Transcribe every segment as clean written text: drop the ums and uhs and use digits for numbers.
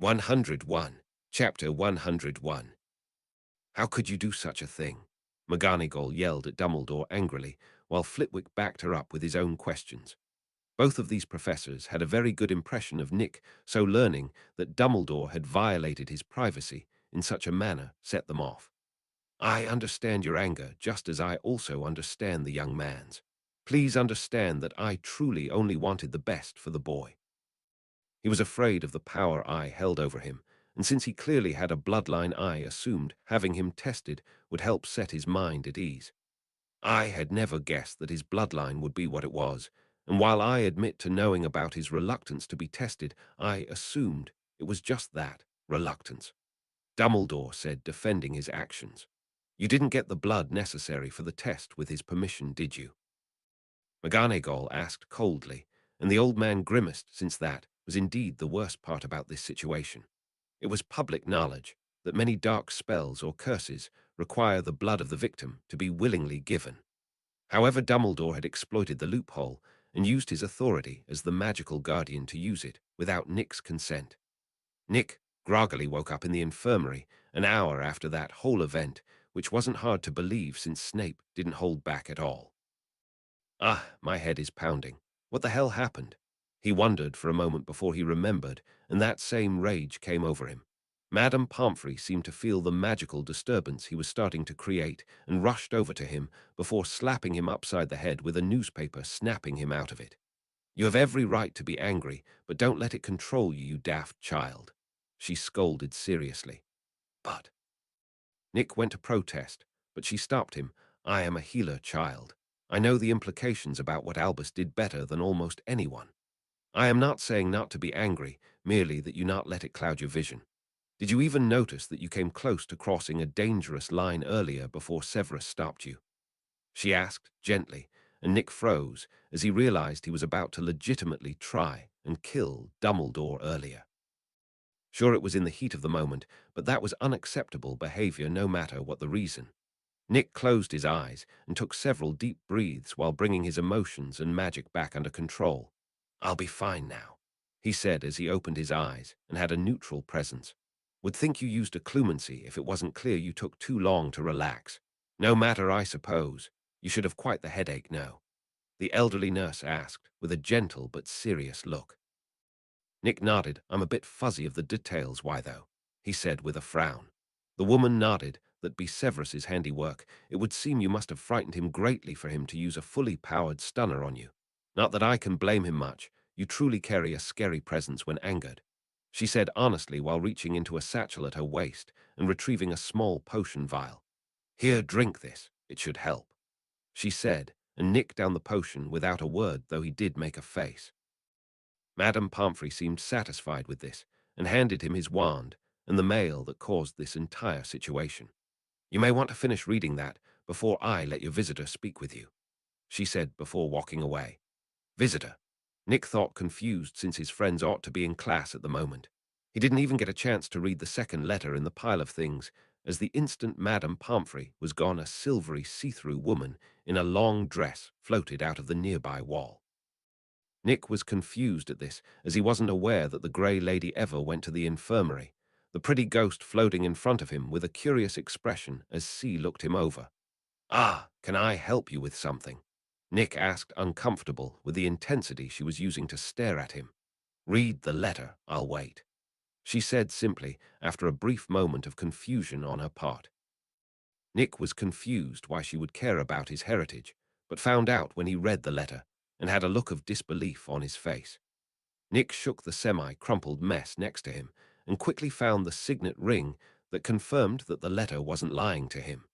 101. Chapter 101. How could you do such a thing? McGonagall yelled at Dumbledore angrily, while Flitwick backed her up with his own questions. Both of these professors had a very good impression of Nick, so learning that Dumbledore had violated his privacy in such a manner set them off. I understand your anger, just as I also understand the young man's. Please understand that I truly only wanted the best for the boy. He was afraid of the power I held over him, and since he clearly had a bloodline, I assumed having him tested would help set his mind at ease. I had never guessed that his bloodline would be what it was, and while I admit to knowing about his reluctance to be tested, I assumed it was just that, reluctance. Dumbledore said, defending his actions. You didn't get the blood necessary for the test with his permission, did you? McGonagall asked coldly, and the old man grimaced, since that was indeed the worst part about this situation. It was public knowledge that many dark spells or curses require the blood of the victim to be willingly given. However, Dumbledore had exploited the loophole and used his authority as the magical guardian to use it without Nick's consent. Nick groggily woke up in the infirmary an hour after that whole event, which wasn't hard to believe since Snape didn't hold back at all. Ah, my head is pounding. What the hell happened? He wondered for a moment before he remembered, and that same rage came over him. Madame Pomfrey seemed to feel the magical disturbance he was starting to create and rushed over to him before slapping him upside the head with a newspaper, snapping him out of it. You have every right to be angry, but don't let it control you, you daft child. She scolded seriously. But Nick went to protest, but she stopped him. I am a healer, child. I know the implications about what Albus did better than almost anyone. I am not saying not to be angry, merely that you not let it cloud your vision. Did you even notice that you came close to crossing a dangerous line earlier before Severus stopped you? She asked gently, and Nick froze as he realized he was about to legitimately try and kill Dumbledore earlier. Sure, it was in the heat of the moment, but that was unacceptable behavior no matter what the reason. Nick closed his eyes and took several deep breaths while bringing his emotions and magic back under control. I'll be fine now, he said as he opened his eyes and had a neutral presence. Would think you used a clemency if it wasn't clear you took too long to relax. No matter, I suppose. You should have quite the headache, no? The elderly nurse asked, with a gentle but serious look. Nick nodded. I'm a bit fuzzy of the details, why though? He said with a frown. The woman nodded. That be Severus's handiwork. It would seem you must have frightened him greatly for him to use a fully powered stunner on you. Not that I can blame him much. You truly carry a scary presence when angered, she said honestly while reaching into a satchel at her waist and retrieving a small potion vial. Here, drink this. It should help, she said, and Nick down the potion without a word, though he did make a face. Madame Pomfrey seemed satisfied with this and handed him his wand and the mail that caused this entire situation. You may want to finish reading that before I let your visitor speak with you, she said before walking away. Visitor? Nick thought, confused since his friends ought to be in class at the moment. He didn't even get a chance to read the second letter in the pile of things, as the instant Madame Pomfrey was gone a silvery see-through woman in a long dress floated out of the nearby wall. Nick was confused at this, as he wasn't aware that the Grey Lady ever went to the infirmary, the pretty ghost floating in front of him with a curious expression as C looked him over. Ah, can I help you with something? Nick asked, uncomfortable with the intensity she was using to stare at him. Read the letter, I'll wait, she said simply after a brief moment of confusion on her part. Nick was confused why she would care about his heritage, but found out when he read the letter and had a look of disbelief on his face. Nick shook the semi-crumpled mess next to him and quickly found the signet ring that confirmed that the letter wasn't lying to him.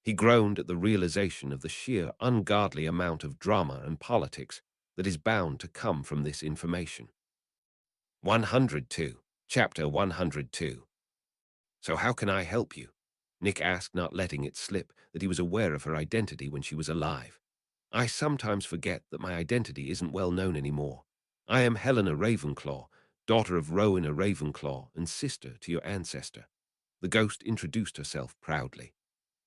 He groaned at the realization of the sheer ungodly amount of drama and politics that is bound to come from this information. 102. Chapter 102. So how can I help you? Nick asked, not letting it slip that he was aware of her identity when she was alive. I sometimes forget that my identity isn't well known anymore. I am Helena Ravenclaw, daughter of Rowena Ravenclaw and sister to your ancestor. The ghost introduced herself proudly.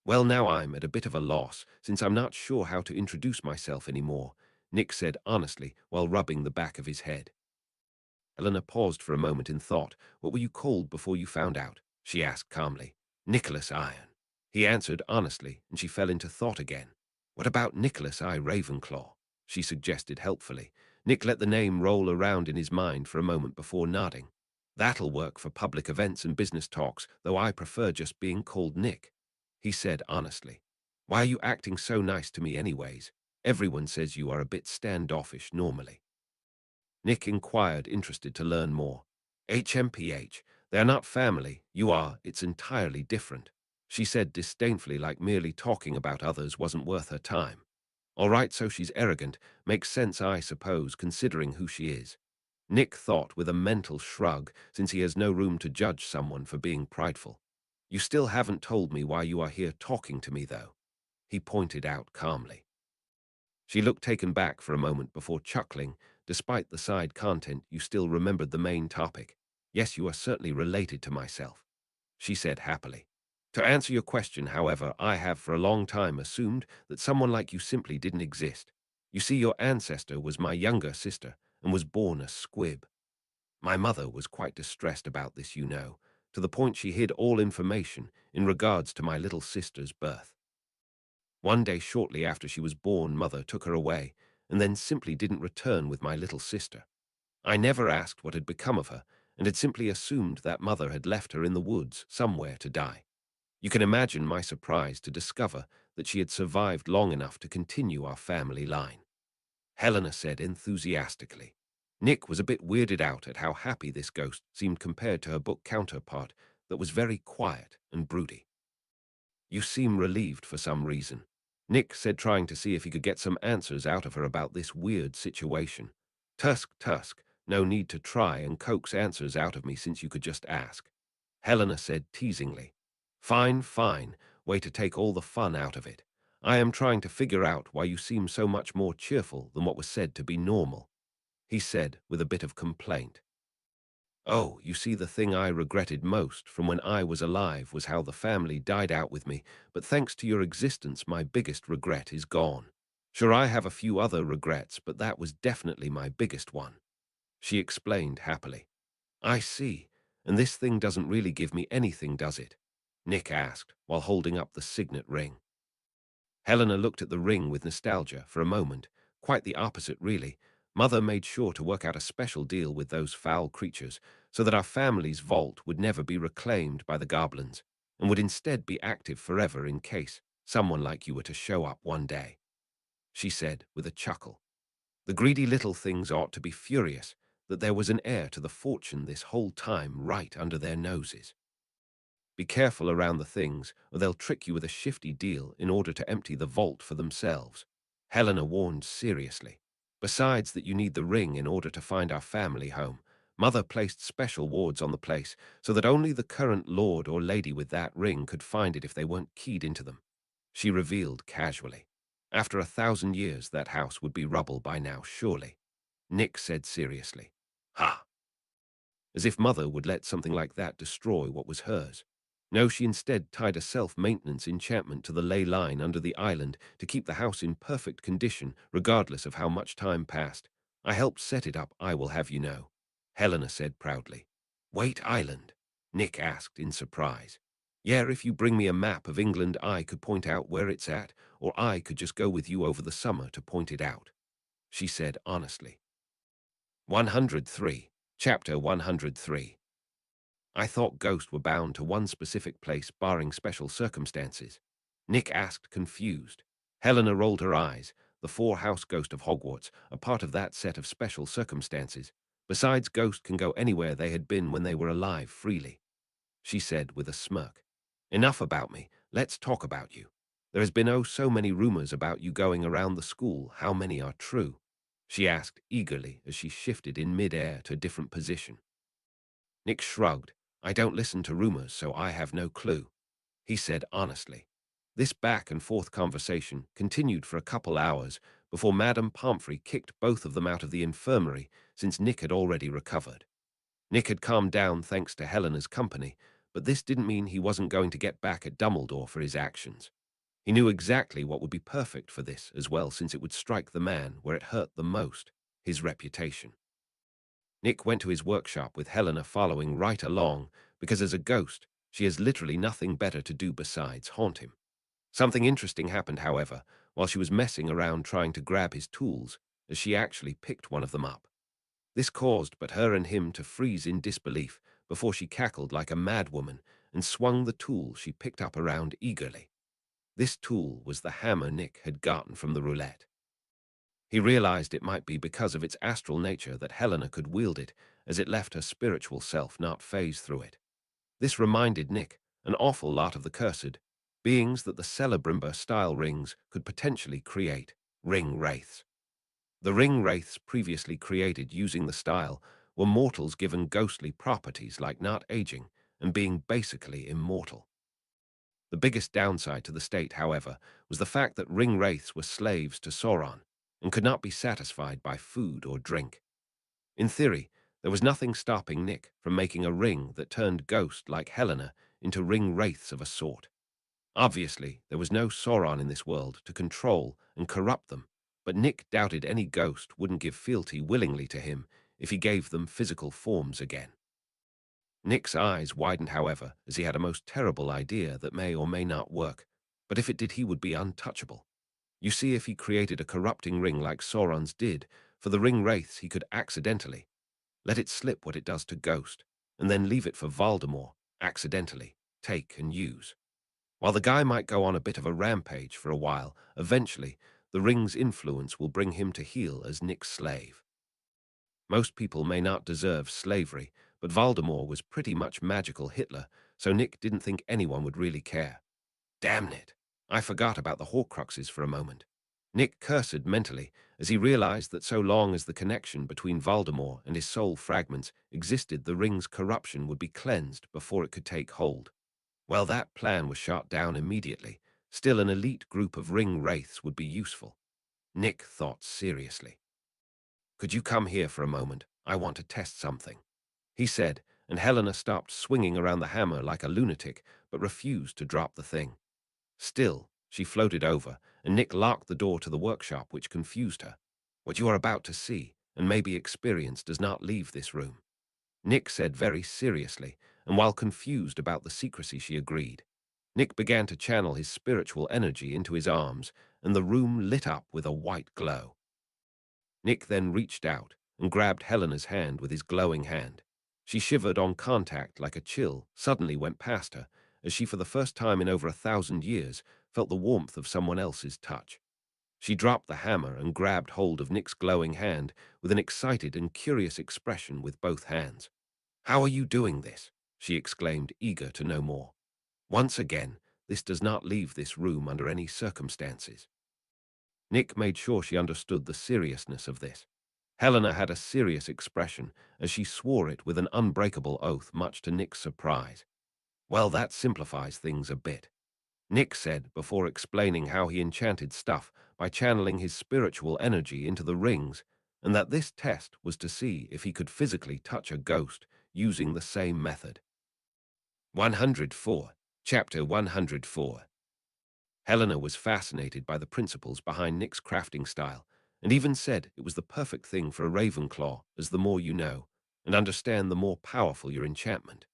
Well, now I'm at a bit of a loss, since I'm not sure how to introduce myself anymore, Nick said honestly while rubbing the back of his head. Helena paused for a moment in thought. What were you called before you found out? She asked calmly. Nicholas Iron. He answered honestly, and she fell into thought again. What about Nicholas I. Ravenclaw? She suggested helpfully. Nick let the name roll around in his mind for a moment before nodding. That'll work for public events and business talks, though I prefer just being called Nick, he said honestly. Why are you acting so nice to me anyways? Everyone says you are a bit standoffish normally. Nick inquired, interested to learn more. HMPH, they're not family. You are. It's entirely different, she said disdainfully, like merely talking about others wasn't worth her time. All right, so she's arrogant. Makes sense, I suppose, considering who she is. Nick thought with a mental shrug, since he has no room to judge someone for being prideful. You still haven't told me why you are here talking to me, though, he pointed out calmly. She looked taken back for a moment before chuckling. Despite the side content, you still remembered the main topic. Yes, you are certainly related to myself, she said happily. To answer your question, however, I have for a long time assumed that someone like you simply didn't exist. You see, your ancestor was my younger sister and was born a squib. My mother was quite distressed about this, you know, to the point she hid all information in regards to my little sister's birth. One day shortly after she was born, Mother took her away and then simply didn't return with my little sister. I never asked what had become of her and had simply assumed that Mother had left her in the woods somewhere to die. You can imagine my surprise to discover that she had survived long enough to continue our family line, Helena said enthusiastically. Nick was a bit weirded out at how happy this ghost seemed compared to her book counterpart that was very quiet and broody. You seem relieved for some reason, Nick said, trying to see if he could get some answers out of her about this weird situation. Tusk, no need to try and coax answers out of me since you could just ask, Helena said teasingly. Fine, way to take all the fun out of it. I am trying to figure out why you seem so much more cheerful than what was said to be normal, he said with a bit of complaint. Oh, you see, the thing I regretted most from when I was alive was how the family died out with me, but thanks to your existence, my biggest regret is gone. Sure, I have a few other regrets, but that was definitely my biggest one, she explained happily. I see, and this thing doesn't really give me anything, does it? Nick asked, while holding up the signet ring. Helena looked at the ring with nostalgia for a moment. Quite the opposite, really. Mother made sure to work out a special deal with those foul creatures so that our family's vault would never be reclaimed by the goblins and would instead be active forever in case someone like you were to show up one day, she said with a chuckle. The greedy little things ought to be furious that there was an heir to the fortune this whole time right under their noses. Be careful around the things, or they'll trick you with a shifty deal in order to empty the vault for themselves, Helena warned seriously. Besides that, you need the ring in order to find our family home. Mother placed special wards on the place so that only the current lord or lady with that ring could find it if they weren't keyed into them, she revealed casually. After 1,000 years, that house would be rubble by now, surely, Nick said seriously. Ha! As if Mother would let something like that destroy what was hers. No, she instead tied a self-maintenance enchantment to the ley line under the island to keep the house in perfect condition, regardless of how much time passed. I helped set it up, I will have you know, Helena said proudly. Wait, island? Nick asked in surprise. Yeah, if you bring me a map of England, I could point out where it's at, or I could just go with you over the summer to point it out, she said honestly. 103. Chapter 103. I thought ghosts were bound to one specific place, barring special circumstances, Nick asked, confused. Helena rolled her eyes. The four-house ghost of Hogwarts, a part of that set of special circumstances. Besides, ghosts can go anywhere they had been when they were alive freely, she said with a smirk. Enough about me. Let's talk about you. There has been so many rumors about you going around the school. How many are true? She asked eagerly as she shifted in mid-air to a different position. Nick shrugged. I don't listen to rumors, so I have no clue, he said honestly. This back-and-forth conversation continued for a couple hours before Madame Pomfrey kicked both of them out of the infirmary since Nick had already recovered. Nick had calmed down thanks to Helena's company, but this didn't mean he wasn't going to get back at Dumbledore for his actions. He knew exactly what would be perfect for this as well, since it would strike the man where it hurt the most, his reputation. Nick went to his workshop with Helena following right along, because as a ghost, she has literally nothing better to do besides haunt him. Something interesting happened, however, while she was messing around trying to grab his tools, as she actually picked one of them up. This caused but her and him to freeze in disbelief before she cackled like a madwoman and swung the tool she picked up around eagerly. This tool was the hammer Nick had gotten from the roulette. He realized it might be because of its astral nature that Helena could wield it, as it left her spiritual self not phase through it. This reminded Nick an awful lot of the cursed beings that the Celebrimber-style rings could potentially create, ring wraiths. The ring wraiths previously created using the style were mortals given ghostly properties like not aging and being basically immortal. The biggest downside to the state, however, was the fact that ring wraiths were slaves to Sauron and could not be satisfied by food or drink. In theory, there was nothing stopping Nick from making a ring that turned ghost like Helena into ring wraiths of a sort. Obviously, there was no Sauron in this world to control and corrupt them, but Nick doubted any ghost wouldn't give fealty willingly to him if he gave them physical forms again. Nick's eyes widened, however, as he had a most terrible idea that may or may not work, but if it did, he would be untouchable. You see, if he created a corrupting ring like Sauron's did, for the ring wraiths he could accidentally let it slip what it does to Ghost, and then leave it for Voldemort, accidentally, take and use. While the guy might go on a bit of a rampage for a while, eventually, the ring's influence will bring him to heel as Nick's slave. Most people may not deserve slavery, but Voldemort was pretty much magical Hitler, so Nick didn't think anyone would really care. Damn it! I forgot about the Horcruxes for a moment. Nick cursed mentally as he realized that so long as the connection between Voldemort and his soul fragments existed, the ring's corruption would be cleansed before it could take hold. Well, that plan was shot down immediately. Still, an elite group of ring wraiths would be useful. Nick thought seriously. Could you come here for a moment? I want to test something, he said, and Helena stopped swinging around the hammer like a lunatic, but refused to drop the thing. Still, she floated over, and Nick locked the door to the workshop, which confused her. What you are about to see, and maybe experience, does not leave this room, Nick said very seriously, and while confused about the secrecy, she agreed. Nick began to channel his spiritual energy into his arms, and the room lit up with a white glow. Nick then reached out and grabbed Helena's hand with his glowing hand. She shivered on contact like a chill suddenly went past her, as she for the first time in over 1,000 years felt the warmth of someone else's touch. She dropped the hammer and grabbed hold of Nick's glowing hand with an excited and curious expression with both hands. "How are you doing this?" she exclaimed, eager to know more. "Once again, this does not leave this room under any circumstances." Nick made sure she understood the seriousness of this. Helena had a serious expression as she swore it with an unbreakable oath, much to Nick's surprise. "Well, that simplifies things a bit," Nick said before explaining how he enchanted stuff by channeling his spiritual energy into the rings, and that this test was to see if he could physically touch a ghost using the same method. 104. Chapter 104. Helena was fascinated by the principles behind Nick's crafting style, and even said it was the perfect thing for a Ravenclaw, as the more you know and understand, the more powerful your enchantment.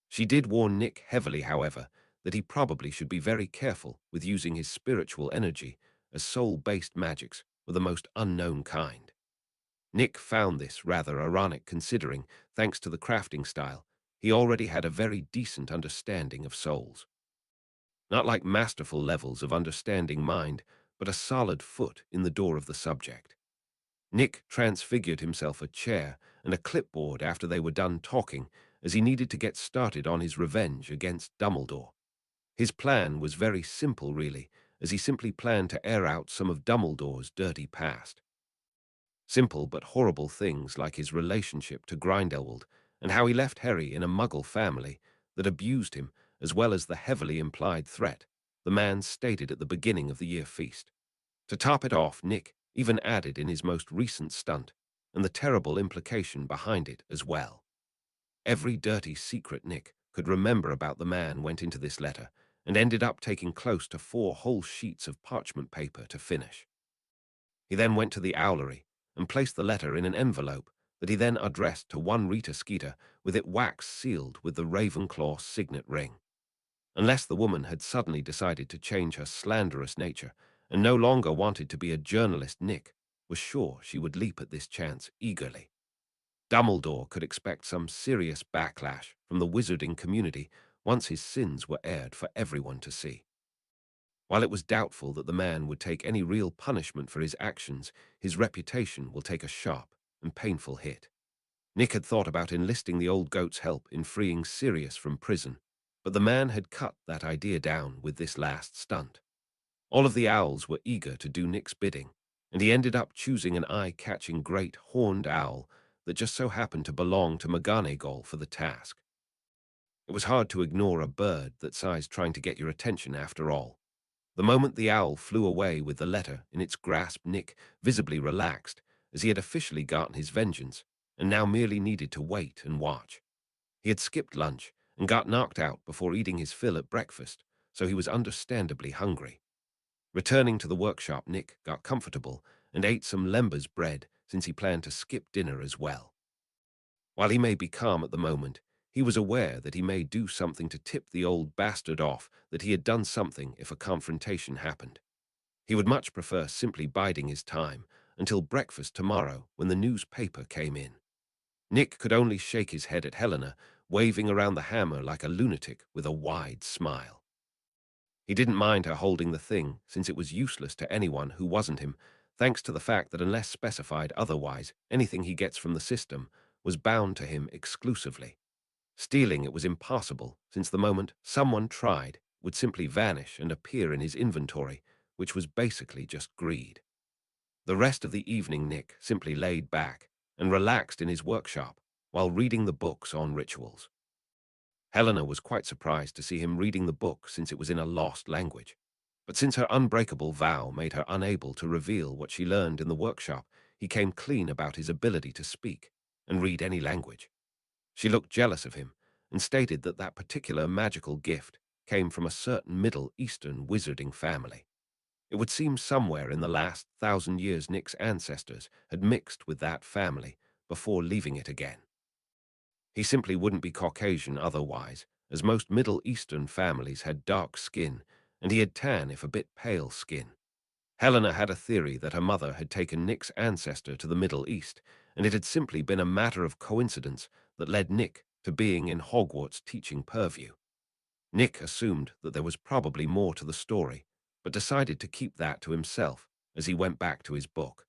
She did warn Nick heavily, however, that he probably should be very careful with using his spiritual energy, as soul-based magics were the most unknown kind. Nick found this rather ironic considering, thanks to the crafting style, he already had a very decent understanding of souls. Not like masterful levels of understanding mind, but a solid foot in the door of the subject. Nick transfigured himself a chair and a clipboard after they were done talking, as he needed to get started on his revenge against Dumbledore. His plan was very simple, really, as he simply planned to air out some of Dumbledore's dirty past. Simple but horrible things like his relationship to Grindelwald and how he left Harry in a Muggle family that abused him, as well as the heavily implied threat the man stated at the beginning of the year feast. To top it off, Nick even added in his most recent stunt, and the terrible implication behind it as well. Every dirty secret Nick could remember about the man went into this letter, and ended up taking close to 4 whole sheets of parchment paper to finish. He then went to the owlery and placed the letter in an envelope that he then addressed to one Rita Skeeter with it wax sealed with the Ravenclaw signet ring. Unless the woman had suddenly decided to change her slanderous nature and no longer wanted to be a journalist, Nick was sure she would leap at this chance eagerly. Dumbledore could expect some serious backlash from the wizarding community once his sins were aired for everyone to see. While it was doubtful that the man would take any real punishment for his actions, his reputation will take a sharp and painful hit. Nick had thought about enlisting the old goat's help in freeing Sirius from prison, but the man had cut that idea down with this last stunt. All of the owls were eager to do Nick's bidding, and he ended up choosing an eye-catching great horned owl that just so happened to belong to McGonagall for the task. It was hard to ignore a bird that size trying to get your attention after all. The moment the owl flew away with the letter in its grasp, Nick visibly relaxed, as he had officially gotten his vengeance, and now merely needed to wait and watch. He had skipped lunch and got knocked out before eating his fill at breakfast, so he was understandably hungry. Returning to the workshop, Nick got comfortable and ate some Lember's bread since he planned to skip dinner as well. While he may be calm at the moment, he was aware that he may do something to tip the old bastard off that he had done something if a confrontation happened. He would much prefer simply biding his time until breakfast tomorrow when the newspaper came in. Nick could only shake his head at Helena, waving around the hammer like a lunatic with a wide smile. He didn't mind her holding the thing, since it was useless to anyone who wasn't him, thanks to the fact that unless specified otherwise, anything he gets from the system was bound to him exclusively. Stealing it was impossible, since the moment someone tried would simply vanish and appear in his inventory, which was basically just greed. The rest of the evening Nick simply laid back and relaxed in his workshop while reading the books on rituals. Helena was quite surprised to see him reading the book since it was in a lost language. But since her unbreakable vow made her unable to reveal what she learned in the workshop, he came clean about his ability to speak and read any language. She looked jealous of him and stated that that particular magical gift came from a certain Middle Eastern wizarding family. It would seem somewhere in the last 1,000 years Nick's ancestors had mixed with that family before leaving it again. He simply wouldn't be Caucasian otherwise, as most Middle Eastern families had dark skin, and he had tan if a bit pale skin. Helena had a theory that her mother had taken Nick's ancestor to the Middle East, and it had simply been a matter of coincidence that led Nick to being in Hogwarts' teaching purview. Nick assumed that there was probably more to the story, but decided to keep that to himself as he went back to his book.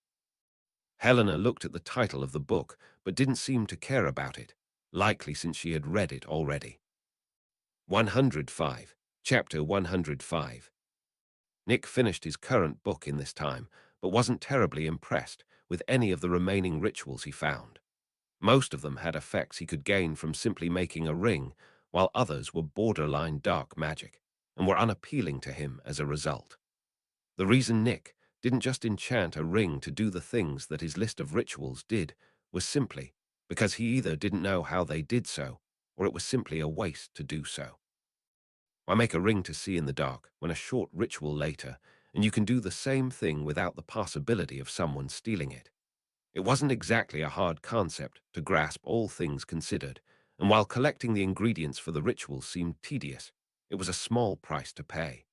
Helena looked at the title of the book, but didn't seem to care about it, likely since she had read it already. 105. Chapter 105. Nick finished his current book in this time, but wasn't terribly impressed with any of the remaining rituals he found. Most of them had effects he could gain from simply making a ring, while others were borderline dark magic, and were unappealing to him as a result. The reason Nick didn't just enchant a ring to do the things that his list of rituals did was simply because he either didn't know how they did so, or it was simply a waste to do so. Why make a ring to see in the dark when a short ritual later, and you can do the same thing without the possibility of someone stealing it? It wasn't exactly a hard concept to grasp, all things considered, and while collecting the ingredients for the ritual seemed tedious, it was a small price to pay.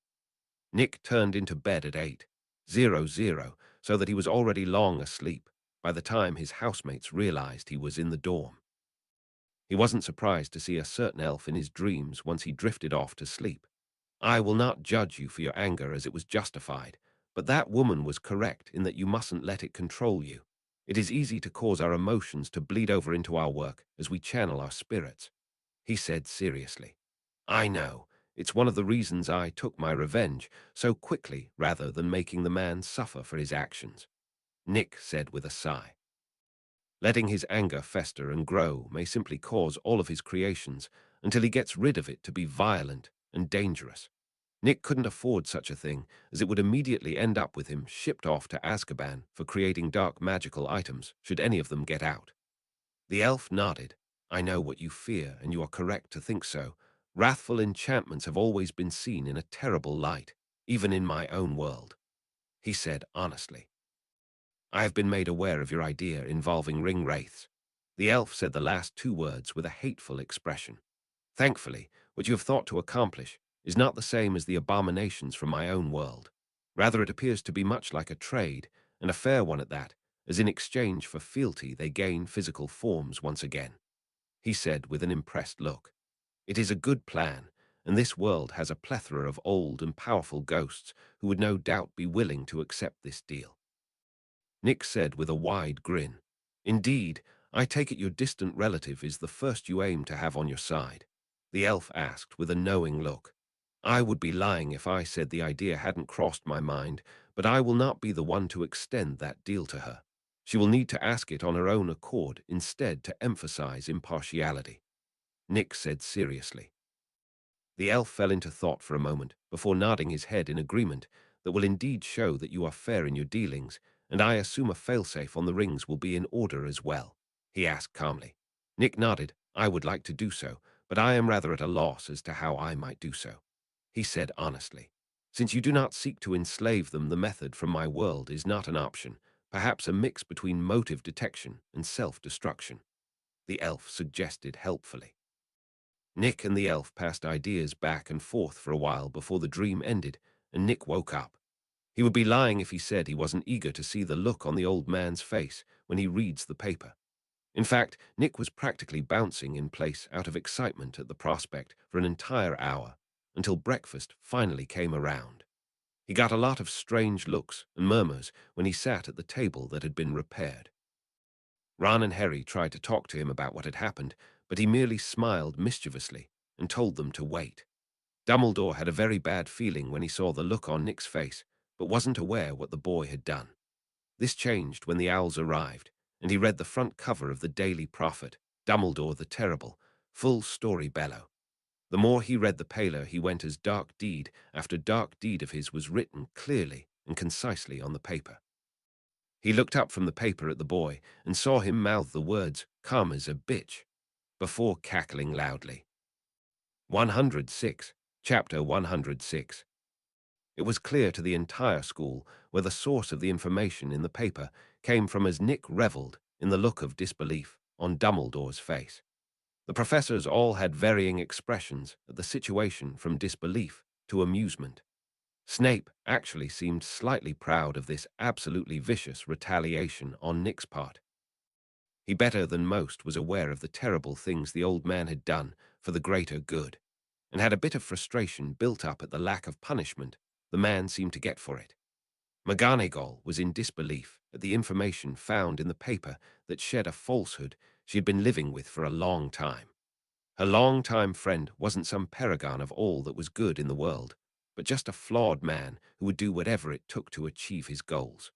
Nick turned into bed at 8:00, so that he was already long asleep by the time his housemates realized he was in the dorm. He wasn't surprised to see a certain elf in his dreams once he drifted off to sleep. I will not judge you for your anger, as it was justified, but that woman was correct in that you mustn't let it control you. It is easy to cause our emotions to bleed over into our work as we channel our spirits, he said seriously. I know. It's one of the reasons I took my revenge so quickly rather than making the man suffer for his actions, Nick said with a sigh. Letting his anger fester and grow may simply cause all of his creations until he gets rid of it to be violent and dangerous. Nick couldn't afford such a thing, as it would immediately end up with him shipped off to Azkaban for creating dark magical items should any of them get out. The elf nodded. I know what you fear, and you are correct to think so. Wrathful enchantments have always been seen in a terrible light, even in my own world, he said honestly. I have been made aware of your idea involving ring wraiths. The elf said the last two words with a hateful expression. Thankfully, what you have thought to accomplish is not the same as the abominations from my own world. Rather, it appears to be much like a trade, and a fair one at that, as in exchange for fealty they gain physical forms once again. He said with an impressed look. It is a good plan, and this world has a plethora of old and powerful ghosts who would no doubt be willing to accept this deal. Nick said with a wide grin. Indeed, I take it your distant relative is the first you aim to have on your side. The elf asked with a knowing look. I would be lying if I said the idea hadn't crossed my mind, but I will not be the one to extend that deal to her. She will need to ask it on her own accord instead to emphasize impartiality. Nick said seriously. The elf fell into thought for a moment before nodding his head in agreement that will indeed show that you are fair in your dealings, and I assume a failsafe on the rings will be in order as well, he asked calmly. Nick nodded. I would like to do so, but I am rather at a loss as to how I might do so, he said honestly. Since you do not seek to enslave them, the method from my world is not an option, perhaps a mix between motive detection and self-destruction, the elf suggested helpfully. Nick and the elf passed ideas back and forth for a while before the dream ended, and Nick woke up. He would be lying if he said he wasn't eager to see the look on the old man's face when he reads the paper. In fact, Nick was practically bouncing in place out of excitement at the prospect for an entire hour, until breakfast finally came around. He got a lot of strange looks and murmurs when he sat at the table that had been repaired. Ron and Harry tried to talk to him about what had happened, but he merely smiled mischievously and told them to wait. Dumbledore had a very bad feeling when he saw the look on Nick's face, but wasn't aware what the boy had done. This changed when the owls arrived, and he read the front cover of the Daily Prophet, Dumbledore the Terrible, full story bellow. The more he read, the paler he went, as dark deed after dark deed of his was written clearly and concisely on the paper. He looked up from the paper at the boy and saw him mouth the words, "Come as a bitch," before cackling loudly. 106, Chapter 106. It was clear to the entire school where the source of the information in the paper came from, as Nick reveled in the look of disbelief on Dumbledore's face. The professors all had varying expressions at the situation, from disbelief to amusement. Snape actually seemed slightly proud of this absolutely vicious retaliation on Nick's part. He, better than most, was aware of the terrible things the old man had done for the greater good, and had a bit of frustration built up at the lack of punishment the man seemed to get for it. McGonagall was in disbelief at the information found in the paper that shed a falsehood she had been living with for a long time. Her long-time friend wasn't some paragon of all that was good in the world, but just a flawed man who would do whatever it took to achieve his goals.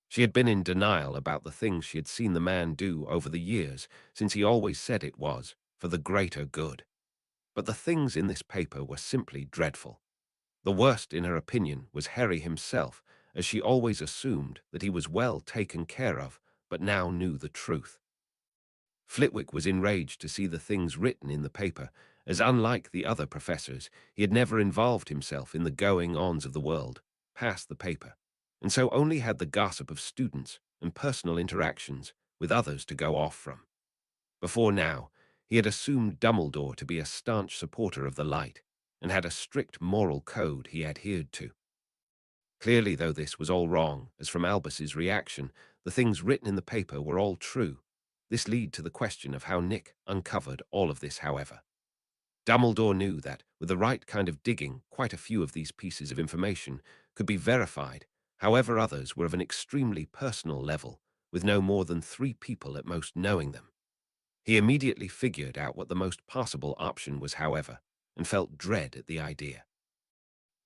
She had been in denial about the things she had seen the man do over the years, since he always said it was for the greater good. But the things in this paper were simply dreadful. The worst, in her opinion, was Harry himself, as she always assumed that he was well taken care of, but now knew the truth. Flitwick was enraged to see the things written in the paper, as unlike the other professors, he had never involved himself in the goings-ons of the world past the paper, and so only had the gossip of students and personal interactions with others to go off from. Before now, he had assumed Dumbledore to be a staunch supporter of the light, and had a strict moral code he adhered to. Clearly, though this was all wrong, as from Albus's reaction, the things written in the paper were all true. This led to the question of how Nick uncovered all of this, however. Dumbledore knew that, with the right kind of digging, quite a few of these pieces of information could be verified. However, others were of an extremely personal level, with no more than 3 people at most knowing them. He immediately figured out what the most possible option was, however, and felt dread at the idea.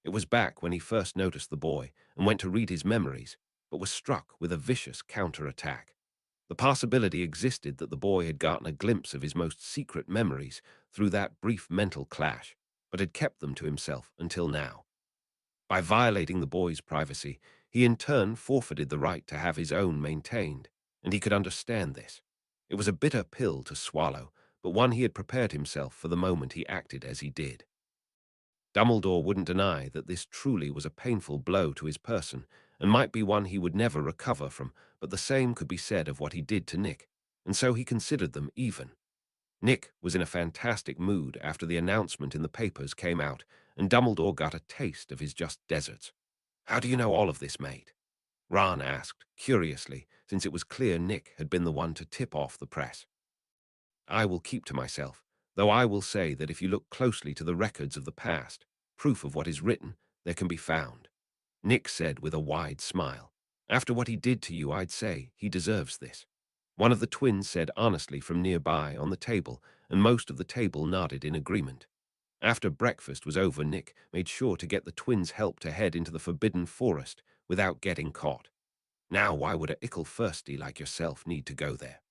It was back when he first noticed the boy and went to read his memories, but was struck with a vicious counterattack. The possibility existed that the boy had gotten a glimpse of his most secret memories through that brief mental clash, but had kept them to himself until now. By violating the boy's privacy, he in turn forfeited the right to have his own maintained, and he could understand this. It was a bitter pill to swallow, but one he had prepared himself for the moment he acted as he did. Dumbledore wouldn't deny that this truly was a painful blow to his person, and might be one he would never recover from, but the same could be said of what he did to Nick, and so he considered them even. Nick was in a fantastic mood after the announcement in the papers came out, and Dumbledore got a taste of his just desserts. "How do you know all of this, mate?" Ron asked, curiously, since it was clear Nick had been the one to tip off the press. "I will keep to myself, though I will say that if you look closely to the records of the past, proof of what is written, there can be found," Nick said with a wide smile. "After what he did to you, I'd say he deserves this." One of the twins said honestly from nearby on the table, and most of the table nodded in agreement. After breakfast was over, Nick made sure to get the twins' help to head into the Forbidden Forest without getting caught. "Now, why would a ickle thirsty like yourself need to go there?"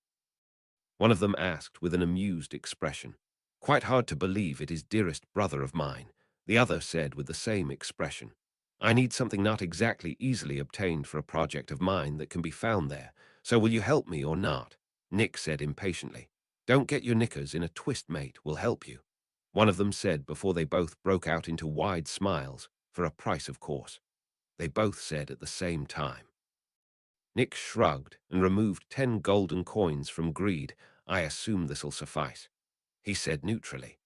one of them asked with an amused expression. "Quite hard to believe it is dearest brother of mine," the other said with the same expression. "I need something not exactly easily obtained for a project of mine that can be found there, so will you help me or not?" Nick said impatiently. "Don't get your knickers in a twist, mate, we'll help you," one of them said before they both broke out into wide smiles, for a price of course. They both said at the same time. Nick shrugged and removed 10 golden coins from greed. "I assume this'll suffice," he said neutrally.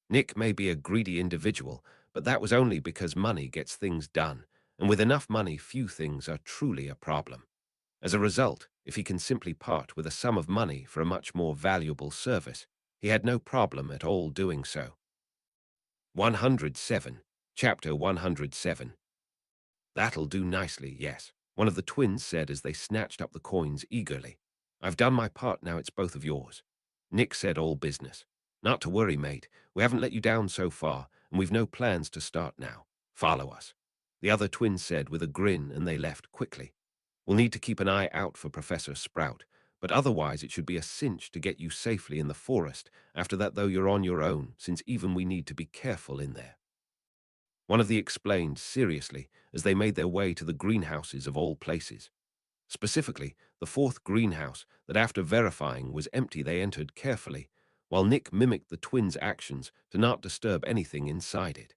Nick may be a greedy individual, but that was only because money gets things done, and with enough money few things are truly a problem. As a result, if he can simply part with a sum of money for a much more valuable service, he had no problem at all doing so. 107. Chapter 107. "That'll do nicely, yes," one of the twins said as they snatched up the coins eagerly. "I've done my part, now it's both of yours." Nick said all business. "Not to worry, mate. We haven't let you down so far, and we've no plans to start now. Follow us," the other twin said with a grin, and they left quickly. "We'll need to keep an eye out for Professor Sprout, but otherwise it should be a cinch to get you safely in the forest. After that, though, you're on your own, since even we need to be careful in there," one of the explained seriously as they made their way to the greenhouses of all places. Specifically, the fourth greenhouse that after verifying was empty they entered carefully, while Nick mimicked the twins' actions to not disturb anything inside it.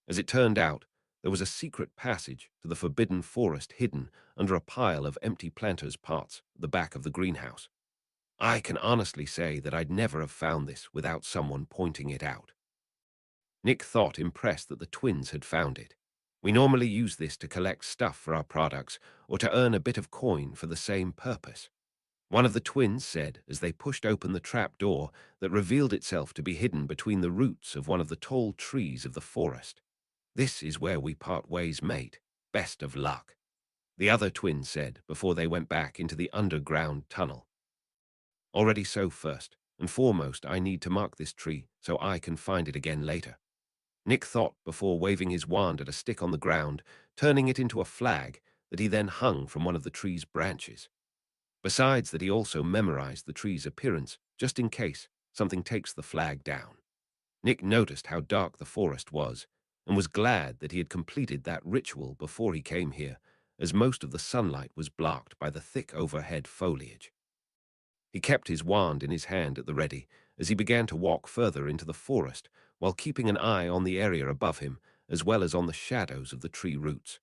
As it turned out, there was a secret passage to the Forbidden Forest hidden under a pile of empty planters' pots at the back of the greenhouse. "I can honestly say that I'd never have found this without someone pointing it out." Nick thought, impressed that the twins had found it. "We normally use this to collect stuff for our products or to earn a bit of coin for the same purpose," one of the twins said as they pushed open the trap door that revealed itself to be hidden between the roots of one of the tall trees of the forest. "This is where we part ways, mate. Best of luck," the other twin said before they went back into the underground tunnel. "Already so, first and foremost, I need to mark this tree so I can find it again later," Nick thought before waving his wand at a stick on the ground, turning it into a flag that he then hung from one of the tree's branches. Besides that, he also memorized the tree's appearance, just in case something takes the flag down. Nick noticed how dark the forest was, and was glad that he had completed that ritual before he came here, as most of the sunlight was blocked by the thick overhead foliage. He kept his wand in his hand at the ready as he began to walk further into the forest, while keeping an eye on the area above him as well as on the shadows of the tree roots.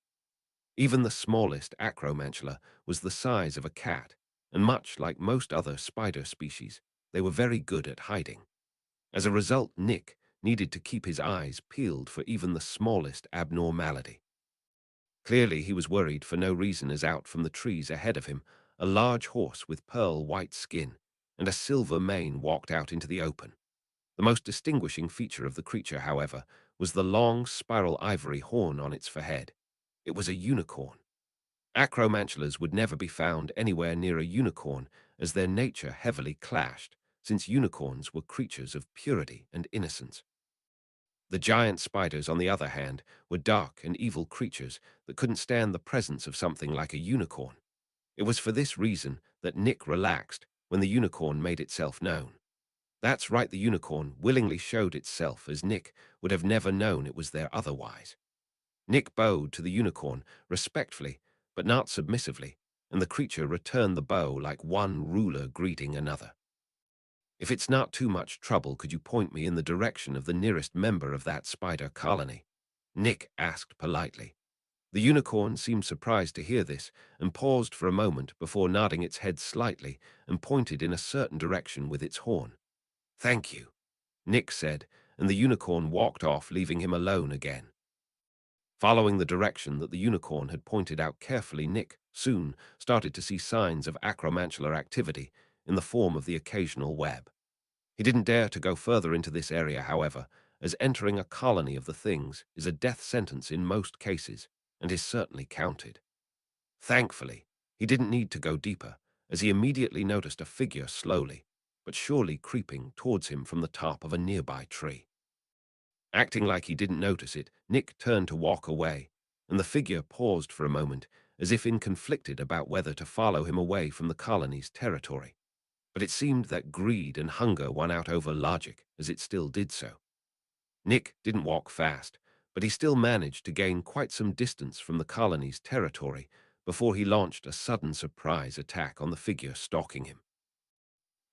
Even the smallest acromantula was the size of a cat, and much like most other spider species, they were very good at hiding. As a result, Nick needed to keep his eyes peeled for even the smallest abnormality. Clearly, he was worried for no reason, as out from the trees ahead of him, a large horse with pearl-white skin and a silver mane walked out into the open. The most distinguishing feature of the creature, however, was the long spiral ivory horn on its forehead. It was a unicorn. Acromantulas would never be found anywhere near a unicorn, as their nature heavily clashed, since unicorns were creatures of purity and innocence. The giant spiders, on the other hand, were dark and evil creatures that couldn't stand the presence of something like a unicorn. It was for this reason that Nick relaxed when the unicorn made itself known. That's right, the unicorn willingly showed itself, as Nick would have never known it was there otherwise. Nick bowed to the unicorn respectfully, but not submissively, and the creature returned the bow like one ruler greeting another. "If it's not too much trouble, could you point me in the direction of the nearest member of that spider colony?" Nick asked politely. The unicorn seemed surprised to hear this and paused for a moment before nodding its head slightly and pointed in a certain direction with its horn. "Thank you," Nick said, and the unicorn walked off, leaving him alone again. Following the direction that the unicorn had pointed out carefully, Nick soon started to see signs of acromantular activity in the form of the occasional web. He didn't dare to go further into this area, however, as entering a colony of the things is a death sentence in most cases and is certainly counted. Thankfully, he didn't need to go deeper, as he immediately noticed a figure slowly, but surely creeping towards him from the top of a nearby tree. Acting like he didn't notice it, Nick turned to walk away, and the figure paused for a moment, as if conflicted about whether to follow him away from the colony's territory. But it seemed that greed and hunger won out over logic, as it still did so. Nick didn't walk fast, but he still managed to gain quite some distance from the colony's territory before he launched a sudden surprise attack on the figure stalking him.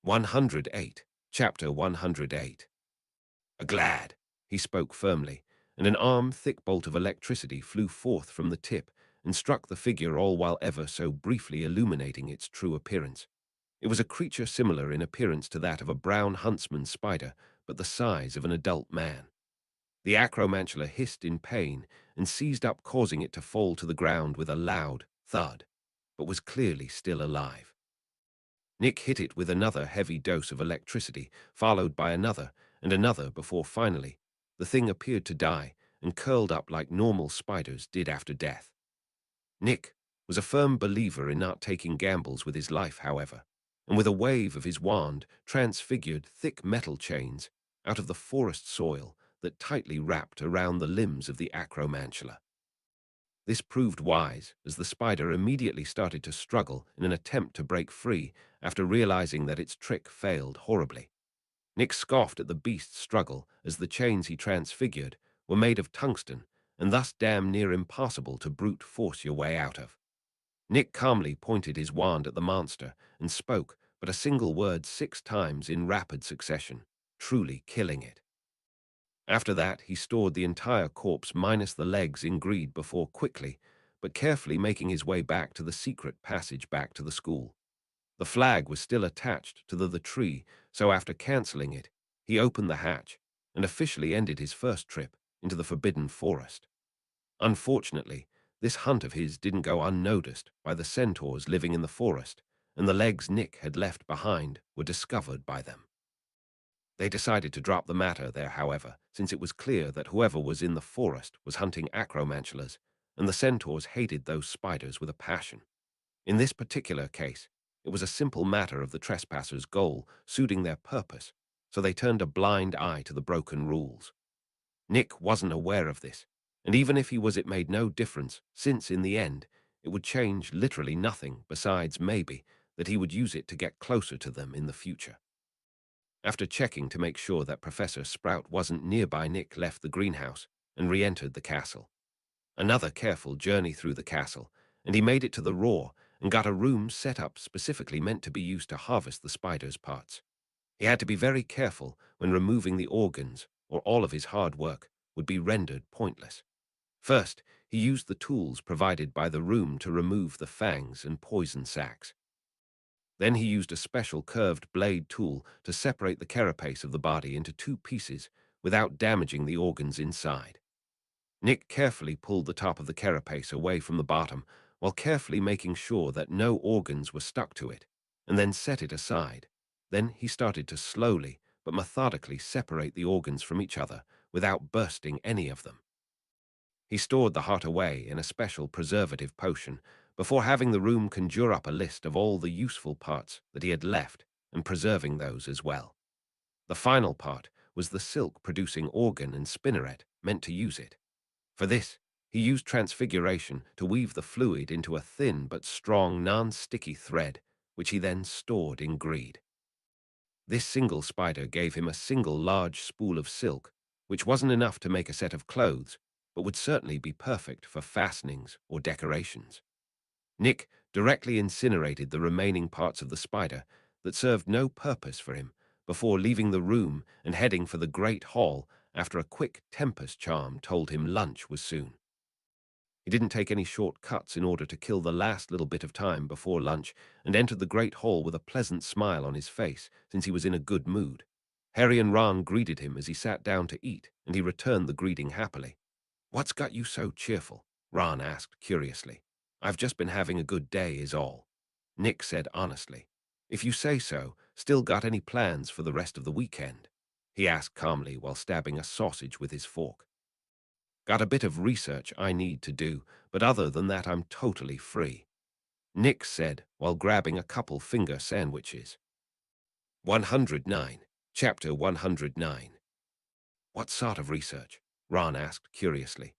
108. Chapter 108. "Glad," he spoke firmly, and an arm-thick bolt of electricity flew forth from the tip and struck the figure, all while ever so briefly illuminating its true appearance. It was a creature similar in appearance to that of a brown huntsman spider, but the size of an adult man. The acromantula hissed in pain and seized up, causing it to fall to the ground with a loud thud, but was clearly still alive. Nick hit it with another heavy dose of electricity, followed by another and another before finally the thing appeared to die and curled up like normal spiders did after death. Nick was a firm believer in not taking gambles with his life, however, and with a wave of his wand transfigured thick metal chains out of the forest soil that tightly wrapped around the limbs of the acromantula. This proved wise, as the spider immediately started to struggle in an attempt to break free after realizing that its trick failed horribly. Nick scoffed at the beast's struggle, as the chains he transfigured were made of tungsten and thus damn near impossible to brute force your way out of. Nick calmly pointed his wand at the monster and spoke but a single word 6 times in rapid succession, truly killing it. After that, he stored the entire corpse minus the legs in greed before quickly, but carefully making his way back to the secret passage back to the school. The flag was still attached to the tree, so after cancelling it, he opened the hatch and officially ended his first trip into the forbidden forest. Unfortunately, this hunt of his didn't go unnoticed by the centaurs living in the forest, and the legs Nick had left behind were discovered by them. They decided to drop the matter there, however, since it was clear that whoever was in the forest was hunting acromantulas, and the centaurs hated those spiders with a passion. In this particular case, it was a simple matter of the trespassers' goal suiting their purpose, so they turned a blind eye to the broken rules. Nick wasn't aware of this, and even if he was, it made no difference, since in the end, it would change literally nothing besides, maybe, that he would use it to get closer to them in the future. After checking to make sure that Professor Sprout wasn't nearby, Nick left the greenhouse and re-entered the castle. Another careful journey through the castle, and he made it to the roar and got a room set up specifically meant to be used to harvest the spider's parts. He had to be very careful when removing the organs, or all of his hard work would be rendered pointless. First, he used the tools provided by the room to remove the fangs and poison sacs. Then he used a special curved blade tool to separate the carapace of the body into 2 pieces without damaging the organs inside. Nick carefully pulled the top of the carapace away from the bottom while carefully making sure that no organs were stuck to it, and then set it aside. Then he started to slowly but methodically separate the organs from each other without bursting any of them. He stored the heart away in a special preservative potion before having the room conjure up a list of all the useful parts that he had left and preserving those as well. The final part was the silk-producing organ and spinneret meant to use it. For this, he used transfiguration to weave the fluid into a thin but strong non-sticky thread, which he then stored in greed. This single spider gave him a single large spool of silk, which wasn't enough to make a set of clothes, but would certainly be perfect for fastenings or decorations. Nick directly incinerated the remaining parts of the spider that served no purpose for him before leaving the room and heading for the Great Hall after a quick tempest charm told him lunch was soon. He didn't take any short cuts in order to kill the last little bit of time before lunch and entered the great hall with a pleasant smile on his face, since he was in a good mood. Harry and Ron greeted him as he sat down to eat, and he returned the greeting happily. "What's got you so cheerful?" Ron asked curiously. "I've just been having a good day is all." Nick said honestly. "If you say so, still got any plans for the rest of the weekend?" he asked calmly while stabbing a sausage with his fork. "Got a bit of research I need to do, but other than that I'm totally free," Nick said while grabbing a couple finger sandwiches. 109. Chapter 109. "What sort of research?" Ron asked curiously.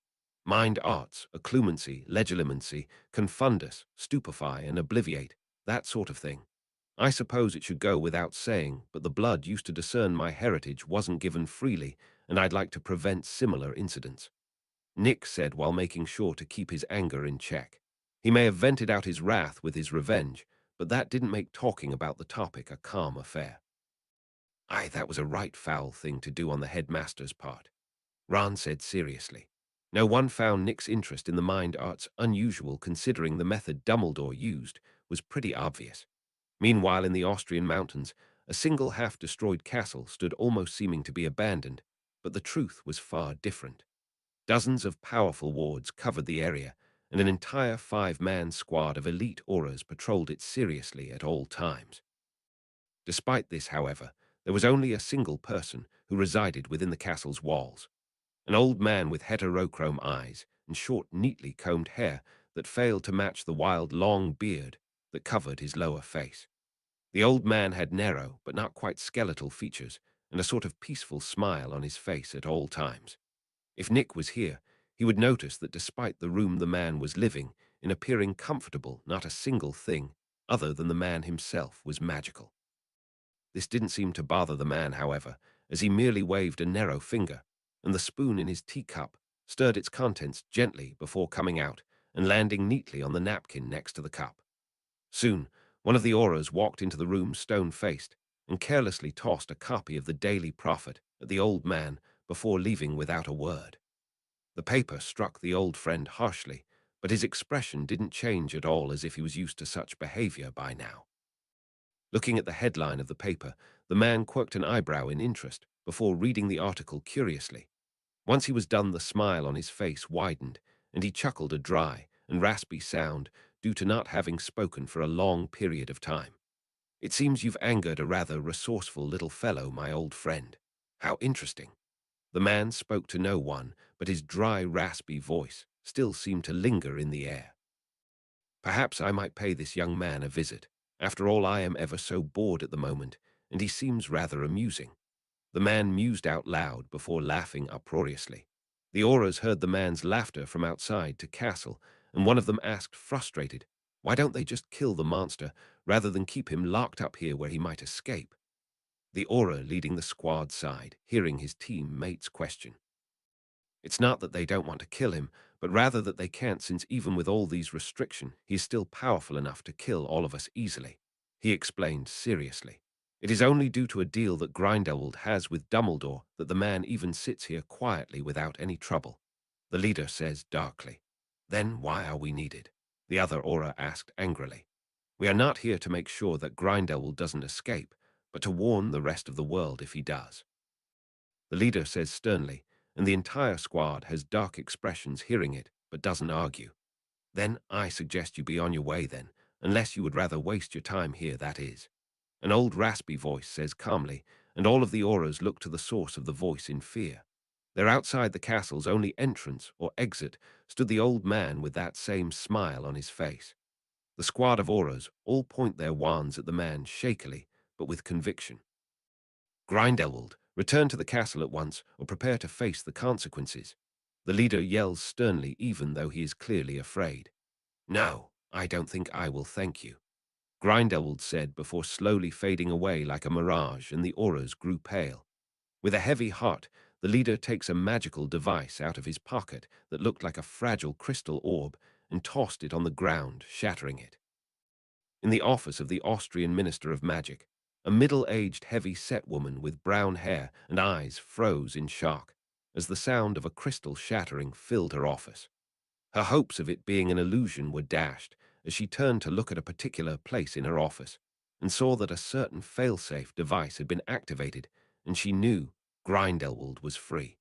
"Mind arts, occlumency, legilimency, confundus, stupefy and obliviate, that sort of thing. I suppose it should go without saying, but the blood used to discern my heritage wasn't given freely, and I'd like to prevent similar incidents," Nick said while making sure to keep his anger in check. He may have vented out his wrath with his revenge, but that didn't make talking about the topic a calm affair. "Aye, that was a right foul thing to do on the headmaster's part," Ron said seriously. No one found Nick's interest in the mind arts unusual, considering the method Dumbledore used was pretty obvious. Meanwhile, in the Austrian mountains, a single half-destroyed castle stood almost seeming to be abandoned, but the truth was far different. Dozens of powerful wards covered the area, and an entire 5-man squad of elite auras patrolled it seriously at all times. Despite this, however, there was only a single person who resided within the castle's walls. An old man with heterochrome eyes and short, neatly combed hair that failed to match the wild, long beard that covered his lower face. The old man had narrow, but not quite skeletal features, and a sort of peaceful smile on his face at all times. If Nick was here, he would notice that despite the room the man was living in appearing comfortable, not a single thing, other than the man himself, was magical. This didn't seem to bother the man, however, as he merely waved a narrow finger, and the spoon in his teacup stirred its contents gently before coming out and landing neatly on the napkin next to the cup. Soon, one of the auras walked into the room stone-faced and carelessly tossed a copy of the Daily Prophet at the old man before leaving without a word. The paper struck the old friend harshly, but his expression didn't change at all, as if he was used to such behavior by now. Looking at the headline of the paper, the man quirked an eyebrow in interest before reading the article curiously. Once he was done, the smile on his face widened, and he chuckled a dry and raspy sound due to not having spoken for a long period of time. "It seems you've angered a rather resourceful little fellow, my old friend. How interesting." The man spoke to no one, but his dry, raspy voice still seemed to linger in the air. "Perhaps I might pay this young man a visit. After all, I am ever so bored at the moment, and he seems rather amusing." The man mused out loud before laughing uproariously. The auras heard the man's laughter from outside the castle, and one of them asked, frustrated, "Why don't they just kill the monster rather than keep him locked up here where he might escape?" The aura leading the squad sighed, hearing his teammate's question. "It's not that they don't want to kill him, but rather that they can't, since even with all these restrictions, he is still powerful enough to kill all of us easily," he explained seriously. "It is only due to a deal that Grindelwald has with Dumbledore that the man even sits here quietly without any trouble," the leader says darkly. "Then why are we needed?" the other aura asked angrily. "We are not here to make sure that Grindelwald doesn't escape, but to warn the rest of the world if he does," the leader says sternly, and the entire squad has dark expressions hearing it, but doesn't argue. "Then I suggest you be on your way then, unless you would rather waste your time here, that is," an old raspy voice says calmly, and all of the auras look to the source of the voice in fear. There, outside the castle's only entrance or exit, stood the old man with that same smile on his face. The squad of auras all point their wands at the man shakily, but with conviction. "Grindelwald, return to the castle at once, or prepare to face the consequences," the leader yells sternly, even though he is clearly afraid. "No, I don't think I will, thank you," Grindelwald said before slowly fading away like a mirage, and the auras grew pale. With a heavy heart, the leader takes a magical device out of his pocket that looked like a fragile crystal orb and tossed it on the ground, shattering it. In the office of the Austrian Minister of Magic, a middle-aged, heavy-set woman with brown hair and eyes froze in shock as the sound of a crystal shattering filled her office. Her hopes of it being an illusion were dashed as she turned to look at a particular place in her office and saw that a certain failsafe device had been activated, and she knew Grindelwald was free.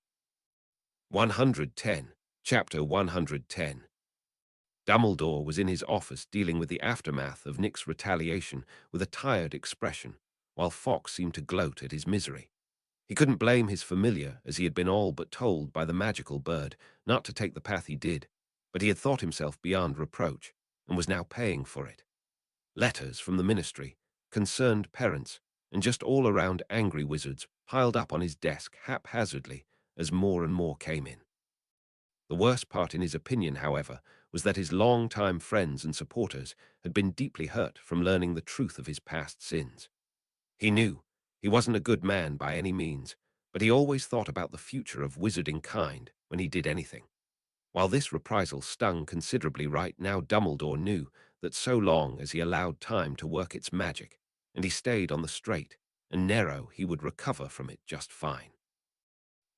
110. Chapter 110. Dumbledore was in his office dealing with the aftermath of Nick's retaliation with a tired expression, while Fawkes seemed to gloat at his misery. He couldn't blame his familiar, as he had been all but told by the magical bird not to take the path he did, but he had thought himself beyond reproach, and was now paying for it. Letters from the ministry, concerned parents, and just all-around angry wizards piled up on his desk haphazardly as more and more came in. The worst part in his opinion, however, was that his long-time friends and supporters had been deeply hurt from learning the truth of his past sins. He knew he wasn't a good man by any means, but he always thought about the future of wizarding kind when he did anything. While this reprisal stung considerably right now, Dumbledore knew that so long as he allowed time to work its magic, and he stayed on the straight and narrow, he would recover from it just fine.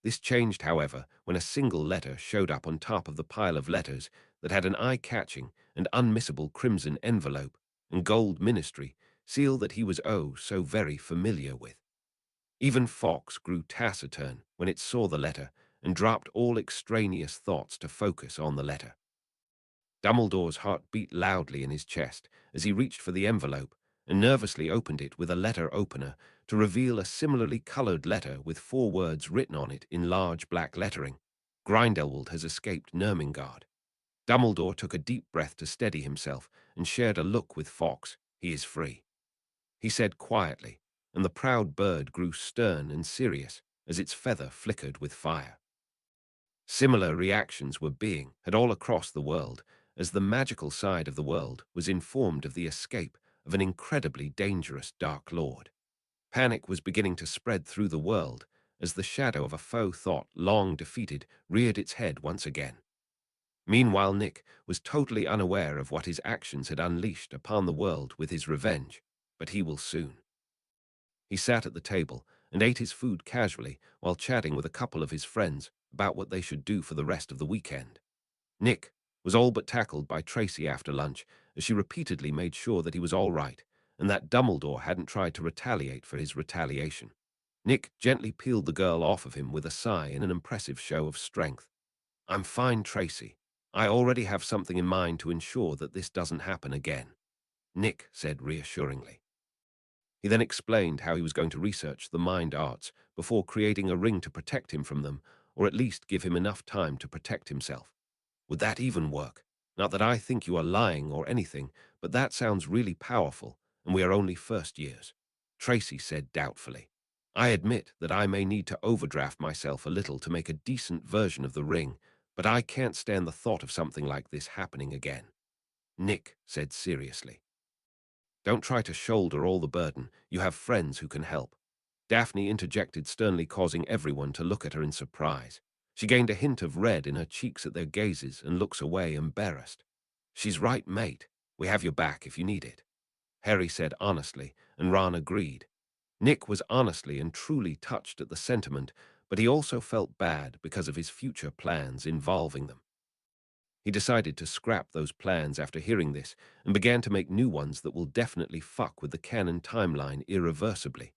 This changed, however, when a single letter showed up on top of the pile of letters that had an eye-catching and unmissable crimson envelope and gold ministry seal that he was oh so very familiar with. Even Fawkes grew taciturn when it saw the letter and dropped all extraneous thoughts to focus on the letter. Dumbledore's heart beat loudly in his chest as he reached for the envelope and nervously opened it with a letter opener to reveal a similarly colored letter with 4 words written on it in large black lettering. Grindelwald has escaped Nurmengard. Dumbledore took a deep breath to steady himself and shared a look with Fawkes. He is free, he said quietly, and the proud bird grew stern and serious as its feather flickered with fire. Similar reactions were being had all across the world as the magical side of the world was informed of the escape of an incredibly dangerous Dark Lord. Panic was beginning to spread through the world as the shadow of a foe thought long defeated reared its head once again. Meanwhile, Nick was totally unaware of what his actions had unleashed upon the world with his revenge, but he will soon. He sat at the table and ate his food casually while chatting with a couple of his friends about what they should do for the rest of the weekend. Nick was all but tackled by Tracy after lunch as she repeatedly made sure that he was all right and that Dumbledore hadn't tried to retaliate for his retaliation. Nick gently peeled the girl off of him with a sigh and an impressive show of strength. "I'm fine, Tracy. I already have something in mind to ensure that this doesn't happen again," Nick said reassuringly. He then explained how he was going to research the mind arts before creating a ring to protect him from them, or at least give him enough time to protect himself. "Would that even work? Not that I think you are lying or anything, but that sounds really powerful, and we are only first years," Tracy said doubtfully. "I admit that I may need to overdraft myself a little to make a decent version of the ring, but I can't stand the thought of something like this happening again," Nick said seriously. "Don't try to shoulder all the burden. You have friends who can help," Daphne interjected sternly, causing everyone to look at her in surprise. She gained a hint of red in her cheeks at their gazes and looks away embarrassed. "She's right, mate. We have your back if you need it," Harry said honestly, and Ron agreed. Nick was honestly and truly touched at the sentiment, but he also felt bad because of his future plans involving them. He decided to scrap those plans after hearing this and began to make new ones that will definitely fuck with the canon timeline irreversibly.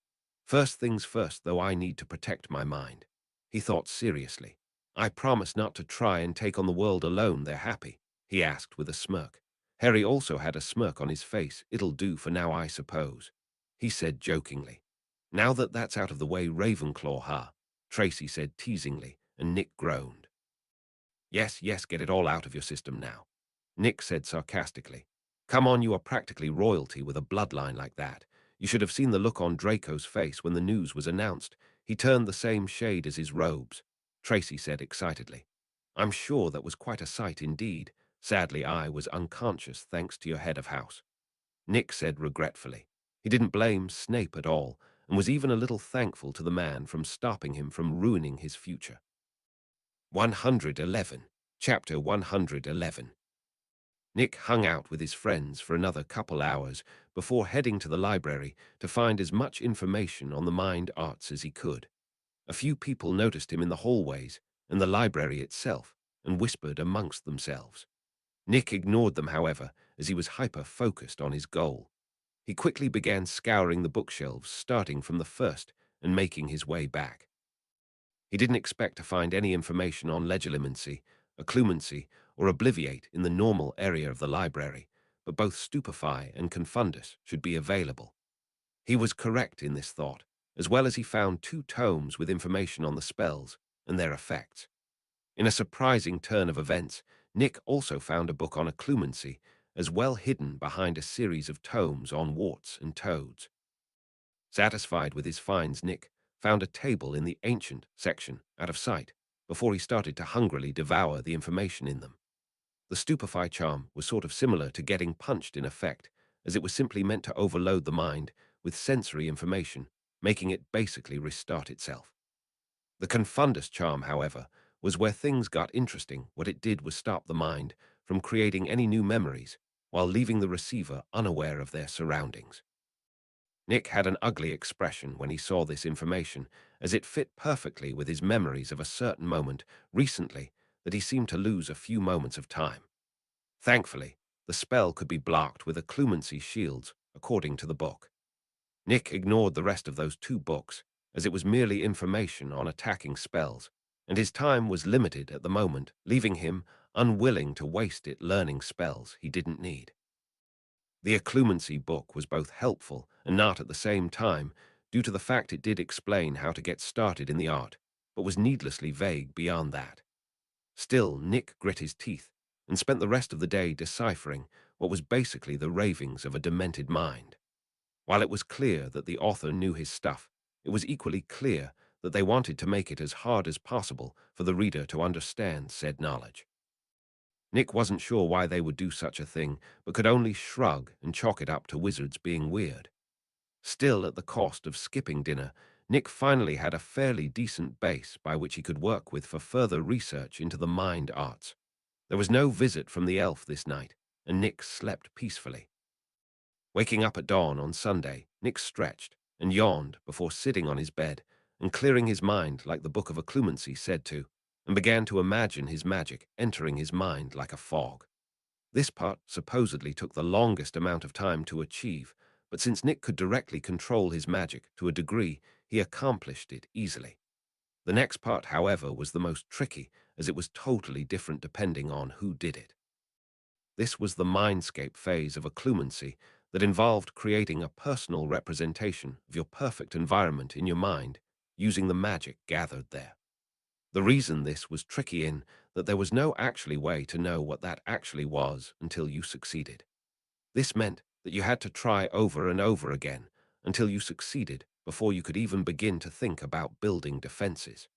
"First things first, though, I need to protect my mind," he thought seriously. "I promise not to try and take on the world alone. They're happy," he asked with a smirk. Harry also had a smirk on his face. "It'll do for now, I suppose," he said jokingly. "Now that that's out of the way, Ravenclaw, huh?" Tracy said teasingly, and Nick groaned. Yes, yes, get it all out of your system now," Nick said sarcastically. "Come on, you are practically royalty with a bloodline like that. You should have seen the look on Draco's face when the news was announced. He turned the same shade as his robes," Tracy said excitedly. "I'm sure that was quite a sight indeed. Sadly, I was unconscious thanks to your head of house," Nick said regretfully. He didn't blame Snape at all, and was even a little thankful to the man for stopping him from ruining his future. 111. Chapter 111. Nick hung out with his friends for another couple hours before heading to the library to find as much information on the mind arts as he could. A few people noticed him in the hallways and the library itself, and whispered amongst themselves. Nick ignored them, however, as he was hyper-focused on his goal. He quickly began scouring the bookshelves, starting from the first and making his way back. He didn't expect to find any information on legilimency, occlumency, or obliviate in the normal area of the library, but both stupefy and confundus should be available. He was correct in this thought, as well as he found 2 tomes with information on the spells and their effects. In a surprising turn of events, Nick also found a book on occlumency, as well hidden behind a series of tomes on warts and toads. Satisfied with his finds, Nick found a table in the ancient section out of sight before he started to hungrily devour the information in them. The stupefy charm was sort of similar to getting punched in effect, as it was simply meant to overload the mind with sensory information, making it basically restart itself. The confundus charm, however, was where things got interesting. What it did was stop the mind from creating any new memories while leaving the receiver unaware of their surroundings. Nick had an ugly expression when he saw this information, as it fit perfectly with his memories of a certain moment recently that he seemed to lose a few moments of time. Thankfully, the spell could be blocked with occlumency shields, according to the book. Nick ignored the rest of those 2 books, as it was merely information on attacking spells, and his time was limited at the moment, leaving him unwilling to waste it learning spells he didn't need. The occlumency book was both helpful and not at the same time, due to the fact it did explain how to get started in the art, but was needlessly vague beyond that. Still, Nick grit his teeth and spent the rest of the day deciphering what was basically the ravings of a demented mind. While it was clear that the author knew his stuff, it was equally clear that they wanted to make it as hard as possible for the reader to understand said knowledge. Nick wasn't sure why they would do such a thing, but could only shrug and chalk it up to wizards being weird. Still, at the cost of skipping dinner, Nick finally had a fairly decent base by which he could work with for further research into the mind arts. There was no visit from the elf this night, and Nick slept peacefully. Waking up at dawn on Sunday, Nick stretched and yawned before sitting on his bed and clearing his mind like the Book of Occlumency said to, and began to imagine his magic entering his mind like a fog. This part supposedly took the longest amount of time to achieve, but since Nick could directly control his magic to a degree, he accomplished it easily. The next part, however, was the most tricky, as it was totally different depending on who did it. This was the mindscape phase of occlumency that involved creating a personal representation of your perfect environment in your mind using the magic gathered there. The reason this was tricky in that there was no actually way to know what that actually was until you succeeded. This meant that you had to try over and over again until you succeeded before you could even begin to think about building defenses.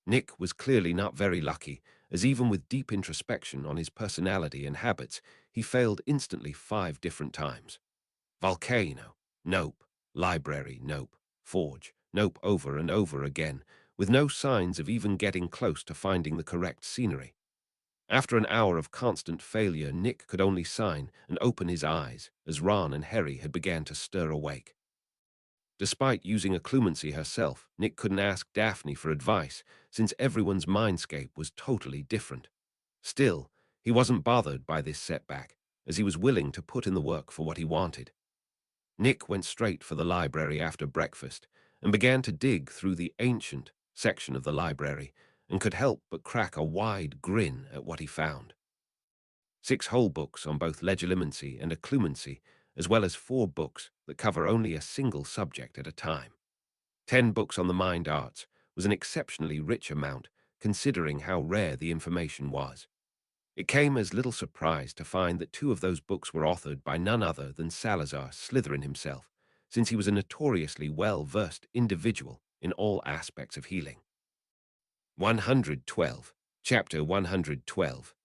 Nick was clearly not very lucky, as even with deep introspection on his personality and habits, he failed instantly 5 different times. Volcano, nope. Library, nope. Forge, nope, over and over again, with no signs of even getting close to finding the correct scenery. After an hour of constant failure, Nick could only sign and open his eyes as Ron and Harry had began to stir awake. Despite using occlumency herself, Nick couldn't ask Daphne for advice, since everyone's mindscape was totally different. Still, he wasn't bothered by this setback, as he was willing to put in the work for what he wanted. Nick went straight for the library after breakfast and began to dig through the ancient section of the library and could help but crack a wide grin at what he found. 6 whole books on both legilimency and occlumency, as well as 4 books that cover only a single subject at a time. 10 books on the mind arts was an exceptionally rich amount, considering how rare the information was. It came as little surprise to find that 2 of those books were authored by none other than Salazar Slytherin himself, since he was a notoriously well-versed individual in all aspects of healing. 112. Chapter 112.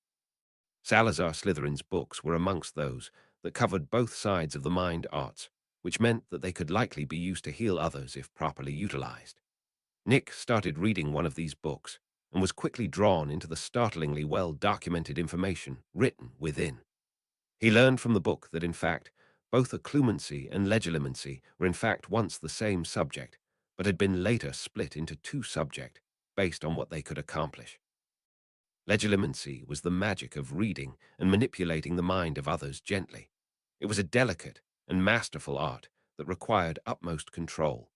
Salazar Slytherin's books were amongst those that covered both sides of the mind arts, which meant that they could likely be used to heal others if properly utilized. Nick started reading one of these books and was quickly drawn into the startlingly well-documented information written within. He learned from the book that, in fact, both occlumency and legilimency were in fact once the same subject, but had been later split into 2 subjects based on what they could accomplish. Legilimency was the magic of reading and manipulating the mind of others gently. It was a delicate and masterful art that required utmost control.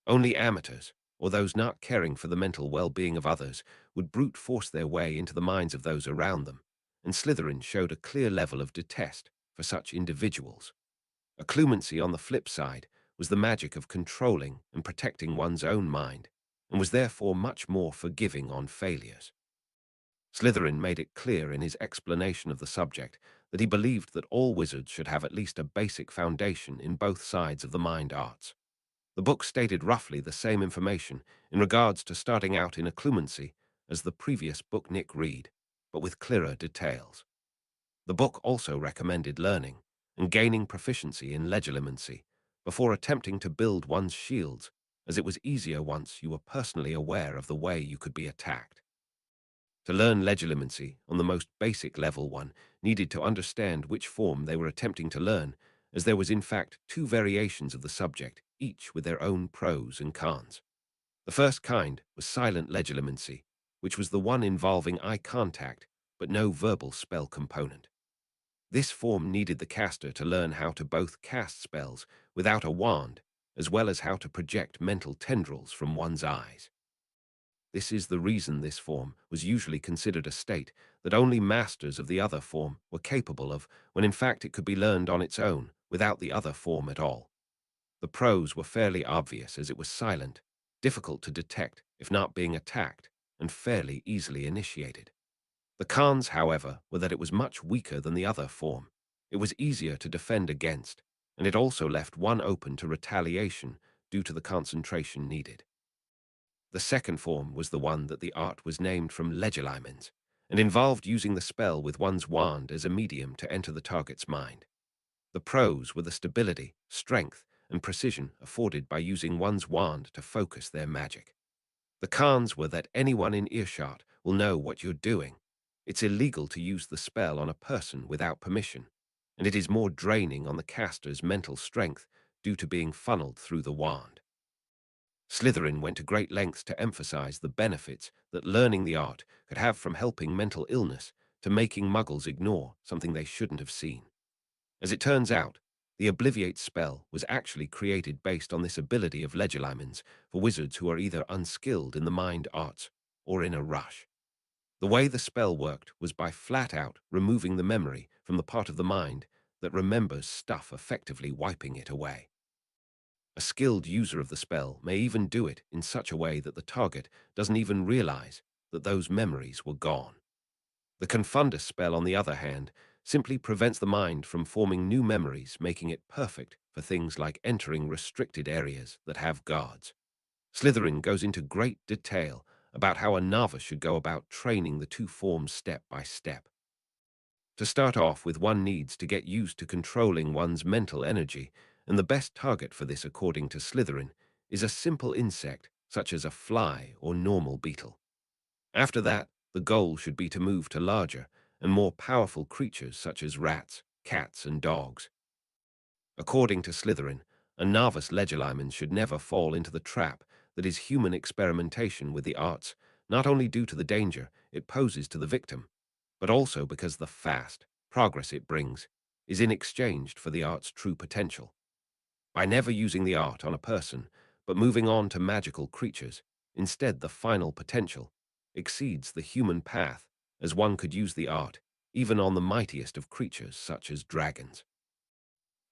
Only amateurs, or those not caring for the mental well-being of others, would brute force their way into the minds of those around them, and Slytherin showed a clear level of detest for such individuals. Occlumency, on the flip side, was the magic of controlling and protecting one's own mind, and was therefore much more forgiving on failures. Slytherin made it clear in his explanation of the subject that he believed that all wizards should have at least a basic foundation in both sides of the mind arts. The book stated roughly the same information in regards to starting out in occlumency as the previous book Nick read, but with clearer details. The book also recommended learning and gaining proficiency in legilimency before attempting to build one's shields, as it was easier once you were personally aware of the way you could be attacked. To learn legilimency on the most basic level, one needed to understand which form they were attempting to learn, as there was in fact two variations of the subject, each with their own pros and cons. The first kind was silent legilimency, which was the one involving eye contact but no verbal spell component. This form needed the caster to learn how to both cast spells without a wand, as well as how to project mental tendrils from one's eyes. This is the reason this form was usually considered a state that only masters of the other form were capable of, when in fact it could be learned on its own, without the other form at all. The pros were fairly obvious, as it was silent, difficult to detect if not being attacked, and fairly easily initiated. The cons, however, were that it was much weaker than the other form. It was easier to defend against, and it also left one open to retaliation due to the concentration needed. The second form was the one that the art was named from legilimens, and involved using the spell with one's wand as a medium to enter the target's mind. The pros were the stability, strength, and precision afforded by using one's wand to focus their magic. The cons were that anyone in earshot will know what you're doing. It's illegal to use the spell on a person without permission, and it is more draining on the caster's mental strength due to being funneled through the wand. Slytherin went to great lengths to emphasize the benefits that learning the art could have, from helping mental illness to making muggles ignore something they shouldn't have seen. As it turns out, the Obliviate spell was actually created based on this ability of legilimens for wizards who are either unskilled in the mind arts or in a rush. The way the spell worked was by flat-out removing the memory from the part of the mind that remembers stuff, effectively wiping it away. A skilled user of the spell may even do it in such a way that the target doesn't even realize that those memories were gone. The Confundus spell, on the other hand, simply prevents the mind from forming new memories, making it perfect for things like entering restricted areas that have guards. Slytherin goes into great detail about how a novice should go about training the two forms step by step. To start off with, one needs to get used to controlling one's mental energy, and the best target for this, according to Slytherin, is a simple insect such as a fly or normal beetle. After that, the goal should be to move to larger and more powerful creatures such as rats, cats, and dogs. According to Slytherin, a novice legilimen should never fall into the trap that is human experimentation with the arts, not only due to the danger it poses to the victim, but also because the fast progress it brings is in exchange for the art's true potential. By never using the art on a person, but moving on to magical creatures, instead the final potential exceeds the human path, as one could use the art even on the mightiest of creatures such as dragons.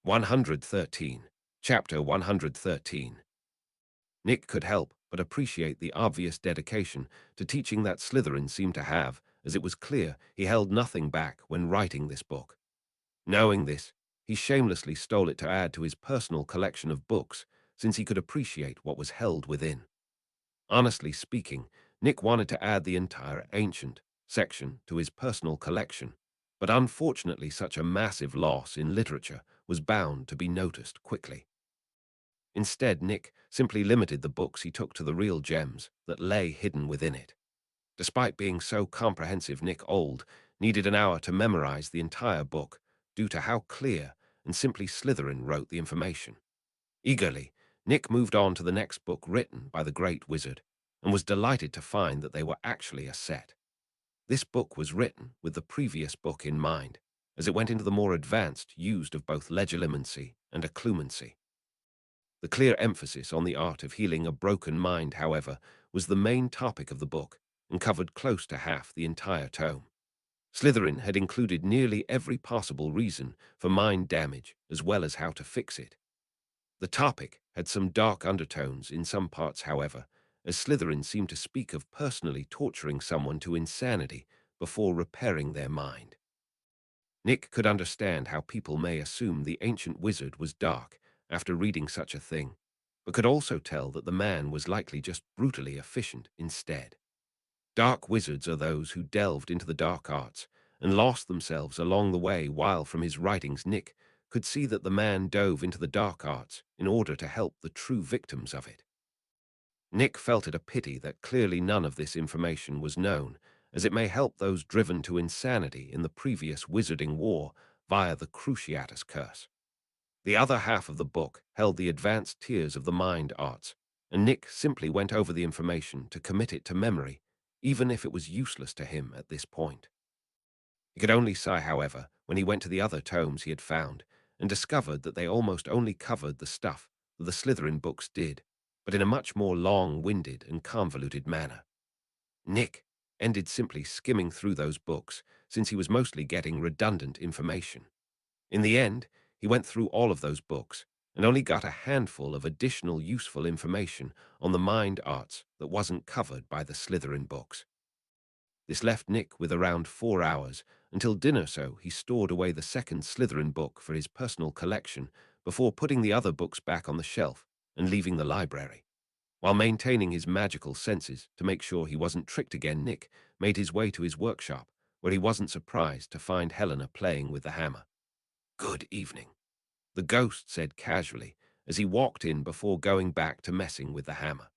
113. Chapter 113. Nick could help but appreciate the obvious dedication to teaching that Slytherin seemed to have, as it was clear he held nothing back when writing this book. Knowing this, he shamelessly stole it to add to his personal collection of books, since he could appreciate what was held within. Honestly speaking, Nick wanted to add the entire ancient section to his personal collection, but unfortunately such a massive loss in literature was bound to be noticed quickly. Instead, Nick simply limited the books he took to the real gems that lay hidden within it. Despite being so comprehensive, Nick Old needed an hour to memorize the entire book due to how clear and simply Slytherin wrote the information. Eagerly, Nick moved on to the next book written by the great wizard, and was delighted to find that they were actually a set. This book was written with the previous book in mind, as it went into the more advanced use of both legilimency and occlumency. The clear emphasis on the art of healing a broken mind, however, was the main topic of the book and covered close to half the entire tome. Slytherin had included nearly every possible reason for mind damage as well as how to fix it. The topic had some dark undertones in some parts, however, as Slytherin seemed to speak of personally torturing someone to insanity before repairing their mind. Nick could understand how people may assume the ancient wizard was dark after reading such a thing, but could also tell that the man was likely just brutally efficient instead. Dark wizards are those who delved into the dark arts and lost themselves along the way, while from his writings Nick could see that the man dove into the dark arts in order to help the true victims of it. Nick felt it a pity that clearly none of this information was known, as it may help those driven to insanity in the previous Wizarding War via the Cruciatus Curse. The other half of the book held the advanced tiers of the mind arts, and Nick simply went over the information to commit it to memory, even if it was useless to him at this point. He could only sigh, however, when he went to the other tomes he had found and discovered that they almost only covered the stuff that the Slytherin books did, but in a much more long-winded and convoluted manner. Nick ended simply skimming through those books, since he was mostly getting redundant information. In the end, he went through all of those books and only got a handful of additional useful information on the mind arts that wasn't covered by the Slytherin books. This left Nick with around 4 hours until dinner, so he stored away the second Slytherin book for his personal collection before putting the other books back on the shelf and leaving the library. While maintaining his magical senses to make sure he wasn't tricked again, Nick made his way to his workshop, where he wasn't surprised to find Helena playing with the hammer. "Good evening," the ghost said casually as he walked in before going back to messing with the hammer.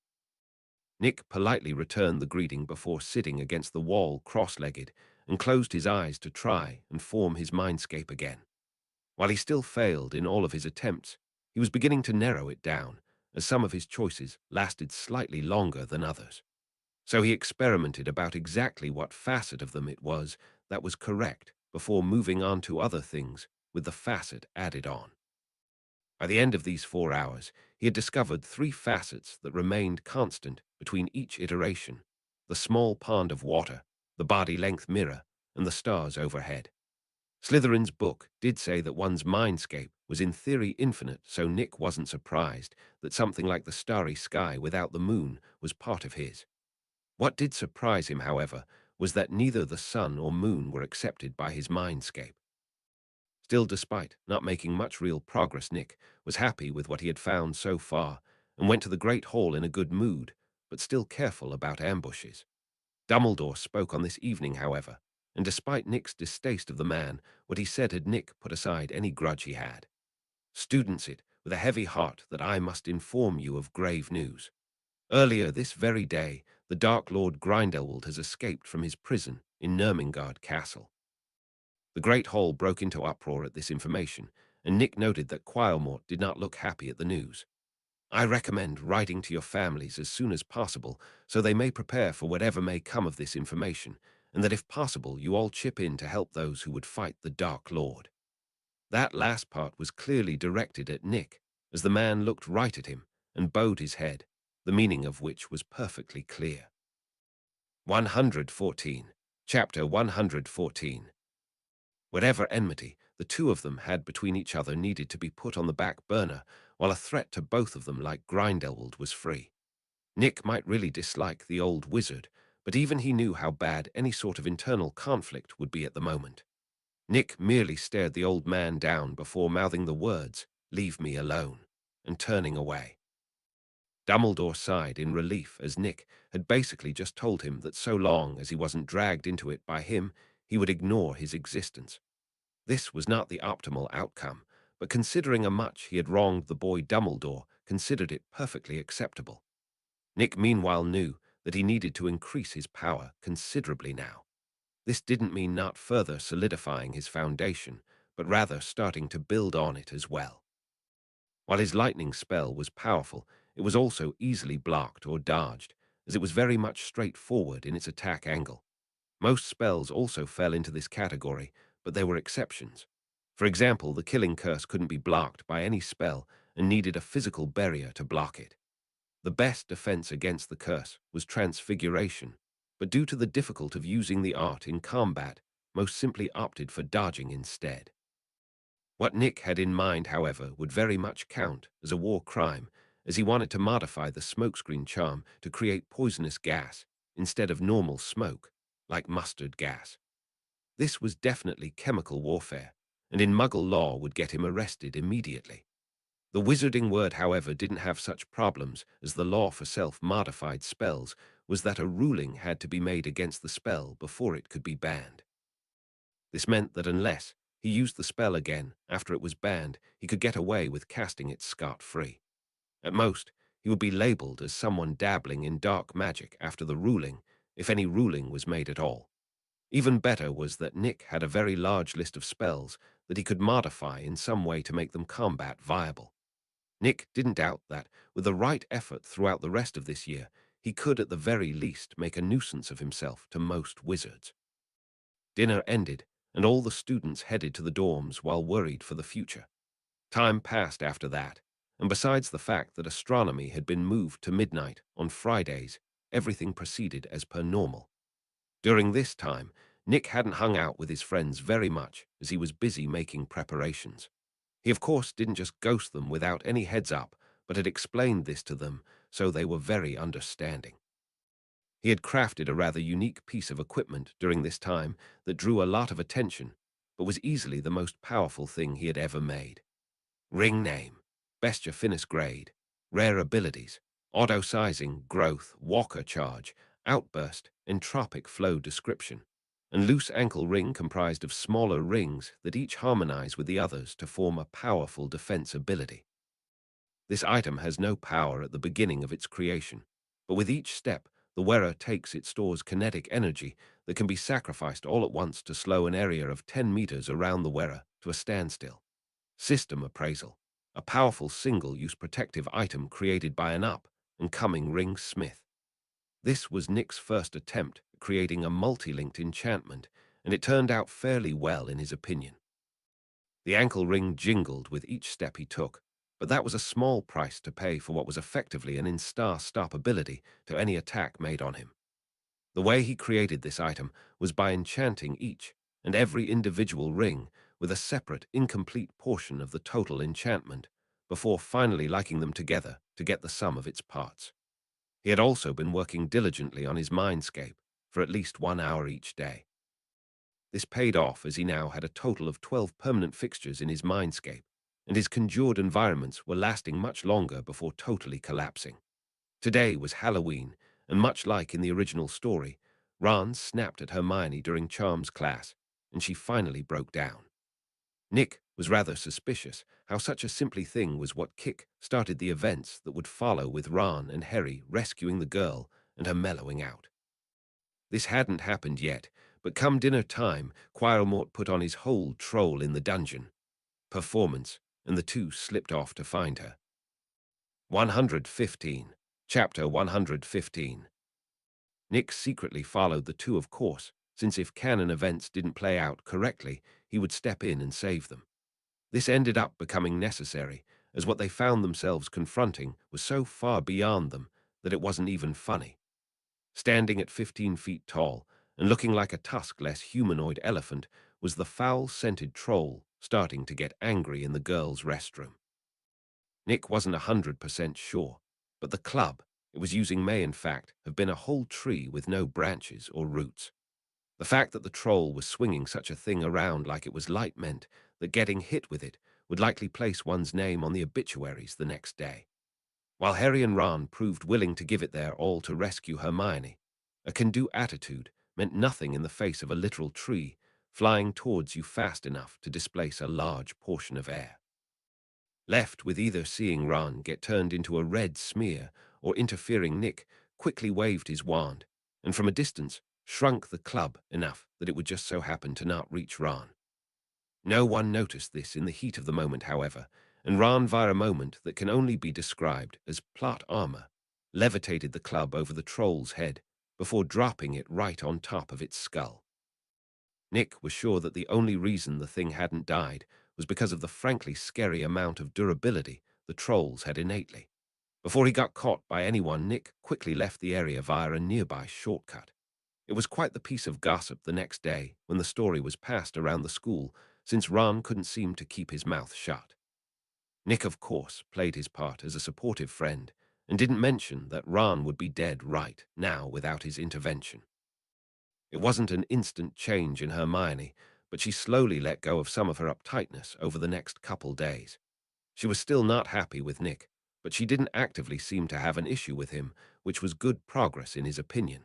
Nick politely returned the greeting before sitting against the wall cross-legged and closed his eyes to try and form his mindscape again. While he still failed in all of his attempts, he was beginning to narrow it down, as some of his choices lasted slightly longer than others. So he experimented about exactly what facet of them it was that was correct before moving on to other things with the facet added on. By the end of these 4 hours, he had discovered 3 facets that remained constant between each iteration: the small pond of water, the body-length mirror, and the stars overhead. Slytherin's book did say that one's mindscape was in theory infinite, so Nick wasn't surprised that something like the starry sky without the moon was part of his. What did surprise him, however, was that neither the sun or moon were accepted by his mindscape. Still, despite not making much real progress, Nick was happy with what he had found so far and went to the Great Hall in a good mood, but still careful about ambushes. Dumbledore spoke on this evening, however, and despite Nick's distaste of the man, what he said had Nick put aside any grudge he had. "Students, it with a heavy heart that I must inform you of grave news. Earlier this very day, the Dark Lord Grindelwald has escaped from his prison in Nurmengard Castle." The Great Hall broke into uproar at this information, and Nick noted that Quailmort did not look happy at the news. "I recommend writing to your families as soon as possible so they may prepare for whatever may come of this information, and that if possible you all chip in to help those who would fight the Dark Lord." That last part was clearly directed at Nick, as the man looked right at him and bowed his head, the meaning of which was perfectly clear. 114. Chapter 114. Whatever enmity the two of them had between each other needed to be put on the back burner, while a threat to both of them like Grindelwald was free. Nick might really dislike the old wizard, but even he knew how bad any sort of internal conflict would be at the moment. Nick merely stared the old man down before mouthing the words, "Leave me alone," and turning away. Dumbledore sighed in relief, as Nick had basically just told him that so long as he wasn't dragged into it by him, he would ignore his existence. This was not the optimal outcome, but considering how much he had wronged the boy, Dumbledore considered it perfectly acceptable. Nick meanwhile knew that he needed to increase his power considerably now. This didn't mean not further solidifying his foundation, but rather starting to build on it as well. While his lightning spell was powerful, it was also easily blocked or dodged, as it was very much straightforward in its attack angle. Most spells also fell into this category, but there were exceptions. For example, the killing curse couldn't be blocked by any spell and needed a physical barrier to block it. The best defense against the curse was transfiguration, but due to the difficulty of using the art in combat, most simply opted for dodging instead. What Nick had in mind, however, would very much count as a war crime, as he wanted to modify the smokescreen charm to create poisonous gas instead of normal smoke, like mustard gas. This was definitely chemical warfare, and in Muggle law would get him arrested immediately. The wizarding word, however, didn't have such problems, as the law for self-modified spells was that a ruling had to be made against the spell before it could be banned. This meant that unless he used the spell again after it was banned, he could get away with casting it scot-free. At most, he would be labeled as someone dabbling in dark magic after the ruling, if any ruling was made at all. Even better was that Nick had a very large list of spells that he could modify in some way to make them combat viable. Nick didn't doubt that, with the right effort throughout the rest of this year, he could at the very least make a nuisance of himself to most wizards. Dinner ended, and all the students headed to the dorms while worried for the future. Time passed after that, and besides the fact that astronomy had been moved to midnight on Fridays, everything proceeded as per normal. During this time, Nick hadn't hung out with his friends very much as he was busy making preparations. He of course didn't just ghost them without any heads up, but had explained this to them, so they were very understanding. He had crafted a rather unique piece of equipment during this time that drew a lot of attention, but was easily the most powerful thing he had ever made. Ring name, Bestia Finis grade, rare abilities, auto-sizing, growth, walker charge, outburst, entropic flow description, and loose ankle ring comprised of smaller rings that each harmonize with the others to form a powerful defense ability. This item has no power at the beginning of its creation, but with each step, the wearer takes it stores kinetic energy that can be sacrificed all at once to slow an area of 10 meters around the wearer to a standstill. System appraisal, a powerful single-use protective item created by an up-and-coming ring smith. This was Nick's first attempt at creating a multi-linked enchantment, and it turned out fairly well in his opinion. The ankle ring jingled with each step he took, but that was a small price to pay for what was effectively an instar-stop ability to any attack made on him. The way he created this item was by enchanting each and every individual ring with a separate, incomplete portion of the total enchantment, before finally liking them together to get the sum of its parts. He had also been working diligently on his mindscape for at least 1 hour each day. This paid off as he now had a total of 12 permanent fixtures in his mindscape, and his conjured environments were lasting much longer before totally collapsing. Today was Halloween, and much like in the original story, Ron snapped at Hermione during Charms class, and she finally broke down. Nick was rather suspicious how such a simple thing was what kick-started the events that would follow, with Ron and Harry rescuing the girl and her mellowing out. This hadn't happened yet, but come dinner time, Quirrellmort put on his whole troll in the dungeon performance, and the two slipped off to find her. 115. Chapter 115. Nick secretly followed the two, of course, since if canon events didn't play out correctly, he would step in and save them. This ended up becoming necessary, as what they found themselves confronting was so far beyond them that it wasn't even funny. Standing at 15 feet tall and looking like a tuskless humanoid elephant was the foul-scented troll starting to get angry in the girls' restroom. Nick wasn't 100% sure, but the club it was using may in fact have been a whole tree with no branches or roots. The fact that the troll was swinging such a thing around like it was light meant that getting hit with it would likely place one's name on the obituaries the next day. While Harry and Ron proved willing to give it their all to rescue Hermione, a can-do attitude meant nothing in the face of a literal tree flying towards you fast enough to displace a large portion of air. Left with either seeing Ron get turned into a red smear or interfering, Nick quickly waved his wand, and from a distance shrunk the club enough that it would just so happen to not reach Ron. No one noticed this in the heat of the moment, however, and Ron, via a moment that can only be described as plot armor, levitated the club over the troll's head before dropping it right on top of its skull. Nick was sure that the only reason the thing hadn't died was because of the frankly scary amount of durability the trolls had innately. Before he got caught by anyone, Nick quickly left the area via a nearby shortcut. It was quite the piece of gossip the next day when the story was passed around the school, since Ron couldn't seem to keep his mouth shut. Nick, of course, played his part as a supportive friend and didn't mention that Ron would be dead right now without his intervention. It wasn't an instant change in Hermione, but she slowly let go of some of her uptightness over the next couple days. She was still not happy with Nick, but she didn't actively seem to have an issue with him, which was good progress in his opinion.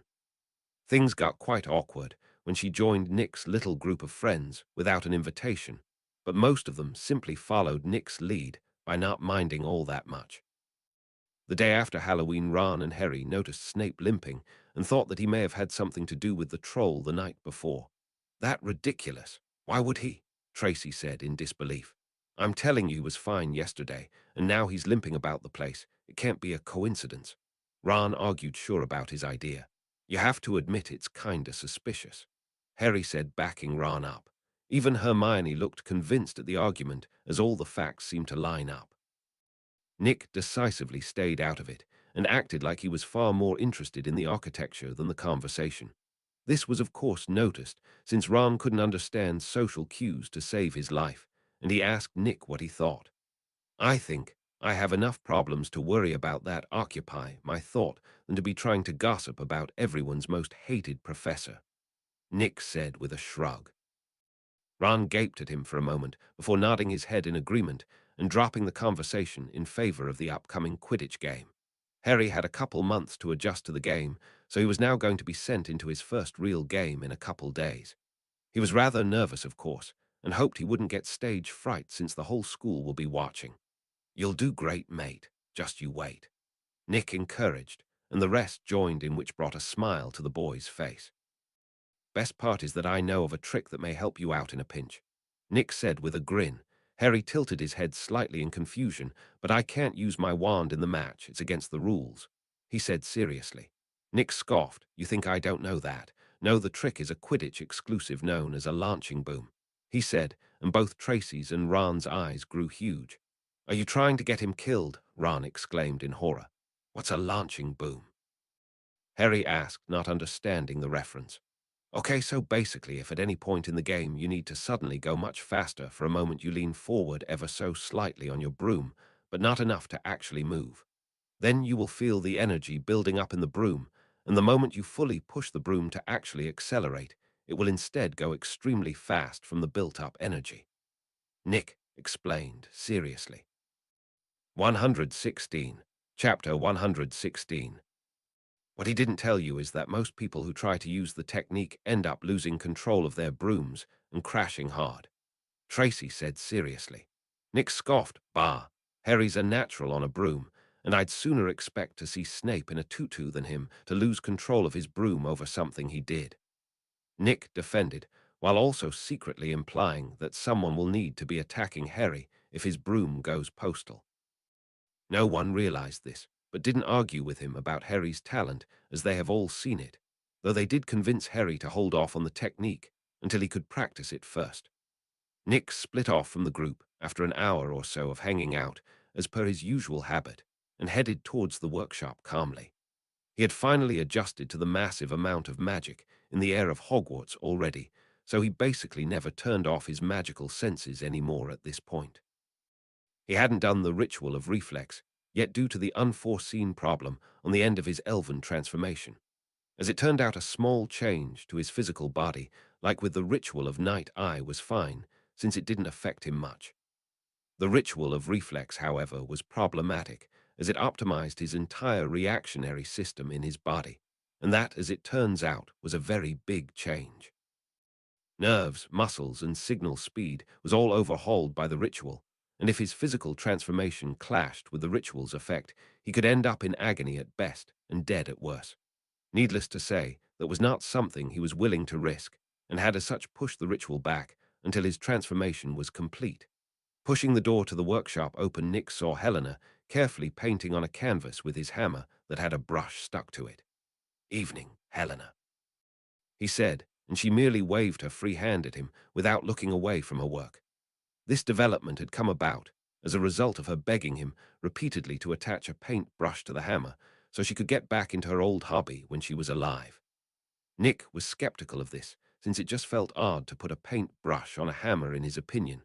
Things got quite awkward when she joined Nick's little group of friends without an invitation, but most of them simply followed Nick's lead by not minding all that much. The day after Halloween, Ron and Harry noticed Snape limping and thought that he may have had something to do with the troll the night before. "That ridiculous. Why would he?" Tracy said in disbelief. "I'm telling you he was fine yesterday, and now he's limping about the place. It can't be a coincidence." Ron argued sure about his idea. "You have to admit it's kinda suspicious," Harry said, backing Ron up. Even Hermione looked convinced at the argument, as all the facts seemed to line up. Nick decisively stayed out of it and acted like he was far more interested in the architecture than the conversation. This was of course noticed, since Ron couldn't understand social cues to save his life, and he asked Nick what he thought. "I think I have enough problems to worry about that occupy my thought than to be trying to gossip about everyone's most hated professor," Nick said with a shrug. Ron gaped at him for a moment before nodding his head in agreement and dropping the conversation in favor of the upcoming Quidditch game. Harry had a couple months to adjust to the game, so he was now going to be sent into his first real game in a couple days. He was rather nervous, of course, and hoped he wouldn't get stage fright since the whole school will be watching. "You'll do great, mate. Just you wait," Nick encouraged, and the rest joined in, which brought a smile to the boy's face. "Best part is that I know of a trick that may help you out in a pinch," Nick said with a grin. Harry tilted his head slightly in confusion. "But I can't use my wand in the match. It's against the rules," he said seriously. Nick scoffed. "You think I don't know that? No, the trick is a Quidditch exclusive known as a launching boom," he said, and both Tracy's and Ron's eyes grew huge. "Are you trying to get him killed?" Ron exclaimed in horror. "What's a launching boom?" Harry asked, not understanding the reference. "Okay, so basically, if at any point in the game you need to suddenly go much faster, for a moment you lean forward ever so slightly on your broom, but not enough to actually move. Then you will feel the energy building up in the broom, and the moment you fully push the broom to actually accelerate, it will instead go extremely fast from the built-up energy," Nick explained seriously. 116. Chapter 116. What he didn't tell you is that most people who try to use the technique end up losing control of their brooms and crashing hard, Tracy said seriously. Nick scoffed. "Bah, Harry's a natural on a broom, and I'd sooner expect to see Snape in a tutu than him to lose control of his broom over something he did," Nick defended, while also secretly implying that someone will need to be attacking Harry if his broom goes postal. No one realized this, but didn't argue with him about Harry's talent, as they have all seen it, though they did convince Harry to hold off on the technique until he could practice it first. Nick split off from the group after an hour or so of hanging out, as per his usual habit, and headed towards the workshop calmly. He had finally adjusted to the massive amount of magic in the air of Hogwarts already, so he basically never turned off his magical senses anymore at this point. He hadn't done the ritual of reflex, yet due to the unforeseen problem on the end of his elven transformation. As it turned out, a small change to his physical body, like with the ritual of Night Eye, was fine, since it didn't affect him much. The ritual of reflex, however, was problematic, as it optimized his entire reactionary system in his body, and that, as it turns out, was a very big change. Nerves, muscles, and signal speed was all overhauled by the ritual, and if his physical transformation clashed with the ritual's effect, he could end up in agony at best and dead at worst. Needless to say, that was not something he was willing to risk, and had as such pushed the ritual back until his transformation was complete. Pushing the door to the workshop open, Nick saw Helena carefully painting on a canvas with his hammer that had a brush stuck to it. "Evening," Helena, he said, and she merely waved her free hand at him without looking away from her work. This development had come about as a result of her begging him repeatedly to attach a paint brush to the hammer so she could get back into her old hobby when she was alive. Nick was skeptical of this, since it just felt odd to put a paint brush on a hammer in his opinion,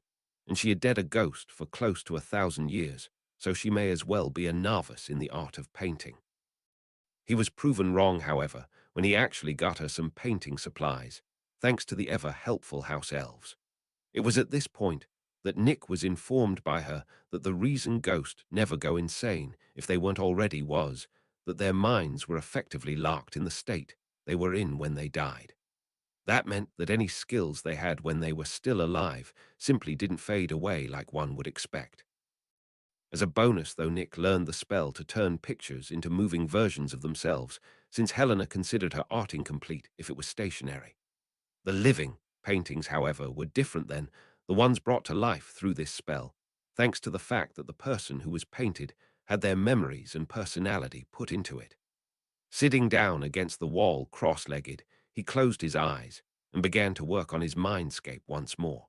and she had dead a ghost for close to 1,000 years, so she may as well be a novice in the art of painting. He was proven wrong, however, when he actually got her some painting supplies, thanks to the ever-helpful house elves. It was at this point that Nick was informed by her that the reason ghosts never go insane, if they weren't already, was that their minds were effectively locked in the state they were in when they died. That meant that any skills they had when they were still alive simply didn't fade away like one would expect. As a bonus, though, Nick learned the spell to turn pictures into moving versions of themselves, since Helena considered her art incomplete if it was stationary. The living paintings, however, were different then, the ones brought to life through this spell, thanks to the fact that the person who was painted had their memories and personality put into it. Sitting down against the wall cross-legged, he closed his eyes and began to work on his mindscape once more.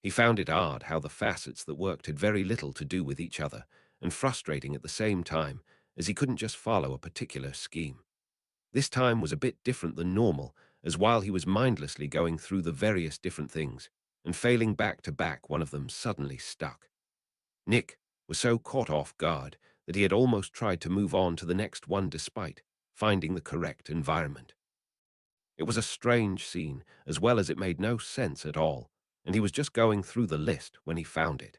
He found it odd how the facets that worked had very little to do with each other, and frustrating at the same time, as he couldn't just follow a particular scheme. This time was a bit different than normal, as while he was mindlessly going through the various different things, and failing back to back, one of them suddenly stuck. Nick was so caught off guard that he had almost tried to move on to the next one despite finding the correct environment. It was a strange scene, as well as it made no sense at all, and he was just going through the list when he found it.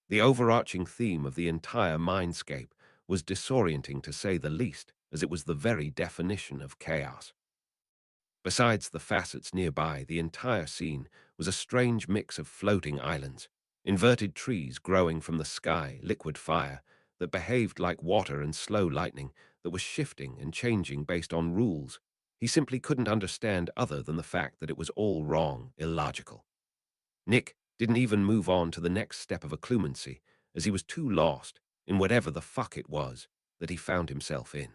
The overarching theme of the entire mindscape was disorienting to say the least, as it was the very definition of chaos. Besides the facets nearby, the entire scene was a strange mix of floating islands, inverted trees growing from the sky, liquid fire that behaved like water, and slow lightning that was shifting and changing based on rules he simply couldn't understand, other than the fact that it was all wrong, illogical. Nick didn't even move on to the next step of occlumency, as he was too lost in whatever the fuck it was that he found himself in.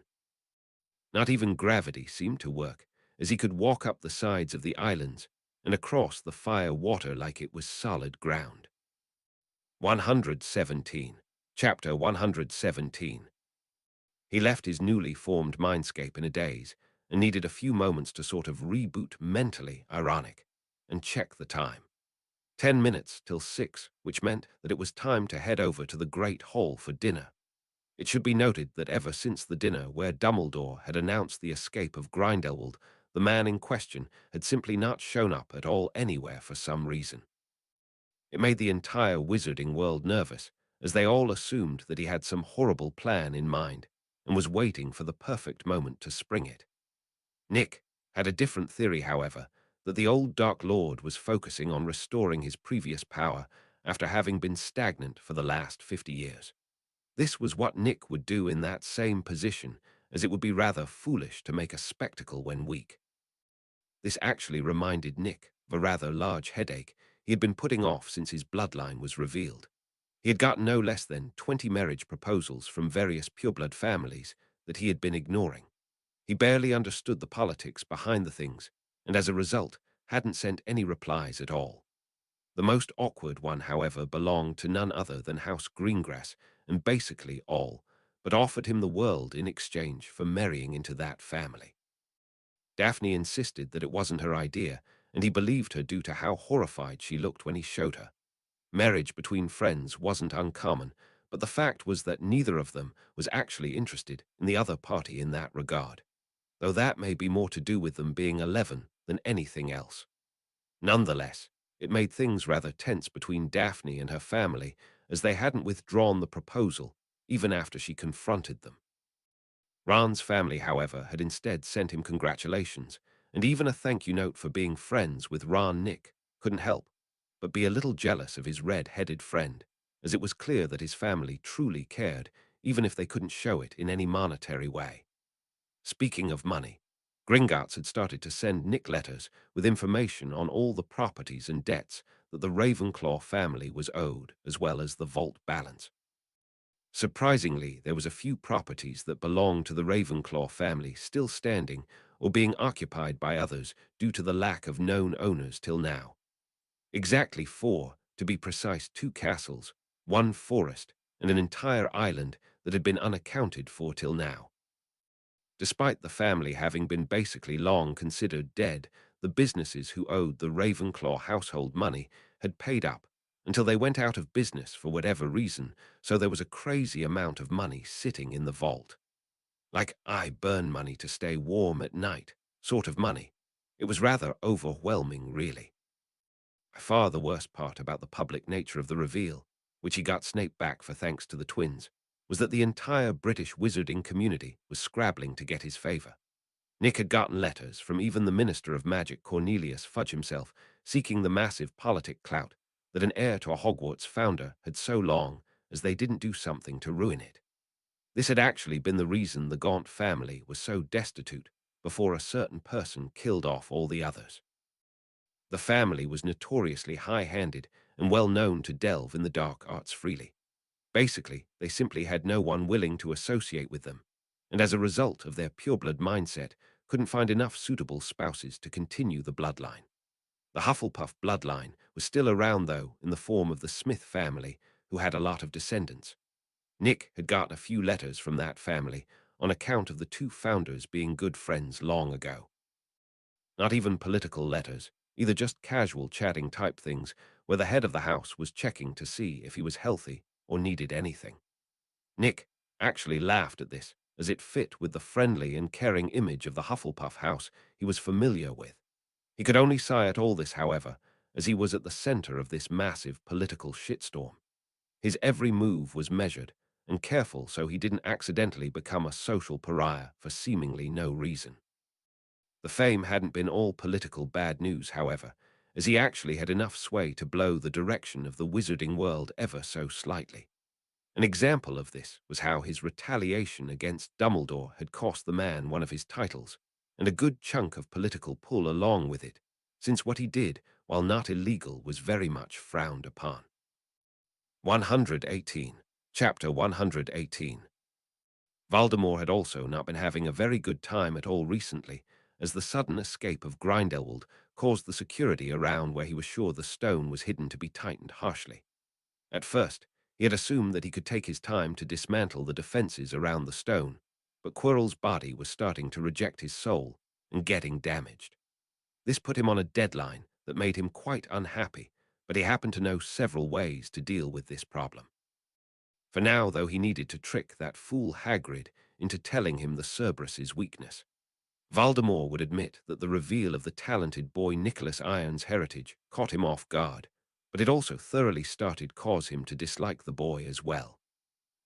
Not even gravity seemed to work, as he could walk up the sides of the islands and across the fire water like it was solid ground. 117. Chapter 117. He left his newly formed mindscape in a daze and needed a few moments to sort of reboot mentally, ironic, and check the time. 10 minutes till 6, which meant that it was time to head over to the Great Hall for dinner. It should be noted that ever since the dinner where Dumbledore had announced the escape of Grindelwald, the man in question had simply not shown up at all anywhere for some reason. It made the entire wizarding world nervous, as they all assumed that he had some horrible plan in mind and was waiting for the perfect moment to spring it. Nick had a different theory, however, that the old Dark Lord was focusing on restoring his previous power after having been stagnant for the last 50 years. This was what Nick would do in that same position, as it would be rather foolish to make a spectacle when weak. This actually reminded Nick of a rather large headache he had been putting off since his bloodline was revealed. He had gotten no less than 20 marriage proposals from various pureblood families that he had been ignoring. He barely understood the politics behind the things, and as a result, hadn't sent any replies at all. The most awkward one, however, belonged to none other than House Greengrass, and basically all, but offered him the world in exchange for marrying into that family. Daphne insisted that it wasn't her idea, and he believed her due to how horrified she looked when he showed her. Marriage between friends wasn't uncommon, but the fact was that neither of them was actually interested in the other party in that regard, though that may be more to do with them being 11 than anything else. Nonetheless, it made things rather tense between Daphne and her family, as they hadn't withdrawn the proposal even after she confronted them. Ron's family, however, had instead sent him congratulations, and even a thank you note for being friends with Ron. Nick couldn't help but be a little jealous of his red-headed friend, as it was clear that his family truly cared, even if they couldn't show it in any monetary way. Speaking of money, Gringotts had started to send Nick letters with information on all the properties and debts that the Ravenclaw family was owed, as well as the vault balance. Surprisingly, there was a few properties that belonged to the Ravenclaw family still standing, or being occupied by others due to the lack of known owners till now. Exactly four, to be precise, two castles, one forest, and an entire island that had been unaccounted for till now. Despite the family having been basically long considered dead, the businesses who owed the Ravenclaw household money had paid up until they went out of business for whatever reason, so there was a crazy amount of money sitting in the vault. Like I burn money to stay warm at night, sort of money. It was rather overwhelming, really. By far the worst part about the public nature of the reveal, which he got Snape back for thanks to the twins, was that the entire British wizarding community was scrabbling to get his favor. Nick had gotten letters from even the Minister of Magic, Cornelius Fudge himself, seeking the massive politic clout that an heir to a Hogwarts founder had so long as they didn't do something to ruin it. This had actually been the reason the Gaunt family was so destitute before a certain person killed off all the others. The family was notoriously high-handed and well known to delve in the dark arts freely. Basically, they simply had no one willing to associate with them, and as a result of their pureblood mindset, couldn't find enough suitable spouses to continue the bloodline. The Hufflepuff bloodline was still around, though, in the form of the Smith family, who had a lot of descendants. Nick had gotten a few letters from that family on account of the two founders being good friends long ago. Not even political letters, either just casual chatting type things where the head of the house was checking to see if he was healthy or needed anything. Nick actually laughed at this, as it fit with the friendly and caring image of the Hufflepuff house he was familiar with. He could only sigh at all this, however, as he was at the center of this massive political shitstorm. His every move was measured and careful so he didn't accidentally become a social pariah for seemingly no reason. The fame hadn't been all political bad news, however, as he actually had enough sway to blow the direction of the wizarding world ever so slightly. An example of this was how his retaliation against Dumbledore had cost the man one of his titles, and a good chunk of political pull along with it, since what he did, while not illegal, was very much frowned upon. 118. Chapter 118. Voldemort had also not been having a very good time at all recently, as the sudden escape of Grindelwald caused the security around where he was sure the stone was hidden to be tightened harshly. At first, he had assumed that he could take his time to dismantle the defenses around the stone, but Quirrell's body was starting to reject his soul and getting damaged. This put him on a deadline that made him quite unhappy, but he happened to know several ways to deal with this problem. For now, though, he needed to trick that fool Hagrid into telling him the Cerberus's weakness. Voldemort would admit that the reveal of the talented boy Nicholas Iron's heritage caught him off guard, but it also thoroughly started cause him to dislike the boy as well.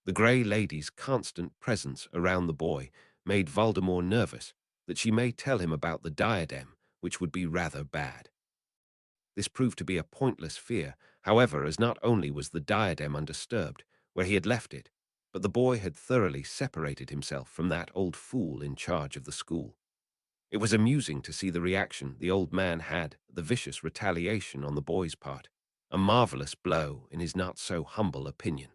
The Grey Lady's constant presence around the boy made Voldemort nervous that she may tell him about the diadem, which would be rather bad. This proved to be a pointless fear, however, as not only was the diadem undisturbed, where he had left it, but the boy had thoroughly separated himself from that old fool in charge of the school. It was amusing to see the reaction the old man had at the vicious retaliation on the boy's part, a marvelous blow in his not-so-humble opinion.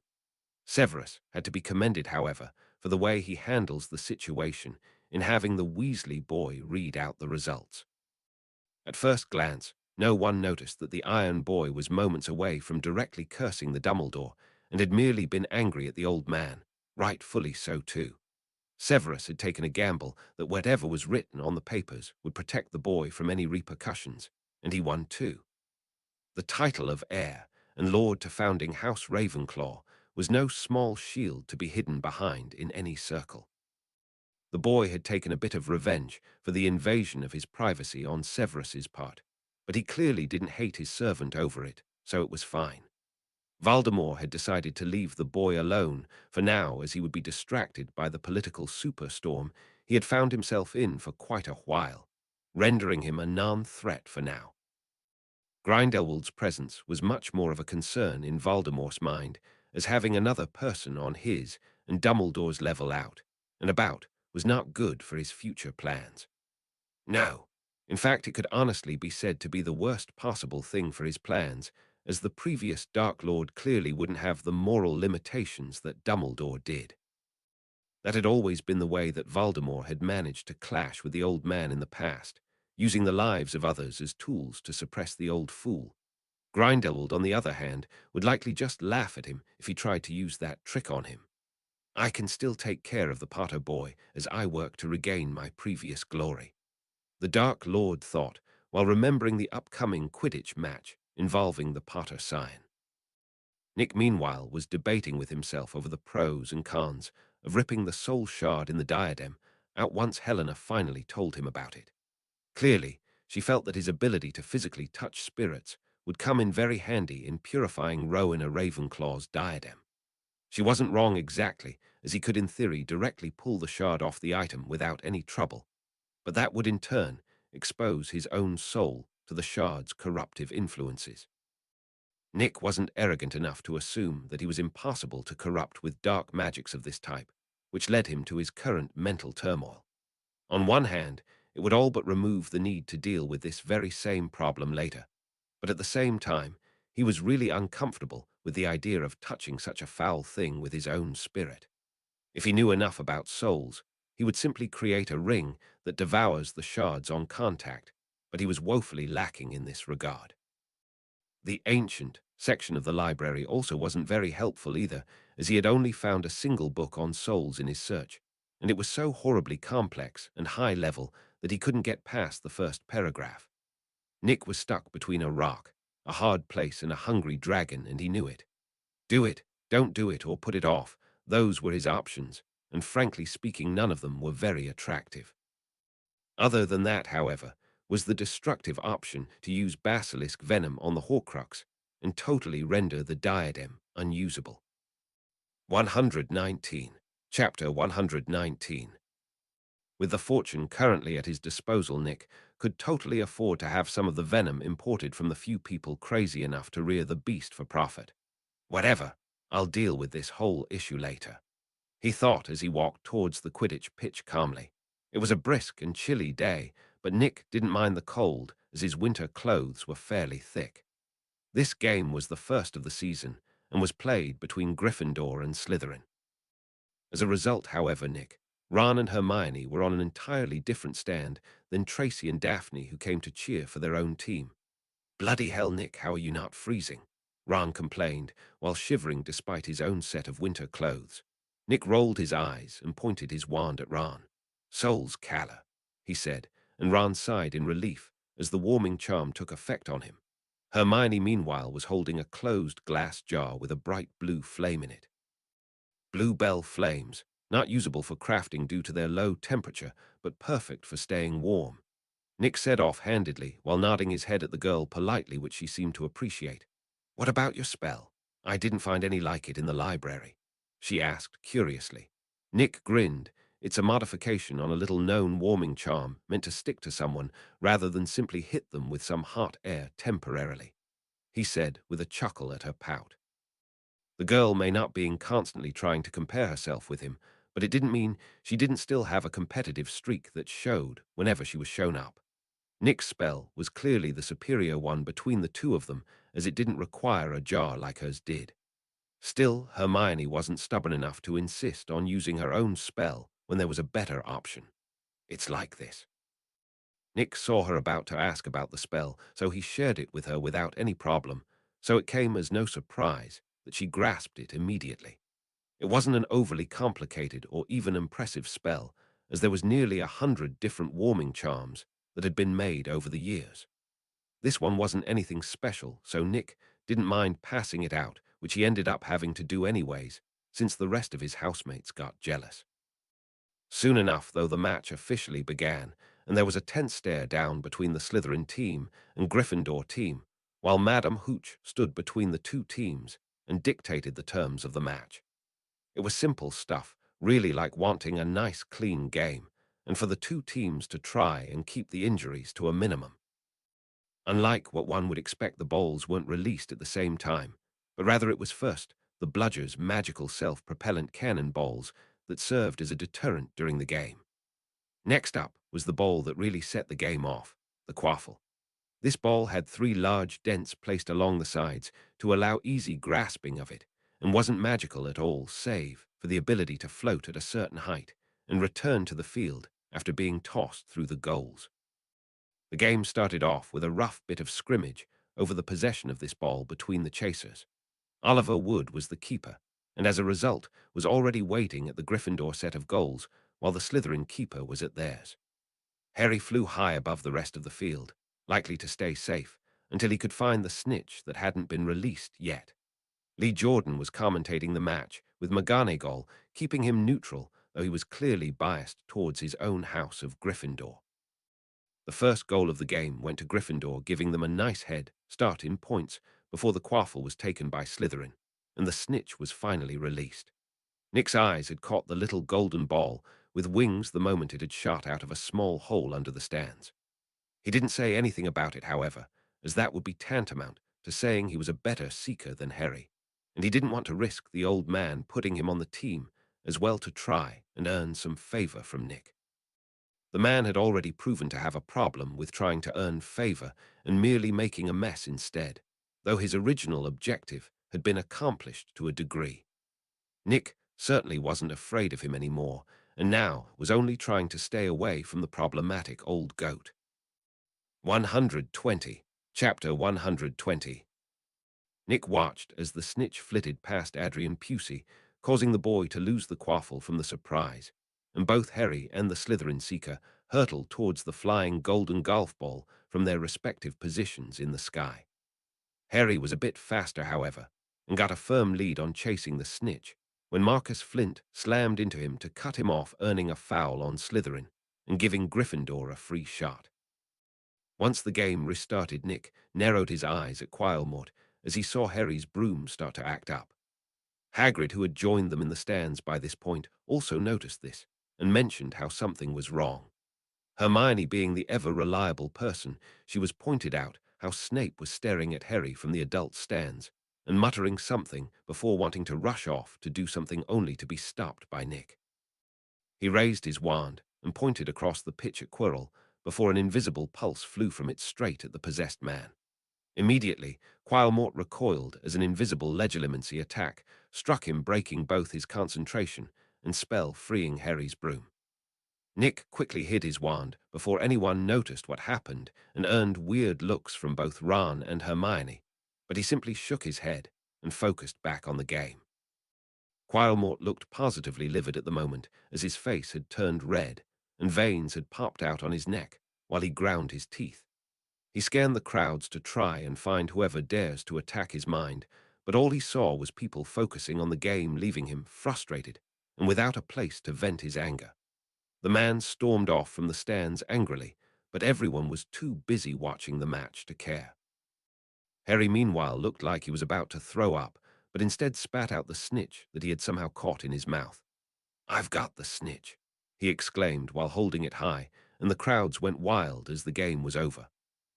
Severus had to be commended, however, for the way he handles the situation in having the Weasley boy read out the results. At first glance, no one noticed that the Iron Boy was moments away from directly cursing the Dumbledore and had merely been angry at the old man, rightfully so too. Severus had taken a gamble that whatever was written on the papers would protect the boy from any repercussions, and he won too. The title of heir and lord to founding House Ravenclaw was no small shield to be hidden behind in any circle. The boy had taken a bit of revenge for the invasion of his privacy on Severus's part, but he clearly didn't hate his servant over it, so it was fine. Voldemort had decided to leave the boy alone for now, as he would be distracted by the political superstorm he had found himself in for quite a while, rendering him a non-threat for now. Grindelwald's presence was much more of a concern in Voldemort's mind, as having another person on his and Dumbledore's level out and about was not good for his future plans. No, in fact, it could honestly be said to be the worst possible thing for his plans, as the previous Dark Lord clearly wouldn't have the moral limitations that Dumbledore did. That had always been the way that Voldemort had managed to clash with the old man in the past, using the lives of others as tools to suppress the old fool. Grindelwald, on the other hand, would likely just laugh at him if he tried to use that trick on him. I can still take care of the Potter boy as I work to regain my previous glory, the Dark Lord thought, while remembering the upcoming Quidditch match involving the Potter sign. Nick, meanwhile, was debating with himself over the pros and cons of ripping the soul shard in the diadem out once Helena finally told him about it. Clearly, she felt that his ability to physically touch spirits would come in very handy in purifying Rowena Ravenclaw's diadem. She wasn't wrong exactly, as he could in theory directly pull the shard off the item without any trouble, but that would in turn expose his own soul to the shard's corruptive influences. Nick wasn't arrogant enough to assume that he was impossible to corrupt with dark magics of this type, which led him to his current mental turmoil. On one hand, it would all but remove the need to deal with this very same problem later, but at the same time, he was really uncomfortable with the idea of touching such a foul thing with his own spirit. If he knew enough about souls, he would simply create a ring that devours the shards on contact, but he was woefully lacking in this regard. The ancient section of the library also wasn't very helpful either, as he had only found a single book on souls in his search, and it was so horribly complex and high-level that he couldn't get past the first paragraph. Nick was stuck between a rock, a hard place, and a hungry dragon, and he knew it. Do it, don't do it, or put it off. Those were his options, and frankly speaking, none of them were very attractive. Other than that, however, was the destructive option to use basilisk venom on the Horcrux and totally render the diadem unusable. 119. Chapter 119. With the fortune currently at his disposal, Nick could totally afford to have some of the venom imported from the few people crazy enough to rear the beast for profit. Whatever, I'll deal with this whole issue later, he thought as he walked towards the Quidditch pitch calmly. It was a brisk and chilly day, but Nick didn't mind the cold as his winter clothes were fairly thick. This game was the first of the season and was played between Gryffindor and Slytherin. As a result, however, Ron and Hermione were on an entirely different stand than Tracy and Daphne, who came to cheer for their own team. "Bloody hell, Nick, how are you not freezing?" Ron complained, while shivering despite his own set of winter clothes. Nick rolled his eyes and pointed his wand at Ron. "Souls Calla," he said, and Ron sighed in relief as the warming charm took effect on him. Hermione, meanwhile, was holding a closed glass jar with a bright blue flame in it. Bluebell flames, not usable for crafting due to their low temperature, but perfect for staying warm, Nick said off-handedly while nodding his head at the girl politely, which she seemed to appreciate. "What about your spell? I didn't find any like it in the library," she asked curiously. Nick grinned. It's a modification on a little-known warming charm meant to stick to someone rather than simply hit them with some hot air temporarily, he said with a chuckle at her pout. The girl may not be constantly trying to compare herself with him, but it didn't mean she didn't still have a competitive streak that showed whenever she was shown up. Nick's spell was clearly the superior one between the two of them, as it didn't require a jar like hers did. Still, Hermione wasn't stubborn enough to insist on using her own spell when there was a better option. "It's like this." Nick saw her about to ask about the spell, so he shared it with her without any problem, so it came as no surprise that she grasped it immediately. It wasn't an overly complicated or even impressive spell, as there was nearly 100 different warming charms that had been made over the years. This one wasn't anything special, so Nick didn't mind passing it out, which he ended up having to do anyways, since the rest of his housemates got jealous. Soon enough, though, the match officially began, and there was a tense stare down between the Slytherin team and Gryffindor team, while Madame Hooch stood between the two teams and dictated the terms of the match. It was simple stuff, really like wanting a nice, clean game, and for the two teams to try and keep the injuries to a minimum. Unlike what one would expect, the balls weren't released at the same time, but rather it was first the bludger's magical self-propellant cannonballs that served as a deterrent during the game. Next up was the ball that really set the game off, the quaffle. This ball had 3 large dents placed along the sides to allow easy grasping of it, and wasn't magical at all, save for the ability to float at a certain height and return to the field after being tossed through the goals. The game started off with a rough bit of scrimmage over the possession of this ball between the chasers. Oliver Wood was the keeper, and as a result was already waiting at the Gryffindor set of goals while the Slytherin keeper was at theirs. Harry flew high above the rest of the field, likely to stay safe, until he could find the snitch that hadn't been released yet. Lee Jordan was commentating the match, with McGonagall keeping him neutral, though he was clearly biased towards his own house of Gryffindor. The first goal of the game went to Gryffindor, giving them a nice head start in points before the quaffle was taken by Slytherin, and the snitch was finally released. Nick's eyes had caught the little golden ball with wings the moment it had shot out of a small hole under the stands. He didn't say anything about it, however, as that would be tantamount to saying he was a better seeker than Harry, and he didn't want to risk the old man putting him on the team as well to try and earn some favor from Nick. The man had already proven to have a problem with trying to earn favor and merely making a mess instead, though his original objective had been accomplished to a degree. Nick certainly wasn't afraid of him anymore, and now was only trying to stay away from the problematic old goat. 120. Chapter 120. Nick watched as the snitch flitted past Adrian Pusey, causing the boy to lose the quaffle from the surprise, and both Harry and the Slytherin seeker hurtled towards the flying golden golf ball from their respective positions in the sky. Harry was a bit faster, however, and got a firm lead on chasing the snitch, when Marcus Flint slammed into him to cut him off, earning a foul on Slytherin and giving Gryffindor a free shot. Once the game restarted, Nick narrowed his eyes at Quailmort as he saw Harry's broom start to act up. Hagrid, who had joined them in the stands by this point, also noticed this and mentioned how something was wrong. Hermione, being the ever-reliable person, she was pointed out how Snape was staring at Harry from the adult stands and muttering something before wanting to rush off to do something only to be stopped by Nick. He raised his wand and pointed across the pitch at Quirrell before an invisible pulse flew from it straight at the possessed man. Immediately, Quailmort recoiled as an invisible legilimency attack struck him, breaking both his concentration and spell, freeing Harry's broom. Nick quickly hid his wand before anyone noticed what happened and earned weird looks from both Ron and Hermione, but he simply shook his head and focused back on the game. Quailmort looked positively livid at the moment as his face had turned red and veins had popped out on his neck while he ground his teeth. He scanned the crowds to try and find whoever dares to attack his mind, but all he saw was people focusing on the game, leaving him frustrated and without a place to vent his anger. The man stormed off from the stands angrily, but everyone was too busy watching the match to care. Harry, meanwhile, looked like he was about to throw up, but instead spat out the snitch that he had somehow caught in his mouth. "I've got the snitch," he exclaimed while holding it high, and the crowds went wild as the game was over.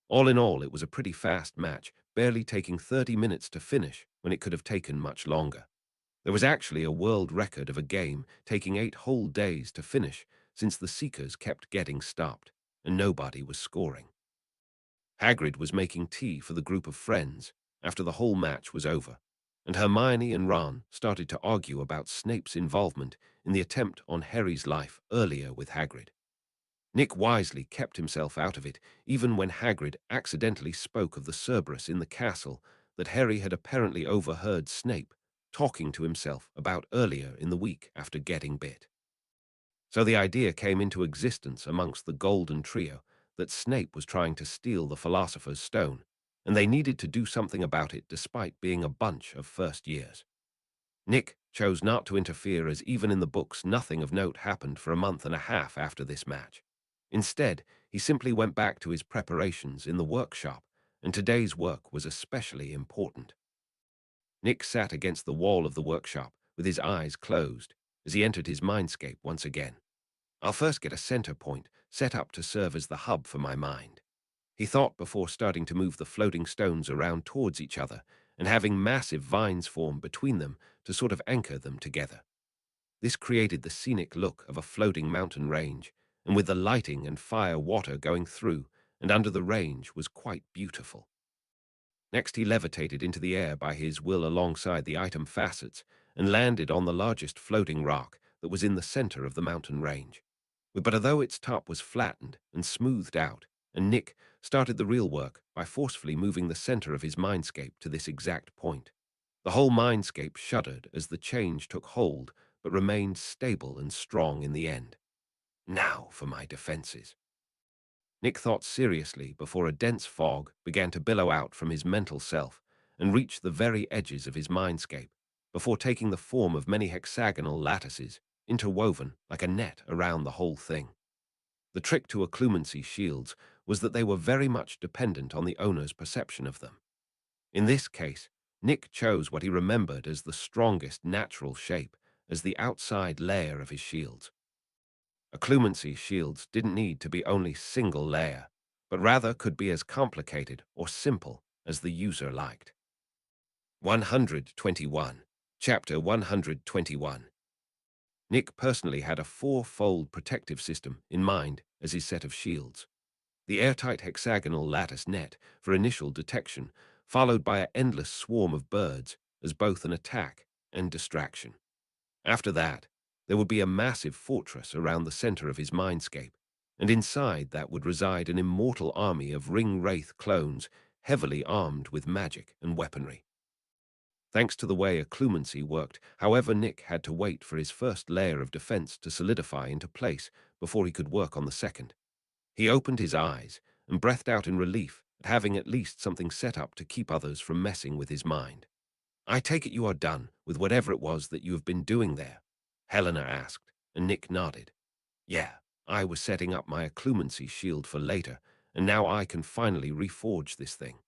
All in all, it was a pretty fast match, barely taking 30 minutes to finish when it could have taken much longer. There was actually a world record of a game taking 8 whole days to finish, since the Seekers kept getting stopped, and nobody was scoring. Hagrid was making tea for the group of friends after the whole match was over, and Hermione and Ron started to argue about Snape's involvement in the attempt on Harry's life earlier with Hagrid. Nick wisely kept himself out of it, even when Hagrid accidentally spoke of the Cerberus in the castle that Harry had apparently overheard Snape talking to himself about earlier in the week after getting bit. So the idea came into existence amongst the Golden Trio that Snape was trying to steal the Philosopher's Stone, and they needed to do something about it despite being a bunch of first years. Nick chose not to interfere, as even in the books nothing of note happened for a month and a half after this match. Instead, he simply went back to his preparations in the workshop, and today's work was especially important. Nick sat against the wall of the workshop with his eyes closed as he entered his mindscape once again. "I'll first get a center point set up to serve as the hub for my mind," he thought before starting to move the floating stones around towards each other and having massive vines form between them to sort of anchor them together. This created the scenic look of a floating mountain range, and with the lighting and fire water going through and under the range was quite beautiful. Next, he levitated into the air by his will alongside the item facets and landed on the largest floating rock that was in the center of the mountain range. But although its top was flattened and smoothed out, and Nick started the real work by forcefully moving the center of his mindscape to this exact point. The whole mindscape shuddered as the change took hold, but remained stable and strong in the end. Now for my defenses. Nick thought seriously before a dense fog began to billow out from his mental self and reach the very edges of his mindscape, before taking the form of many hexagonal lattices, interwoven like a net around the whole thing. The trick to occlumency shields was that they were very much dependent on the owner's perception of them. In this case, Nick chose what he remembered as the strongest natural shape as the outside layer of his shields. Occlumency shields didn't need to be only single layer, but rather could be as complicated or simple as the user liked. 121. Chapter 121. Nick personally had a four-fold protective system in mind as his set of shields. The airtight hexagonal lattice net for initial detection, followed by an endless swarm of birds as both an attack and distraction. After that, there would be a massive fortress around the center of his mindscape, and inside that would reside an immortal army of ring-wraith clones heavily armed with magic and weaponry. Thanks to the way occlumency worked, however, Nick had to wait for his first layer of defense to solidify into place before he could work on the second. He opened his eyes and breathed out in relief at having at least something set up to keep others from messing with his mind. "I take it you are done with whatever it was that you have been doing there?" Helena asked, and Nick nodded. "Yeah, I was setting up my occlumency shield for later, and now I can finally reforge this thing,"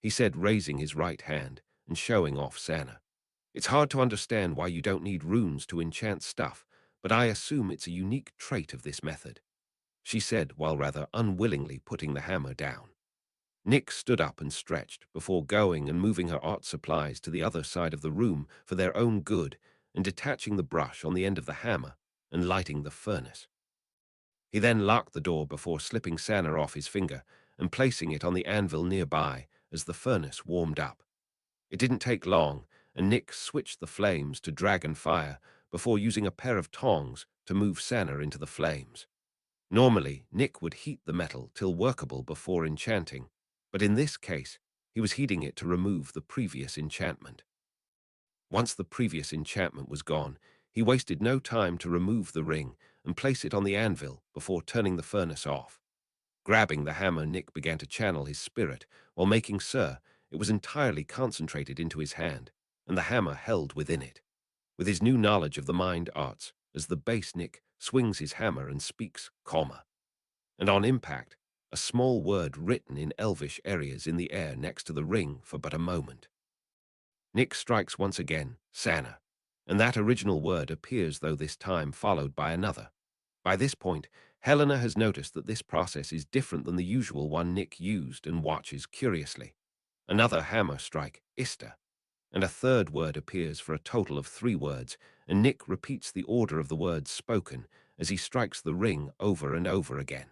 he said, raising his right hand and showing off Sana. "It's hard to understand why you don't need runes to enchant stuff, but I assume it's a unique trait of this method," she said while rather unwillingly putting the hammer down. Nick stood up and stretched before going and moving her art supplies to the other side of the room for their own good and detaching the brush on the end of the hammer and lighting the furnace. He then locked the door before slipping Sana off his finger and placing it on the anvil nearby as the furnace warmed up. It didn't take long, and Nick switched the flames to dragon fire before using a pair of tongs to move Sana into the flames. Normally, Nick would heat the metal till workable before enchanting, but in this case, he was heating it to remove the previous enchantment. Once the previous enchantment was gone, he wasted no time to remove the ring and place it on the anvil before turning the furnace off. Grabbing the hammer, Nick began to channel his spirit while making sure it was entirely concentrated into his hand, and the hammer held within it. With his new knowledge of the mind arts, as the base, Nick swings his hammer and speaks, comma. And on impact, a small word written in elvish areas in the air next to the ring for but a moment. Nick strikes once again, Sana, and that original word appears, though this time followed by another. By this point, Helena has noticed that this process is different than the usual one Nick used and watches curiously. Another hammer strike, Ista, and a third word appears for a total of 3 words, and Nick repeats the order of the words spoken as he strikes the ring over and over again.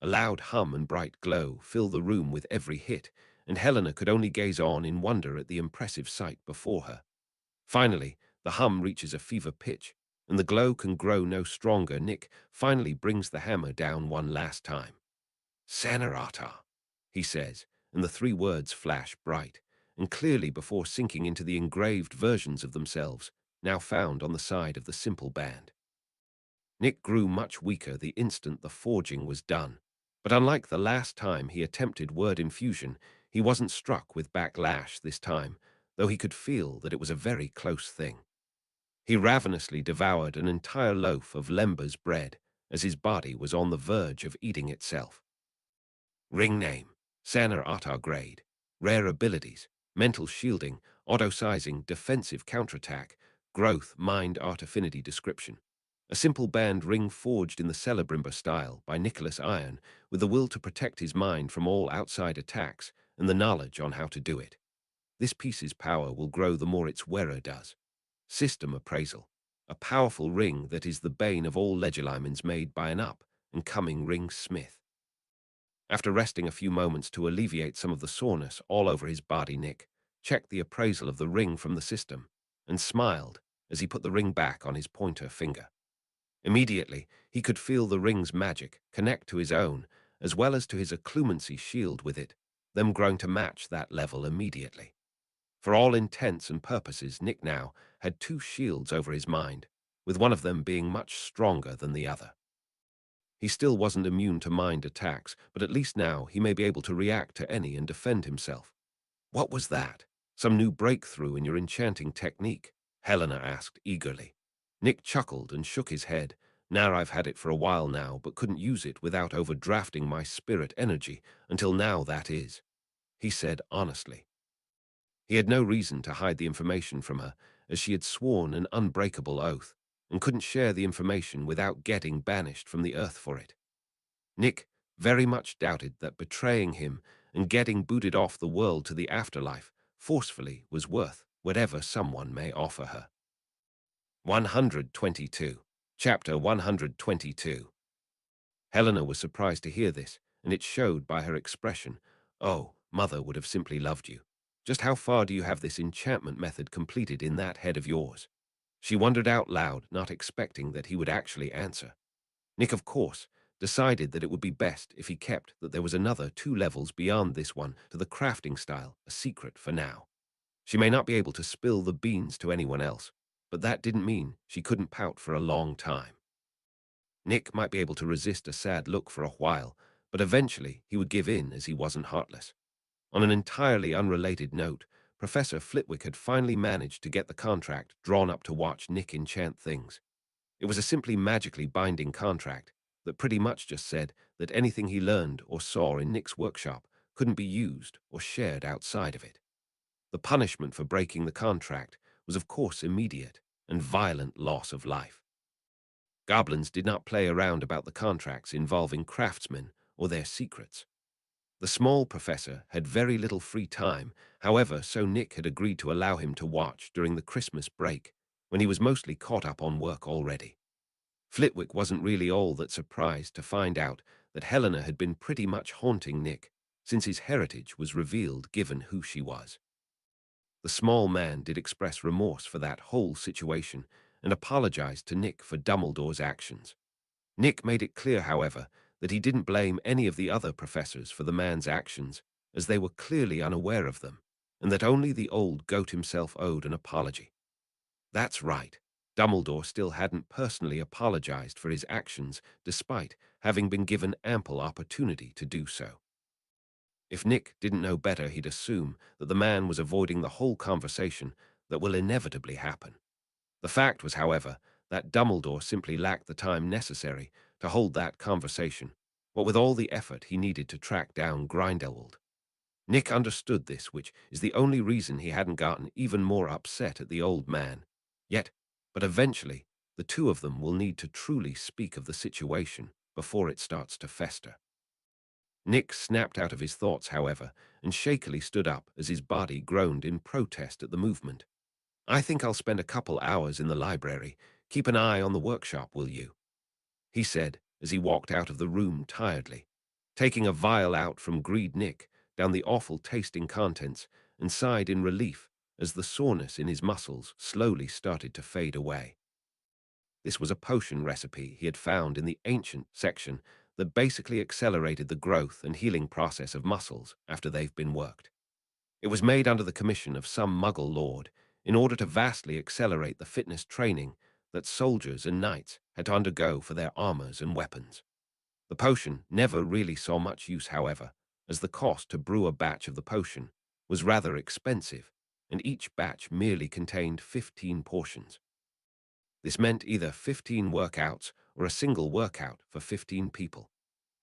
A loud hum and bright glow fill the room with every hit, and Helena could only gaze on in wonder at the impressive sight before her. Finally, the hum reaches a fever pitch, and the glow can grow no stronger. Nick finally brings the hammer down one last time. "Sanarata," he says, and the 3 words flash bright and clearly before sinking into the engraved versions of themselves, now found on the side of the simple band. Nick grew much weaker the instant the forging was done, but unlike the last time he attempted word infusion, he wasn't struck with backlash this time, though he could feel that it was a very close thing. He ravenously devoured an entire loaf of Lember's bread as his body was on the verge of eating itself. Ring name, Sanar Atar grade. Rare abilities, mental shielding, auto-sizing, defensive counterattack, growth, mind art affinity description. A simple band ring forged in the Celebrimber style by Nicholas Iron with the will to protect his mind from all outside attacks and the knowledge on how to do it. This piece's power will grow the more its wearer does. System appraisal. A powerful ring that is the bane of all legilimens made by an up-and-coming ring smith. After resting a few moments to alleviate some of the soreness all over his body, Nick checked the appraisal of the ring from the system. and smiled as he put the ring back on his pointer finger. Immediately, he could feel the ring's magic connect to his own, as well as to his occlumency shield with it, them growing to match that level immediately. For all intents and purposes, Nick now had two shields over his mind, with one of them being much stronger than the other. He still wasn't immune to mind attacks, but at least now he may be able to react to any and defend himself. What was that? Some new breakthrough in your enchanting technique? Helena asked eagerly. Nick chuckled and shook his head. Now I've had it for a while now, but couldn't use it without overdrafting my spirit energy, until now that is, he said honestly. He had no reason to hide the information from her, as she had sworn an unbreakable oath, and couldn't share the information without getting banished from the earth for it. Nick very much doubted that betraying him and getting booted off the world to the afterlife forcefully was worth whatever someone may offer her. 122. Chapter 122. Helena was surprised to hear this, and it showed by her expression. Oh, Mother would have simply loved you. Just how far do you have this enchantment method completed in that head of yours? She wondered out loud, not expecting that he would actually answer. Nick, of course, decided that it would be best if he kept that there was another 2 levels beyond this one to the crafting style, a secret for now. She may not be able to spill the beans to anyone else, but that didn't mean she couldn't pout for a long time. Nick might be able to resist a sad look for a while, but eventually he would give in as he wasn't heartless. On an entirely unrelated note, Professor Flitwick had finally managed to get the contract drawn up to watch Nick enchant things. It was a simply magically binding contract that pretty much just said that anything he learned or saw in Nick's workshop couldn't be used or shared outside of it. The punishment for breaking the contract was of course immediate and violent loss of life. Goblins did not play around about the contracts involving craftsmen or their secrets. The small professor had very little free time, however, so Nick had agreed to allow him to watch during the Christmas break, when he was mostly caught up on work already. Flitwick wasn't really all that surprised to find out that Helena had been pretty much haunting Nick since his heritage was revealed given who she was. The small man did express remorse for that whole situation and apologized to Nick for Dumbledore's actions. Nick made it clear, however, that he didn't blame any of the other professors for the man's actions, as they were clearly unaware of them, and that only the old goat himself owed an apology. That's right. Dumbledore still hadn't personally apologized for his actions, despite having been given ample opportunity to do so. If Nick didn't know better, he'd assume that the man was avoiding the whole conversation that will inevitably happen. The fact was, however, that Dumbledore simply lacked the time necessary to hold that conversation, what with all the effort he needed to track down Grindelwald. Nick understood this, which is the only reason he hadn't gotten even more upset at the old man. But eventually, the two of them will need to truly speak of the situation before it starts to fester. Nick snapped out of his thoughts, however, and shakily stood up as his body groaned in protest at the movement. I think I'll spend a couple hours in the library. Keep an eye on the workshop, will you? He said as he walked out of the room tiredly, taking a vial out from Greed Nick down the awful tasting contents and sighed in relief as the soreness in his muscles slowly started to fade away. This was a potion recipe he had found in the ancient section that basically accelerated the growth and healing process of muscles after they've been worked. It was made under the commission of some Muggle lord in order to vastly accelerate the fitness training that soldiers and knights had to undergo for their armors and weapons. The potion never really saw much use, however, as the cost to brew a batch of the potion was rather expensive, and each batch merely contained 15 portions. This meant either 15 workouts or a single workout for 15 people.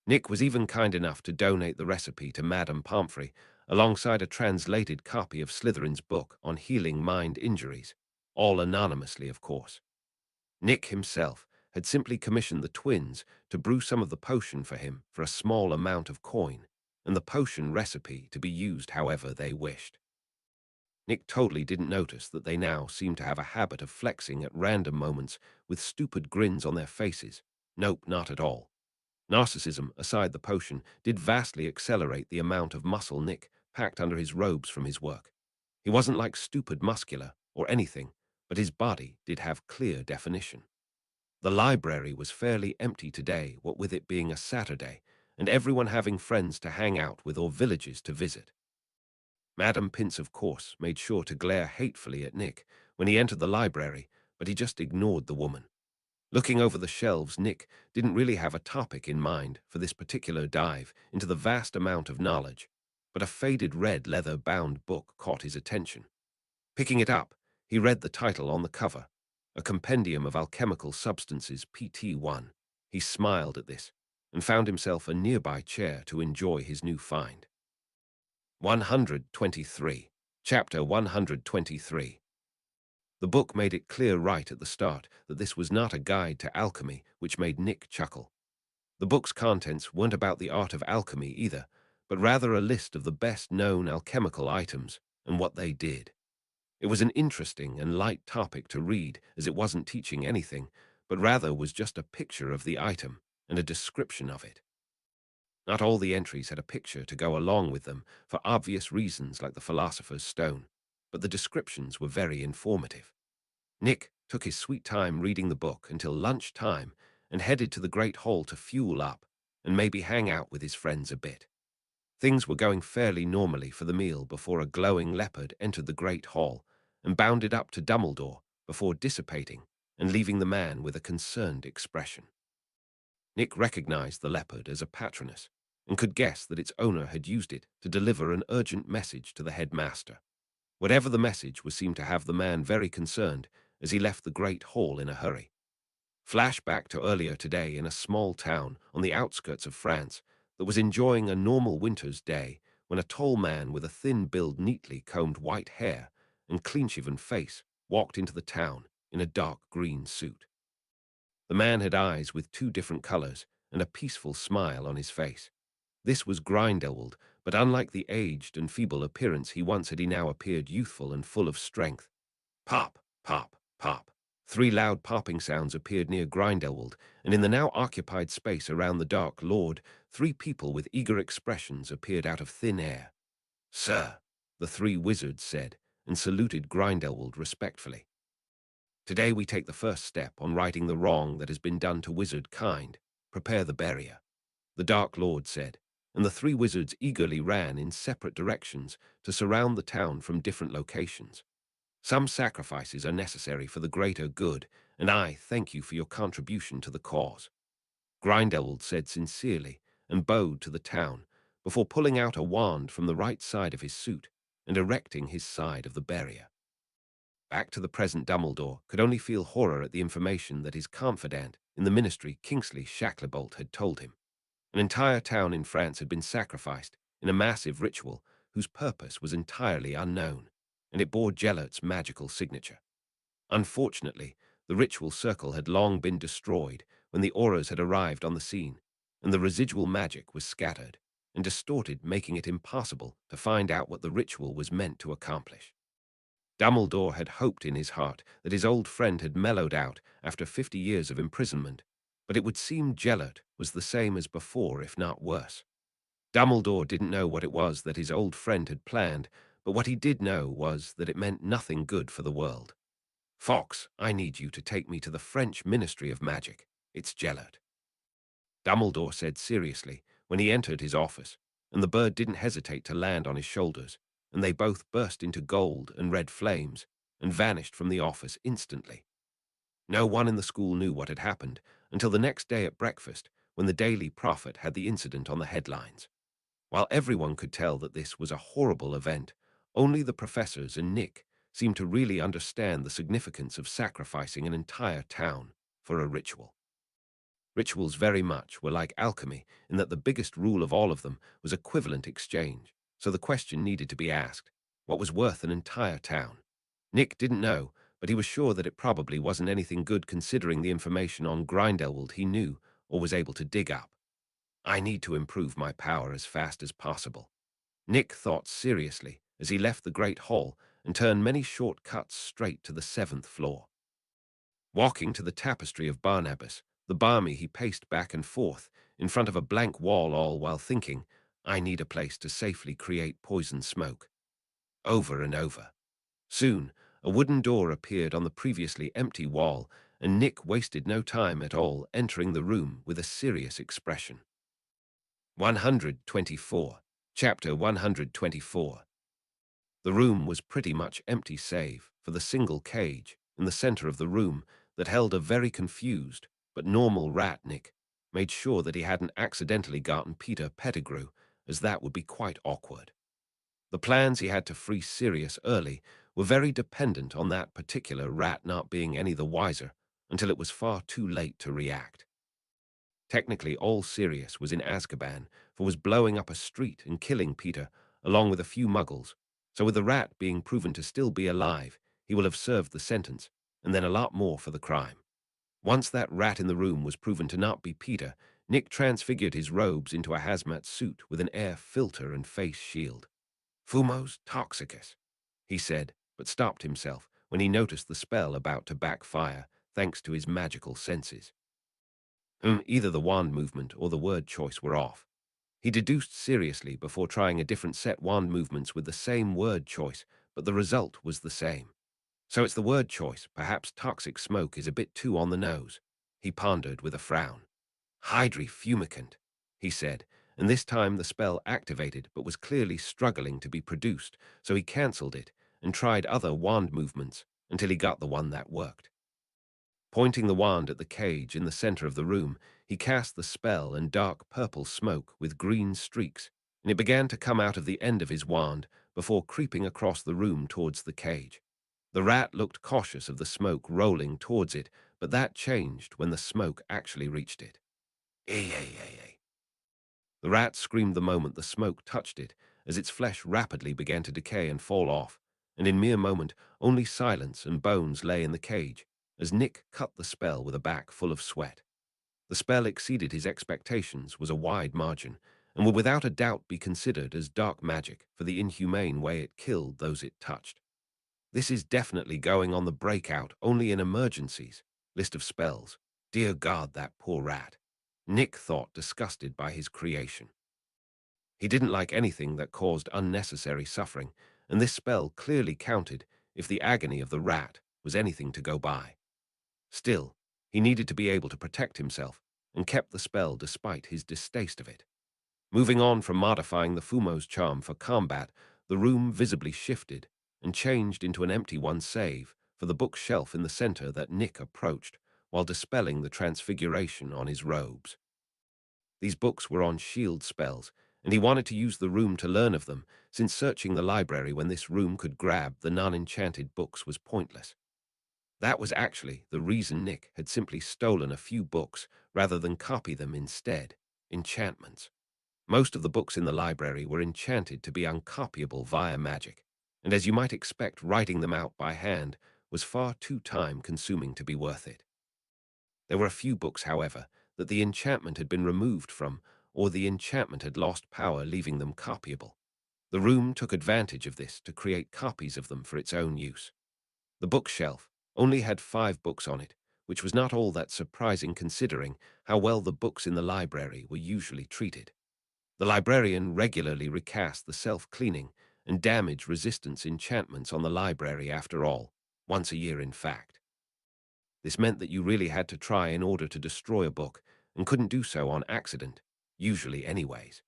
Nick was even kind enough to donate the recipe to Madame Pomfrey, alongside a translated copy of Slytherin's book on healing mind injuries, all anonymously, of course. Nick himself had simply commissioned the twins to brew some of the potion for him for a small amount of coin, and the potion recipe to be used however they wished. Nick totally didn't notice that they now seemed to have a habit of flexing at random moments with stupid grins on their faces. Nope, not at all. Narcissism, aside the potion, did vastly accelerate the amount of muscle Nick packed under his robes from his work. He wasn't like stupid muscular or anything, but his body did have clear definition. The library was fairly empty today, what with it being a Saturday, and everyone having friends to hang out with or villages to visit. Madam Pince, of course, made sure to glare hatefully at Nick when he entered the library, but he just ignored the woman. Looking over the shelves, Nick didn't really have a topic in mind for this particular dive into the vast amount of knowledge, but a faded red leather-bound book caught his attention. Picking it up, he read the title on the cover, A Compendium of Alchemical Substances, PT1. He smiled at this and found himself a nearby chair to enjoy his new find. 123. Chapter 123. The book made it clear right at the start that this was not a guide to alchemy, which made Nick chuckle. The book's contents weren't about the art of alchemy either, but rather a list of the best-known alchemical items and what they did. It was an interesting and light topic to read, as it wasn't teaching anything, but rather was just a picture of the item and a description of it. Not all the entries had a picture to go along with them, for obvious reasons like the philosopher's stone, but the descriptions were very informative. Nick took his sweet time reading the book until lunchtime and headed to the great hall to fuel up and maybe hang out with his friends a bit. Things were going fairly normally for the meal before a glowing leopard entered the great hall and bounded up to Dumbledore before dissipating and leaving the man with a concerned expression. Nick recognized the leopard as a patronus and could guess that its owner had used it to deliver an urgent message to the headmaster. Whatever the message was seemed to have the man very concerned as he left the great hall in a hurry. Flashback to earlier today in a small town on the outskirts of France that was enjoying a normal winter's day when a tall man with a thin build, neatly combed white hair and clean-shaven face walked into the town in a dark green suit. The man had eyes with two different colors and a peaceful smile on his face. This was Grindelwald, but unlike the aged and feeble appearance he once had, he now appeared youthful and full of strength. Pop, pop, pop. 3 loud popping sounds appeared near Grindelwald, and in the now occupied space around the Dark Lord, 3 people with eager expressions appeared out of thin air. "Sir," the 3 wizards said, and saluted Grindelwald respectfully. "Today we take the first step on righting the wrong that has been done to wizard kind. Prepare the barrier," the Dark Lord said, and the 3 wizards eagerly ran in separate directions to surround the town from different locations. "Some sacrifices are necessary for the greater good, and I thank you for your contribution to the cause," Grindelwald said sincerely and bowed to the town before pulling out a wand from the right side of his suit and erecting his side of the barrier. Back to the present, Dumbledore could only feel horror at the information that his confidant in the ministry, Kingsley Shacklebolt, had told him. An entire town in France had been sacrificed in a massive ritual whose purpose was entirely unknown, and it bore Gellert's magical signature. Unfortunately, the ritual circle had long been destroyed when the auras had arrived on the scene, and the residual magic was scattered and distorted, making it impossible to find out what the ritual was meant to accomplish. Dumbledore had hoped in his heart that his old friend had mellowed out after 50 years of imprisonment, but it would seem Gellert was the same as before, if not worse. Dumbledore didn't know what it was that his old friend had planned, but what he did know was that it meant nothing good for the world. "Fox, I need you to take me to the French Ministry of Magic. It's Gellert," Dumbledore said seriously when he entered his office, and the bird didn't hesitate to land on his shoulders, and they both burst into gold and red flames and vanished from the office instantly. No one in the school knew what had happened until the next day at breakfast, when the Daily Prophet had the incident on the headlines. While everyone could tell that this was a horrible event, only the professors and Nick seemed to really understand the significance of sacrificing an entire town for a ritual. Rituals very much were like alchemy in that the biggest rule of all of them was equivalent exchange, so the question needed to be asked, what was worth an entire town? Nick didn't know, but he was sure that it probably wasn't anything good considering the information on Grindelwald he knew or was able to dig up. "I need to improve my power as fast as possible," Nick thought seriously as he left the great hall and turned many short cuts straight to the 7th floor. Walking to the tapestry of Barnabas, the balmy, he paced back and forth in front of a blank wall, all while thinking, "I need a place to safely create poison smoke." Over and over. Soon, a wooden door appeared on the previously empty wall, and Nick wasted no time at all entering the room with a serious expression. 124. Chapter 124. The room was pretty much empty save for the single cage in the center of the room that held a very confused but normal rat. Nick made sure that he hadn't accidentally gotten Peter Pettigrew, as that would be quite awkward. The plans he had to free Sirius early were very dependent on that particular rat not being any the wiser until it was far too late to react. Technically, all Sirius was in Azkaban for was blowing up a street and killing Peter, along with a few muggles. So with the rat being proven to still be alive, he will have served the sentence, and then a lot more for the crime. Once that rat in the room was proven to not be Peter, Nick transfigured his robes into a hazmat suit with an air filter and face shield. "Fumos Toxicus," he said, but stopped himself when he noticed the spell about to backfire thanks to his magical senses. Either the wand movement or the word choice were off. He deduced seriously before trying a different set wand movements with the same word choice, but the result was the same. So it's the word choice. Perhaps toxic smoke is a bit too on the nose, he pondered with a frown. "Hydri fumicant," he said, and this time the spell activated but was clearly struggling to be produced, so he cancelled it and tried other wand movements until he got the one that worked. Pointing the wand at the cage in the center of the room, he cast the spell, and dark purple smoke with green streaks, and it began to come out of the end of his wand before creeping across the room towards the cage. The rat looked cautious of the smoke rolling towards it, but that changed when the smoke actually reached it. "Ay, ay, ay, ay." The rat screamed the moment the smoke touched it, as its flesh rapidly began to decay and fall off, and in mere moment only silence and bones lay in the cage, as Nick cut the spell with a back full of sweat. The spell exceeded his expectations, was a wide margin, and would without a doubt be considered as dark magic for the inhumane way it killed those it touched. This is definitely going on the breakout only in emergencies list of spells. Dear God, that poor rat. Nick thought, disgusted by his creation. He didn't like anything that caused unnecessary suffering, and this spell clearly counted if the agony of the rat was anything to go by. Still, he needed to be able to protect himself, and kept the spell despite his distaste of it. Moving on from modifying the Fumo's charm for combat, the room visibly shifted and changed into an empty one save for the bookshelf in the center that Nick approached while dispelling the transfiguration on his robes. These books were on shield spells, and he wanted to use the room to learn of them, since searching the library when this room could grab the non-enchanted books was pointless. That was actually the reason Nick had simply stolen a few books rather than copy them instead. Enchantments. Most of the books in the library were enchanted to be uncopyable via magic, and as you might expect, writing them out by hand was far too time-consuming to be worth it. There were a few books, however, that the enchantment had been removed from, or the enchantment had lost power, leaving them copyable. The room took advantage of this to create copies of them for its own use. The bookshelf only had 5 books on it, which was not all that surprising considering how well the books in the library were usually treated. The librarian regularly recast the self-cleaning and damage-resistance enchantments on the library after all, once a year in fact. This meant that you really had to try in order to destroy a book, and couldn't do so on accident, usually anyways.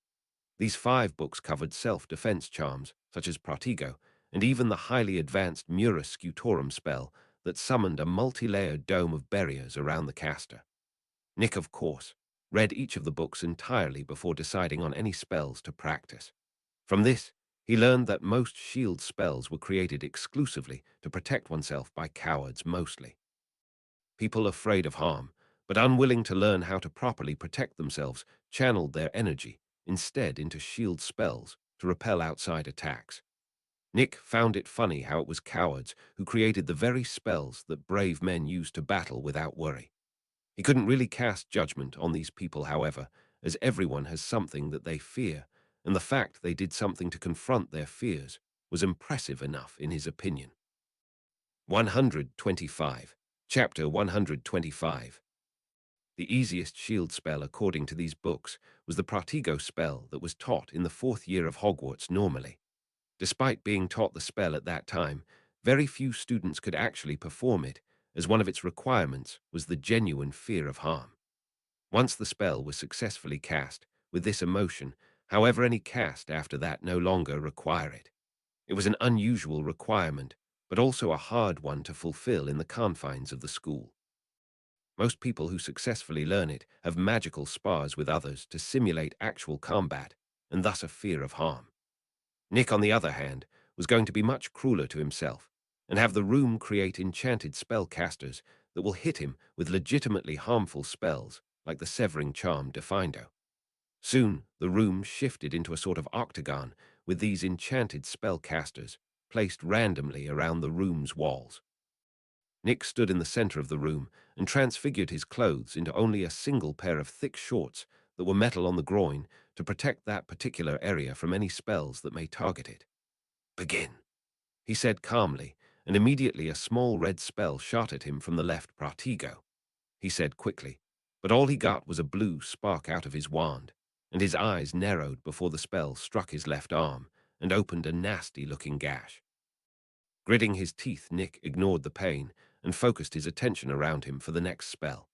These 5 books covered self-defense charms, such as Protego, and even the highly advanced Mura Scutorum spell that summoned a multi-layered dome of barriers around the caster. Nick, of course, read each of the books entirely before deciding on any spells to practice. From this, he learned that most shield spells were created exclusively to protect oneself by cowards mostly. People afraid of harm, but unwilling to learn how to properly protect themselves, channeled their energy instead into shield spells to repel outside attacks. Nick found it funny how it was cowards who created the very spells that brave men used to battle without worry. He couldn't really cast judgment on these people, however, as everyone has something that they fear, and the fact they did something to confront their fears was impressive enough in his opinion. 125. Chapter 125. The easiest shield spell according to these books was the Protego spell that was taught in the 4th year of Hogwarts normally. Despite being taught the spell at that time, Very few students could actually perform it, as one of its requirements was the genuine fear of harm. Once the spell was successfully cast, with this emotion, however, any cast after that no longer require it. It was an unusual requirement, but also a hard one to fulfill in the confines of the school. Most people who successfully learn it have magical spars with others to simulate actual combat, and thus a fear of harm. Nick, on the other hand, was going to be much crueler to himself, and have the room create enchanted spellcasters that will hit him with legitimately harmful spells, like the severing charm Defindo. Soon, the room shifted into a sort of octagon with these enchanted spellcasters placed randomly around the room's walls. Nick stood in the center of the room and transfigured his clothes into only a single pair of thick shorts that were metal on the groin to protect that particular area from any spells that may target it. "Begin," he said calmly, and immediately a small red spell shot at him from the left. "Pratigo," he said quickly, but all he got was a blue spark out of his wand, and his eyes narrowed before the spell struck his left arm and opened a nasty-looking gash. Gritting his teeth, Nick ignored the pain and focused his attention around him for the next spell.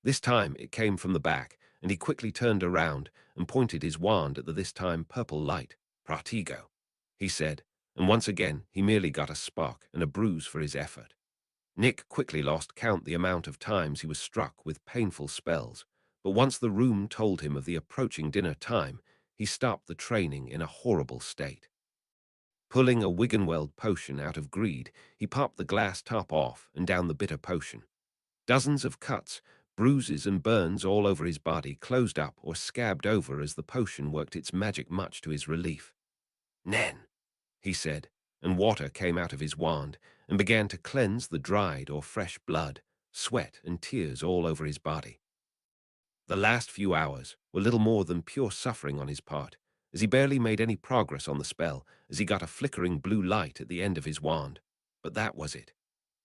This time it came from the back, and he quickly turned around and pointed his wand at the this time purple light. "Pratigo," he said, and once again he merely got a spark and a bruise for his effort. Nick quickly lost count the amount of times he was struck with painful spells, but once the room told him of the approaching dinner time, he stopped the training in a horrible state. Pulling a Wiggenweld potion out of greed, he popped the glass top off and down the bitter potion. Dozens of cuts, bruises, and burns all over his body closed up or scabbed over as the potion worked its magic much to his relief. "Nen," he said, and water came out of his wand and began to cleanse the dried or fresh blood, sweat, and tears all over his body. The last few hours were little more than pure suffering on his part, as he barely made any progress on the spell as he got a flickering blue light at the end of his wand. But that was it.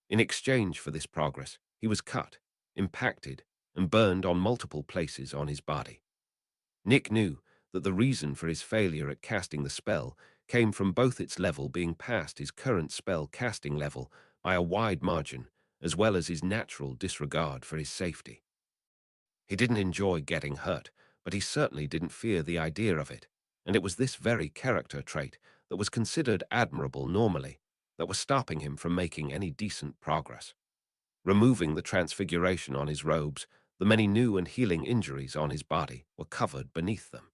In exchange for this progress, he was cut, impacted, and burned on multiple places on his body. Nick knew that the reason for his failure at casting the spell came from both its level being past his current spell casting level by a wide margin, as well as his natural disregard for his safety. He didn't enjoy getting hurt, but he certainly didn't fear the idea of it, and it was this very character trait that was considered admirable normally that was stopping him from making any decent progress. Removing the transfiguration on his robes, the many new and healing injuries on his body were covered beneath them.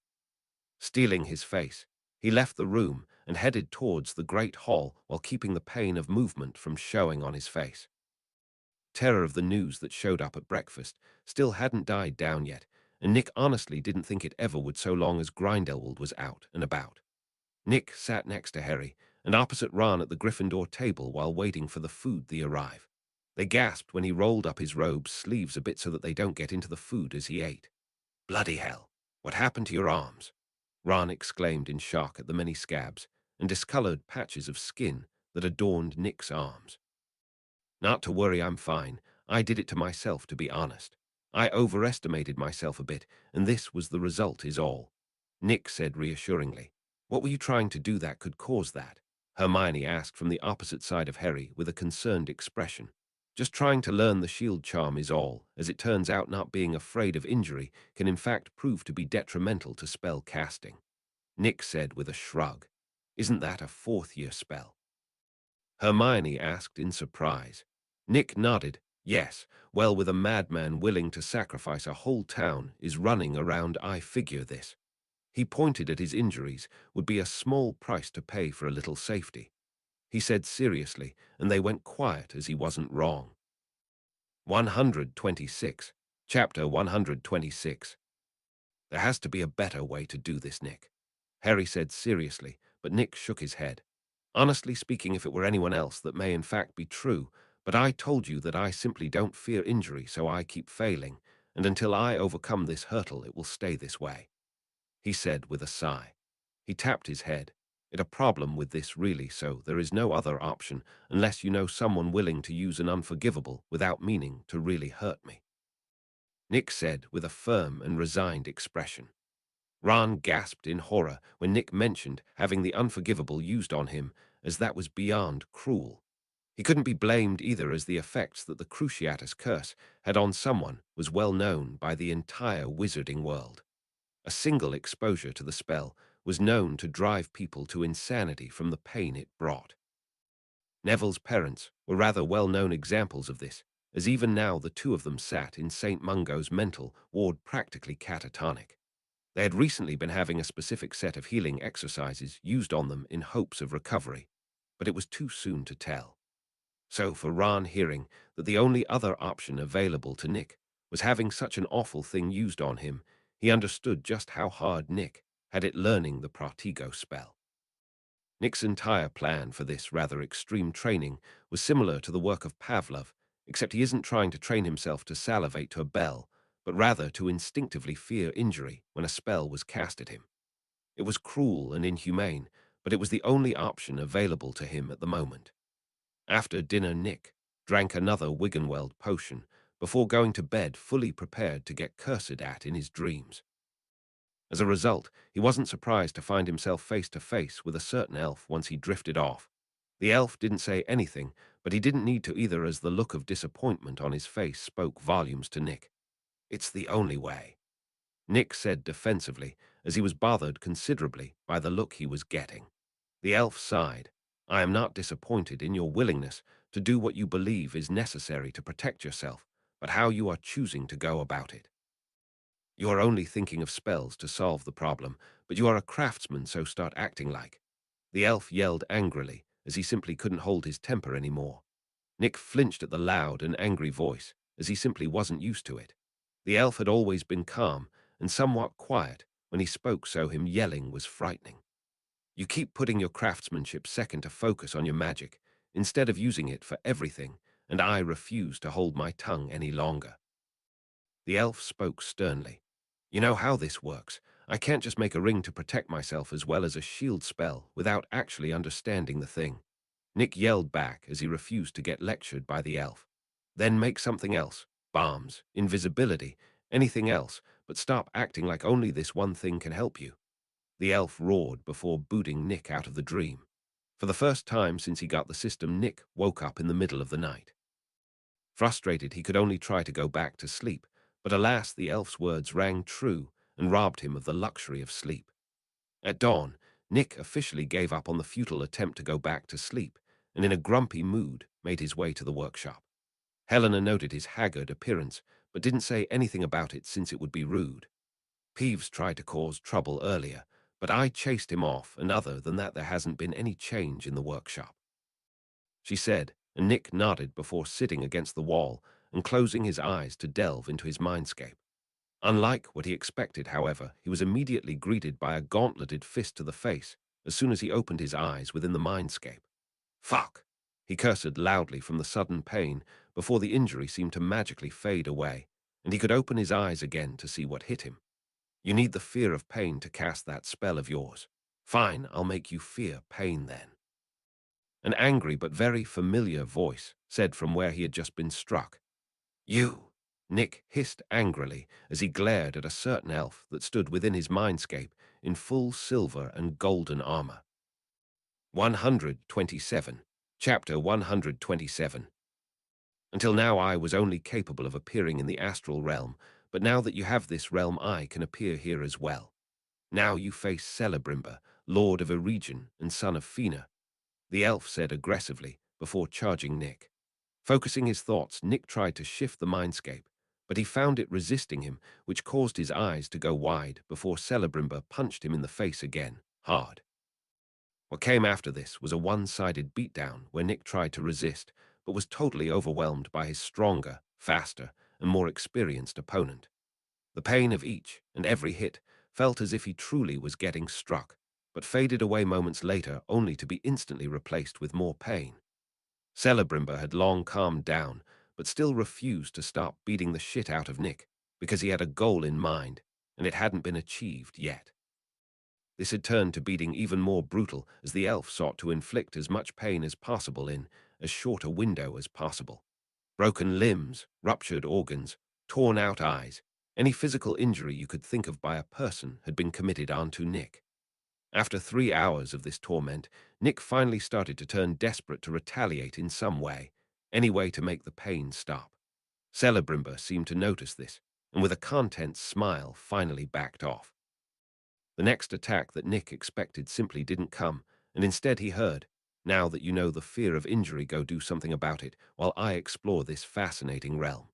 Steeling his face, he left the room and headed towards the great hall while keeping the pain of movement from showing on his face. Terror of the news that showed up at breakfast still hadn't died down yet, and Nick honestly didn't think it ever would so long as Grindelwald was out and about. Nick sat next to Harry and opposite Ron at the Gryffindor table while waiting for the food to arrive. They gasped when he rolled up his robe's sleeves a bit so that they don't get into the food as he ate. "Bloody hell, what happened to your arms?" Ron exclaimed in shock at the many scabs and discolored patches of skin that adorned Nick's arms. "Not to worry, I'm fine. I did it to myself, to be honest. I overestimated myself a bit, and this was the result is all," Nick said reassuringly. "What were you trying to do that could cause that?" Hermione asked from the opposite side of Harry with a concerned expression. "Just trying to learn the shield charm is all. As it turns out, not being afraid of injury can in fact prove to be detrimental to spell casting," Nick said with a shrug. "Isn't that a fourth-year spell?" Hermione asked in surprise. Nick nodded. "Yes, well, with a madman willing to sacrifice a whole town is running around, I figure this." He pointed at his injuries would be a small price to pay for a little safety. He said seriously, and they went quiet as he wasn't wrong. 126. Chapter 126. "There has to be a better way to do this, Nick," Harry said seriously, but Nick shook his head. "Honestly speaking, if it were anyone else, that may in fact be true, but I told you that I simply don't fear injury, so I keep failing, and until I overcome this hurdle, it will stay this way," he said with a sigh. He tapped his head. "It a problem with this really, so there is no other option unless you know someone willing to use an unforgivable without meaning to really hurt me," Nick said with a firm and resigned expression. Ron gasped in horror when Nick mentioned having the unforgivable used on him, as that was beyond cruel. He couldn't be blamed either, as the effects that the Cruciatus curse had on someone was well known by the entire wizarding world. A single exposure to the spell was known to drive people to insanity from the pain it brought. Neville's parents were rather well-known examples of this, as even now the two of them sat in St. Mungo's mental ward practically catatonic. They had recently been having a specific set of healing exercises used on them in hopes of recovery, but it was too soon to tell. So for Ron, hearing that the only other option available to Nick was having such an awful thing used on him, he understood just how hard Nick had it learning the Pratigo spell. Nick's entire plan for this rather extreme training was similar to the work of Pavlov, except he isn't trying to train himself to salivate to a bell, but rather to instinctively fear injury when a spell was cast at him. It was cruel and inhumane, but it was the only option available to him at the moment. After dinner, Nick drank another Wiggenweld potion before going to bed, fully prepared to get cursed at in his dreams. As a result, he wasn't surprised to find himself face to face with a certain elf once he drifted off. The elf didn't say anything, but he didn't need to either, as the look of disappointment on his face spoke volumes to Nick. "It's the only way," Nick said defensively, as he was bothered considerably by the look he was getting. The elf sighed. "I am not disappointed in your willingness to do what you believe is necessary to protect yourself, but how you are choosing to go about it. You are only thinking of spells to solve the problem, but you are a craftsman, so start acting like." The elf yelled angrily, as he simply couldn't hold his temper anymore. Nick flinched at the loud and angry voice, as he simply wasn't used to it. The elf had always been calm and somewhat quiet when he spoke, so him yelling was frightening. "You keep putting your craftsmanship second to focus on your magic, instead of using it for everything, and I refuse to hold my tongue any longer." The elf spoke sternly. "You know how this works. I can't just make a ring to protect myself as well as a shield spell without actually understanding the thing." Nick yelled back as he refused to get lectured by the elf. "Then make something else. Bombs, invisibility, anything else, but stop acting like only this one thing can help you." The elf roared before booting Nick out of the dream. For the first time since he got the system, Nick woke up in the middle of the night. Frustrated, he could only try to go back to sleep, but alas, the elf's words rang true and robbed him of the luxury of sleep. At dawn, Nick officially gave up on the futile attempt to go back to sleep, and in a grumpy mood made his way to the workshop. Helena noted his haggard appearance, but didn't say anything about it since it would be rude. "Peeves tried to cause trouble earlier, but I chased him off, and other than that there hasn't been any change in the workshop," she said, and Nick nodded before sitting against the wall and closing his eyes to delve into his mindscape. Unlike what he expected, however, he was immediately greeted by a gauntleted fist to the face as soon as he opened his eyes within the mindscape. "Fuck!" He cursed loudly from the sudden pain before the injury seemed to magically fade away, and he could open his eyes again to see what hit him. "You need the fear of pain to cast that spell of yours. Fine, I'll make you fear pain then." An angry but very familiar voice said from where he had just been struck. "You!" Nick hissed angrily as he glared at a certain elf that stood within his mindscape in full silver and golden armor. 127. Chapter 127. Until now I was only capable of appearing in the astral realm, but now that you have this realm I can appear here as well. Now you face Celebrimber, Lord of a region and son of Fina," the elf said aggressively before charging Nick. Focusing his thoughts, Nick tried to shift the mindscape, but he found it resisting him, which caused his eyes to go wide before Celebrimber punched him in the face again, hard. What came after this was a one-sided beatdown where Nick tried to resist, but was totally overwhelmed by his stronger, faster, and more experienced opponent. The pain of each and every hit felt as if he truly was getting struck, but faded away moments later only to be instantly replaced with more pain. Celebrimber had long calmed down, but still refused to stop beating the shit out of Nick, because he had a goal in mind, and it hadn't been achieved yet. This had turned to beating even more brutal as the elf sought to inflict as much pain as possible in as short a window as possible. Broken limbs, ruptured organs, torn out eyes, any physical injury you could think of by a person had been committed onto Nick. After 3 hours of this torment, Nick finally started to turn desperate to retaliate in some way, any way to make the pain stop. Celebrimber seemed to notice this, and with a content smile finally backed off. The next attack that Nick expected simply didn't come, and instead he heard, "Now that you know the fear of injury, go do something about it while I explore this fascinating realm."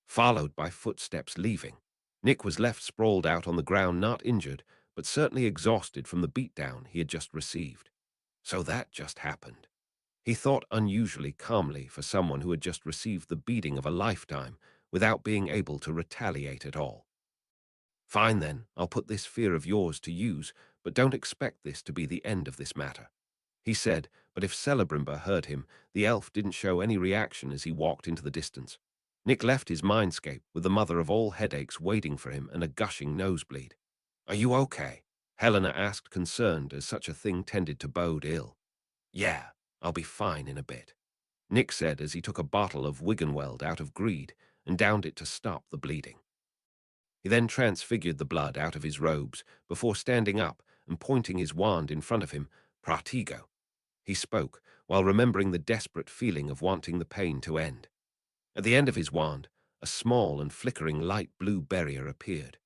Followed by footsteps leaving. Nick was left sprawled out on the ground, not injured, but certainly exhausted from the beatdown he had just received. So that just happened. He thought unusually calmly for someone who had just received the beating of a lifetime without being able to retaliate at all. "Fine then, I'll put this fear of yours to use, but don't expect this to be the end of this matter," he said, but if Celebrimber heard him, the elf didn't show any reaction as he walked into the distance. Nick left his mindscape with the mother of all headaches waiting for him and a gushing nosebleed. "Are you okay?" Helena asked, concerned, as such a thing tended to bode ill. "Yeah, I'll be fine in a bit," Nick said as he took a bottle of Wiggenweld out of greed and downed it to stop the bleeding. He then transfigured the blood out of his robes before standing up and pointing his wand in front of him. "Pratigo." He spoke, while remembering the desperate feeling of wanting the pain to end. At the end of his wand, a small and flickering light blue barrier appeared.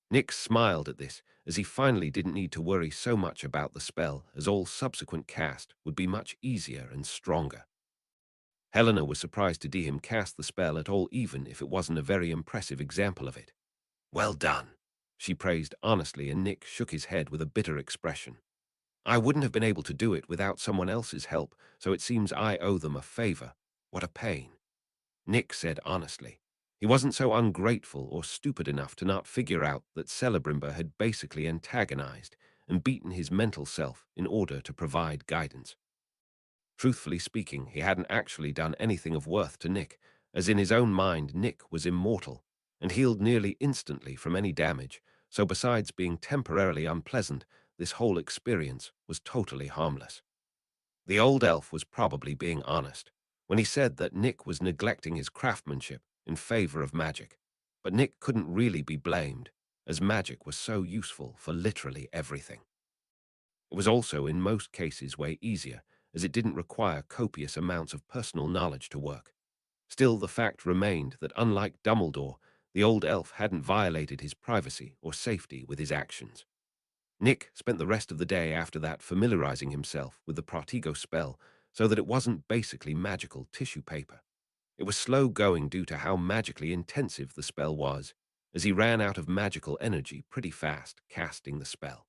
Nick smiled at this, as he finally didn't need to worry so much about the spell, as all subsequent cast would be much easier and stronger. Helena was surprised to see him cast the spell at all, even if it wasn't a very impressive example of it. "Well done," she praised honestly, and Nick shook his head with a bitter expression. "I wouldn't have been able to do it without someone else's help, so it seems I owe them a favor. What a pain," Nick said honestly. He wasn't so ungrateful or stupid enough to not figure out that Celebrimber had basically antagonized and beaten his mental self in order to provide guidance. Truthfully speaking, he hadn't actually done anything of worth to Nick, as in his own mind Nick was immortal and healed nearly instantly from any damage, so besides being temporarily unpleasant, this whole experience was totally harmless. The old elf was probably being honest when he said that Nick was neglecting his craftsmanship in favor of magic, but Nick couldn't really be blamed, as magic was so useful for literally everything. It was also in most cases way easier, as it didn't require copious amounts of personal knowledge to work. Still, the fact remained that unlike Dumbledore, the old elf hadn't violated his privacy or safety with his actions. Nick spent the rest of the day after that familiarizing himself with the Pratigo spell so that it wasn't basically magical tissue paper. It was slow going due to how magically intensive the spell was, as he ran out of magical energy pretty fast casting the spell.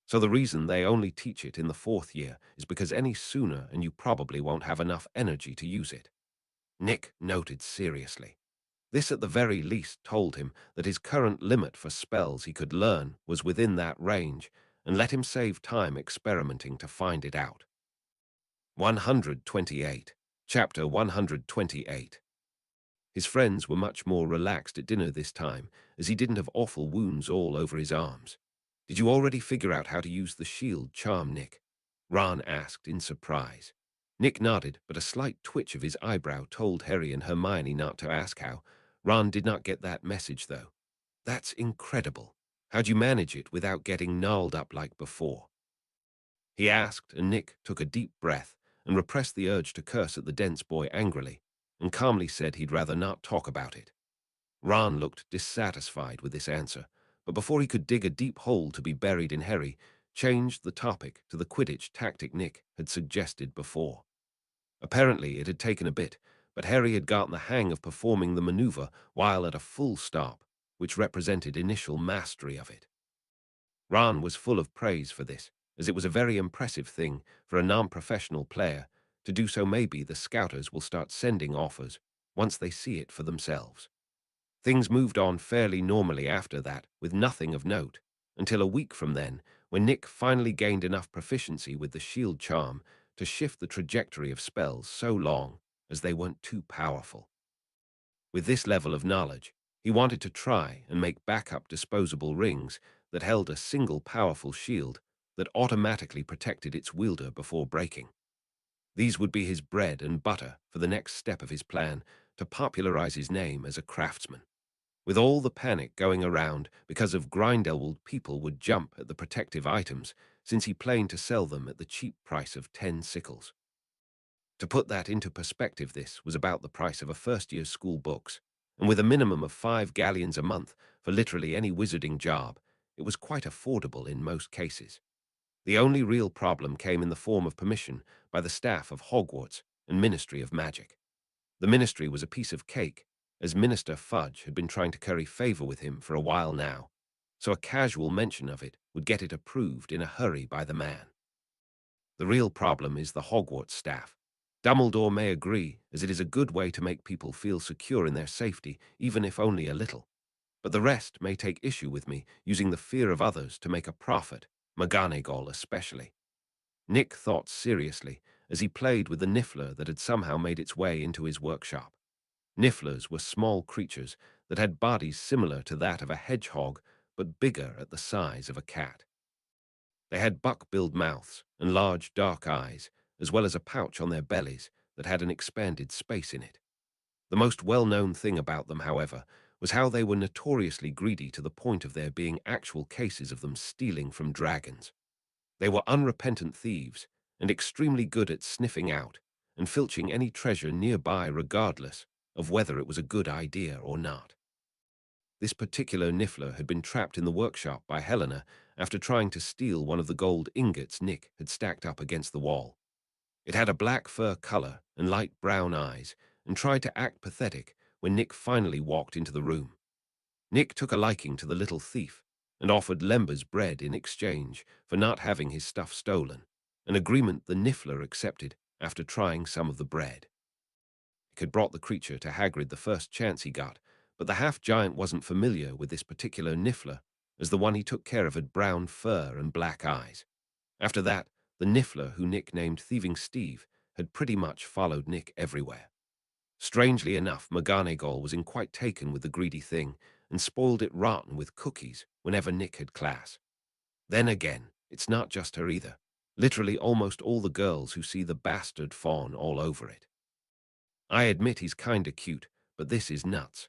So the reason they only teach it in the 4th year is because any sooner and you probably won't have enough energy to use it, Nick noted seriously. This at the very least told him that his current limit for spells he could learn was within that range, and let him save time experimenting to find it out. 128. Chapter 128. His friends were much more relaxed at dinner this time, as he didn't have awful wounds all over his arms. "Did you already figure out how to use the shield charm, Nick?" Ron asked in surprise. Nick nodded, but a slight twitch of his eyebrow told Harry and Hermione not to ask how. Ron did not get that message, though. "That's incredible. How'd you manage it without getting gnarled up like before?" he asked, and Nick took a deep breath and repressed the urge to curse at the dense boy angrily, and calmly said he'd rather not talk about it. Ron looked dissatisfied with this answer, but before he could dig a deep hole to be buried in Harry, changed the topic to the Quidditch tactic Nick had suggested before. Apparently it had taken a bit, but Harry had gotten the hang of performing the maneuver while at a full stop, which represented initial mastery of it. Ron was full of praise for this, as it was a very impressive thing for a non-professional player to do. So maybe the scouters will start sending offers once they see it for themselves. Things moved on fairly normally after that, with nothing of note, until a week from then, when Nick finally gained enough proficiency with the shield charm to shift the trajectory of spells so long as they weren't too powerful. With this level of knowledge, he wanted to try and make backup disposable rings that held a single powerful shield that automatically protected its wielder before breaking. These would be his bread and butter for the next step of his plan to popularize his name as a craftsman. With all the panic going around because of Grindelwald, people would jump at the protective items since he planned to sell them at the cheap price of 10 sickles. To put that into perspective, this was about the price of a first-year school books, and with a minimum of 5 galleons a month for literally any wizarding job, it was quite affordable in most cases. The only real problem came in the form of permission by the staff of Hogwarts and Ministry of Magic. The ministry was a piece of cake, as Minister Fudge had been trying to curry favor with him for a while now, so a casual mention of it would get it approved in a hurry by the man. The real problem is the Hogwarts staff. Dumbledore may agree, as it is a good way to make people feel secure in their safety, even if only a little. But the rest may take issue with me using the fear of others to make a profit, McGonagall especially. Nick thought seriously as he played with the niffler that had somehow made its way into his workshop. Nifflers were small creatures that had bodies similar to that of a hedgehog, but bigger at the size of a cat. They had buck-billed mouths and large dark eyes, as well as a pouch on their bellies that had an expanded space in it. The most well-known thing about them, however, was how they were notoriously greedy to the point of there being actual cases of them stealing from dragons. They were unrepentant thieves and extremely good at sniffing out and filching any treasure nearby regardless of whether it was a good idea or not. This particular niffler had been trapped in the workshop by Helena after trying to steal one of the gold ingots Nick had stacked up against the wall. It had a black fur color and light brown eyes and tried to act pathetic when Nick finally walked into the room. Nick took a liking to the little thief and offered Lember's bread in exchange for not having his stuff stolen, an agreement the niffler accepted after trying some of the bread. Nick had brought the creature to Hagrid the first chance he got, but the half-giant wasn't familiar with this particular niffler, as the one he took care of had brown fur and black eyes. After that, the niffler, who Nick named Thieving Steve, had pretty much followed Nick everywhere. Strangely enough, McGonagall was in quite taken with the greedy thing and spoiled it rotten with cookies whenever Nick had class. Then again, it's not just her either. Literally almost all the girls who see the bastard fawn all over it. I admit he's kinda cute, but this is nuts.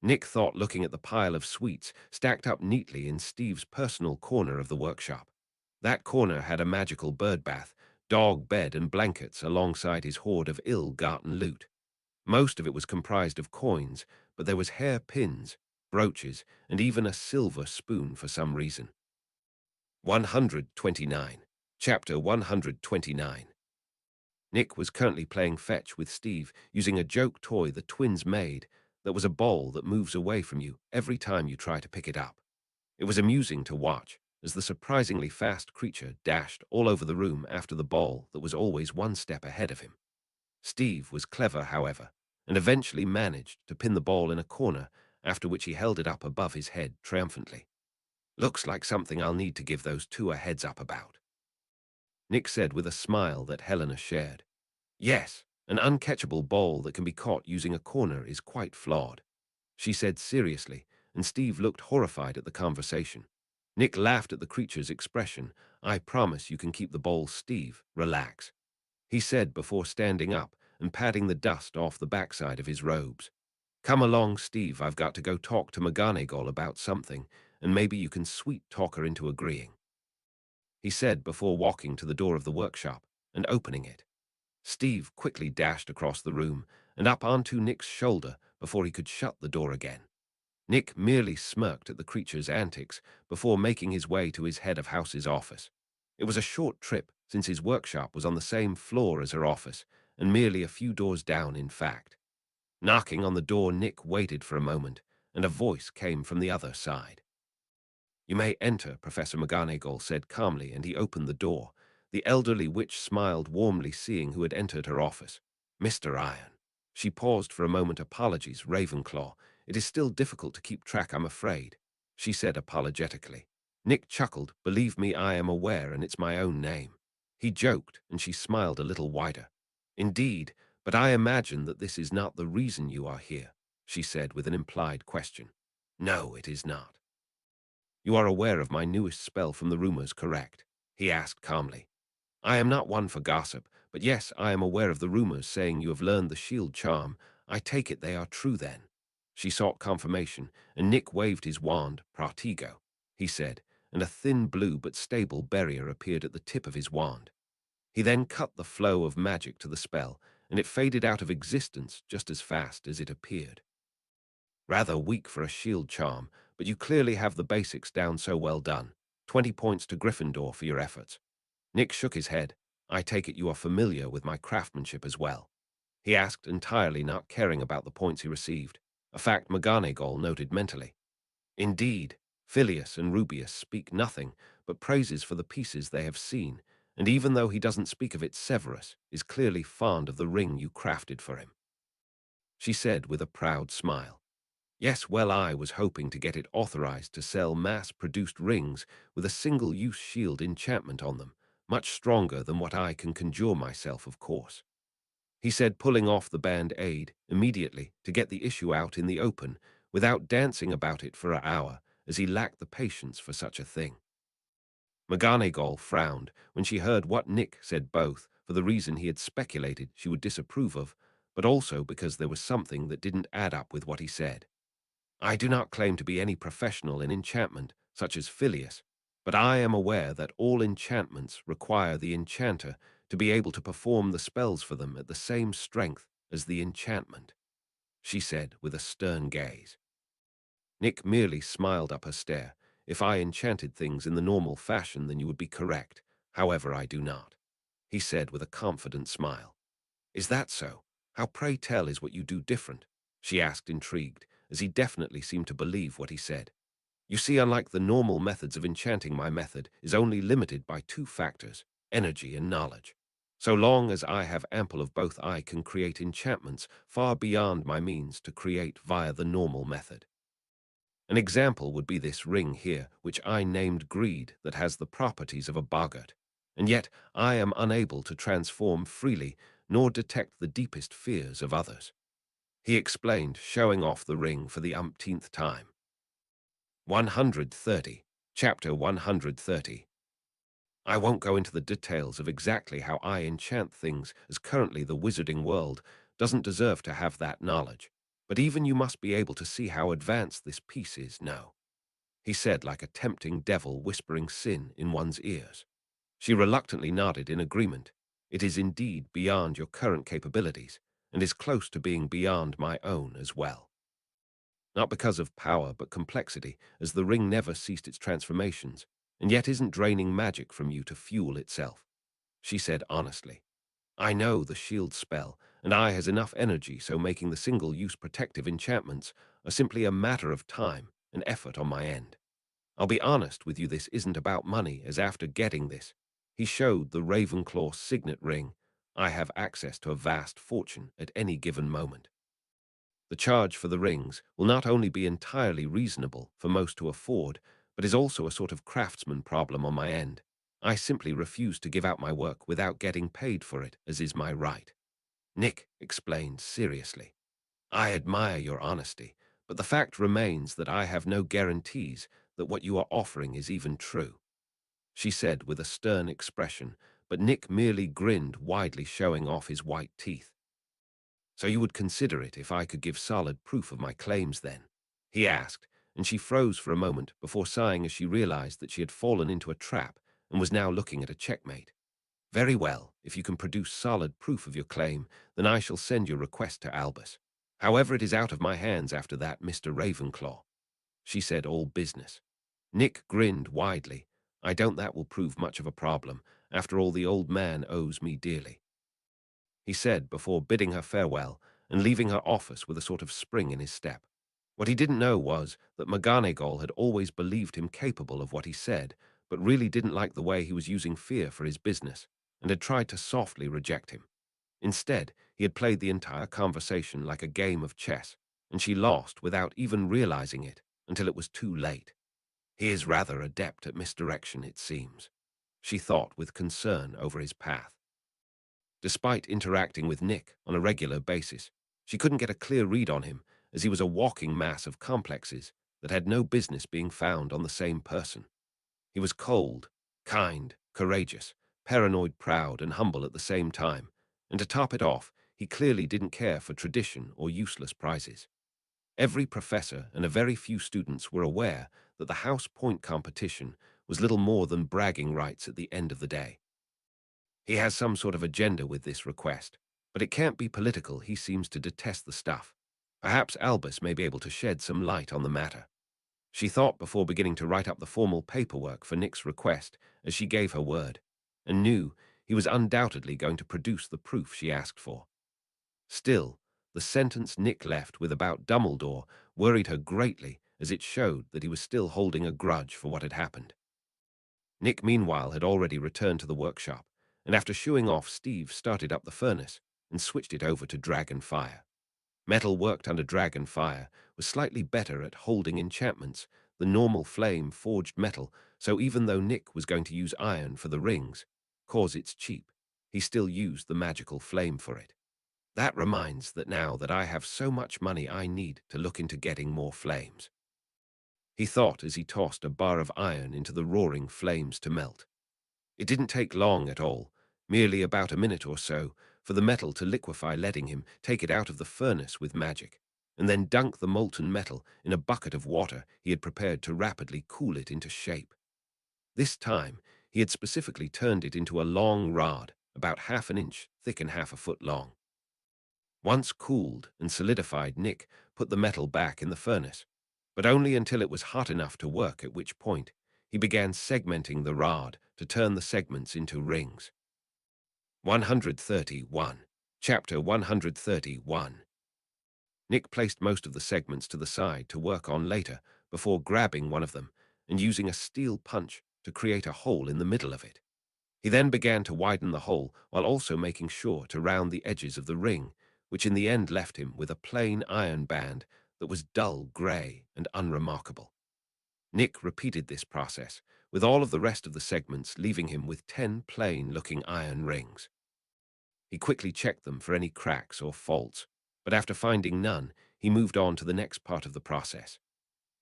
Nick thought, looking at the pile of sweets stacked up neatly in Steve's personal corner of the workshop. That corner had a magical bird bath, dog bed and blankets alongside his hoard of ill-gotten loot. Most of it was comprised of coins, but there was hair pins, brooches, and even a silver spoon for some reason. 129. Chapter 129. Nick was currently playing fetch with Steve using a joke toy the twins made that was a ball that moves away from you every time you try to pick it up. It was amusing to watch as the surprisingly fast creature dashed all over the room after the ball that was always one step ahead of him. Steve was clever, however, and eventually managed to pin the ball in a corner, after which he held it up above his head triumphantly. "Looks like something I'll need to give those two a heads up about," Nick said with a smile that Helena shared. "Yes, an uncatchable ball that can be caught using a corner is quite flawed," she said seriously, and Steve looked horrified at the conversation. Nick laughed at the creature's expression. "I promise you can keep the ball, Steve. Relax," he said before standing up and patting the dust off the backside of his robes. "Come along, Steve. I've got to go talk to McGonagall about something, and maybe you can sweet-talk her into agreeing," he said before walking to the door of the workshop and opening it. Steve quickly dashed across the room and up onto Nick's shoulder before he could shut the door again. Nick merely smirked at the creature's antics before making his way to his head of house's office. It was a short trip, since his workshop was on the same floor as her office, and merely a few doors down, in fact. Knocking on the door, Nick waited for a moment, and a voice came from the other side. "You may enter," Professor McGonagall said calmly, and he opened the door. The elderly witch smiled warmly, seeing who had entered her office. "Mr. Iron." She paused for a moment. "Apologies, Ravenclaw. It is still difficult to keep track, I'm afraid," she said apologetically. Nick chuckled. "Believe me, I am aware, and it's my own name." He joked, and she smiled a little wider. "Indeed, but I imagine that this is not the reason you are here," she said with an implied question. "No, it is not." "You are aware of my newest spell from the rumors, correct?" he asked calmly. "I am not one for gossip, but yes, I am aware of the rumors saying you have learned the shield charm. I take it they are true then," She sought confirmation, and Nick waved his wand. "Pratigo," he said, and a thin blue but stable barrier appeared at the tip of his wand. He then cut the flow of magic to the spell, and it faded out of existence just as fast as it appeared. Rather weak for a shield charm, but you clearly have the basics down, so well done. 20 points to Gryffindor for your efforts. Nick shook his head. "I take it you are familiar with my craftsmanship as well?" he asked, entirely not caring about the points he received, a fact McGonagall noted mentally. Indeed, Phileas and Rubius speak nothing but praises for the pieces they have seen, and even though he doesn't speak of it, Severus is clearly fond of the ring you crafted for him, she said with a proud smile. "Yes, well, I was hoping to get it authorized to sell mass-produced rings with a single-use shield enchantment on them, much stronger than what I can conjure myself, of course," he said, pulling off the band-aid immediately to get the issue out in the open without dancing about it for an hour, as he lacked the patience for such a thing. McGonagall frowned when she heard what Nick said, both for the reason he had speculated she would disapprove of, but also because there was something that didn't add up with what he said. "I do not claim to be any professional in enchantment, such as Phileas, but I am aware that all enchantments require the enchanter to be able to perform the spells for them at the same strength as the enchantment," she said with a stern gaze. Nick merely smiled up her stare. "If I enchanted things in the normal fashion, then you would be correct. However, I do not," he said with a confident smile. "Is that so? How, pray tell, is what you do different?" she asked, intrigued, as he definitely seemed to believe what he said. "You see, unlike the normal methods of enchanting, my method is only limited by two factors, energy and knowledge. So long as I have ample of both, I can create enchantments far beyond my means to create via the normal method. An example would be this ring here, which I named Greed, that has the properties of a boggart, and yet I am unable to transform freely nor detect the deepest fears of others," he explained, showing off the ring for the umpteenth time. 130. Chapter 130. I won't go into the details of exactly how I enchant things, as currently the wizarding world doesn't deserve to have that knowledge, but even you must be able to see how advanced this piece is now, he said, like a tempting devil whispering sin in one's ears. She reluctantly nodded in agreement. "It is indeed beyond your current capabilities, and is close to being beyond my own as well. Not because of power, but complexity, as the ring never ceased its transformations, and yet isn't draining magic from you to fuel itself," she said honestly. "I know the shield spell, and I has enough energy, so making the single-use protective enchantments are simply a matter of time and effort on my end. I'll be honest with you, this isn't about money, as after getting this," he showed the Ravenclaw signet ring, "I have access to a vast fortune at any given moment. The charge for the rings will not only be entirely reasonable for most to afford, but is also a sort of craftsman problem on my end. I simply refuse to give out my work without getting paid for it, as is my right," Nick explained seriously. "I admire your honesty, but the fact remains that I have no guarantees that what you are offering is even true," she said with a stern expression, but Nick merely grinned widely, showing off his white teeth. "So you would consider it if I could give solid proof of my claims, then?" he asked, and she froze for a moment before sighing as she realized that she had fallen into a trap and was now looking at a checkmate. "Very well, if you can produce solid proof of your claim, then I shall send your request to Albus. However, it is out of my hands after that, Mr. Ravenclaw," she said, all business. Nick grinned widely. "I don't that will prove much of a problem. After all, the old man owes me dearly," he said before bidding her farewell and leaving her office with a sort of spring in his step. What he didn't know was that McGonagall had always believed him capable of what he said, but really didn't like the way he was using fear for his business, and had tried to softly reject him. Instead, he had played the entire conversation like a game of chess, and she lost without even realizing it until it was too late. "He is rather adept at misdirection, it seems," she thought with concern over his path. Despite interacting with Nick on a regular basis, she couldn't get a clear read on him, as he was a walking mass of complexes that had no business being found on the same person. He was cold, kind, courageous, paranoid, proud, and humble at the same time, and to top it off, he clearly didn't care for tradition or useless prizes. Every professor and a very few students were aware that the house point competition was little more than bragging rights at the end of the day. He has some sort of agenda with this request, but it can't be political. He seems to detest the stuff. Perhaps Albus may be able to shed some light on the matter. She thought before beginning to write up the formal paperwork for Nick's request, as she gave her word, and knew he was undoubtedly going to produce the proof she asked for. Still, the sentence Nick left with about Dumbledore worried her greatly, as it showed that he was still holding a grudge for what had happened. Nick, meanwhile, had already returned to the workshop, and after shooing off, Steve started up the furnace and switched it over to dragon fire. Metal worked under dragon fire was slightly better at holding enchantments than normal flame-forged metal, so even though Nick was going to use iron for the rings, cause it's cheap, he still used the magical flame for it. That reminds that now that I have so much money, I need to look into getting more flames, he thought as he tossed a bar of iron into the roaring flames to melt. It didn't take long at all, merely about a minute or so, for the metal to liquefy, letting him take it out of the furnace with magic, and then dunk the molten metal in a bucket of water he had prepared to rapidly cool it into shape. This time, he had specifically turned it into a long rod, about half an inch thick and half a foot long. Once cooled and solidified, Nick put the metal back in the furnace, but only until it was hot enough to work, at which point he began segmenting the rod to turn the segments into rings. 131. Chapter 131. Nick placed most of the segments to the side to work on later before grabbing one of them and using a steel punch to create a hole in the middle of it. He then began to widen the hole while also making sure to round the edges of the ring, which in the end left him with a plain iron band that was dull grey and unremarkable. Nick repeated this process with all of the rest of the segments, leaving him with 10 plain-looking iron rings. He quickly checked them for any cracks or faults, but after finding none, he moved on to the next part of the process.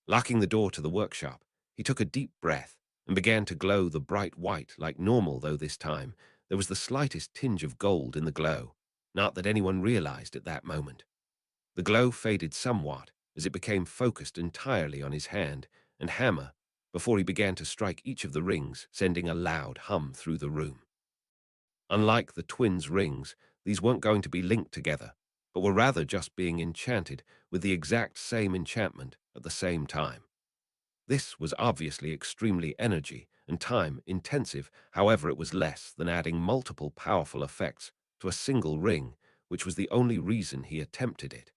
Locking the door to the workshop, he took a deep breath and began to glow the bright white like normal, though this time there was the slightest tinge of gold in the glow, not that anyone realized at that moment. The glow faded somewhat as it became focused entirely on his hand and hammer before he began to strike each of the rings, sending a loud hum through the room. Unlike the twins' rings, these weren't going to be linked together, but were rather just being enchanted with the exact same enchantment at the same time. This was obviously extremely energy and time intensive, however it was less than adding multiple powerful effects to a single ring, which was the only reason he attempted it.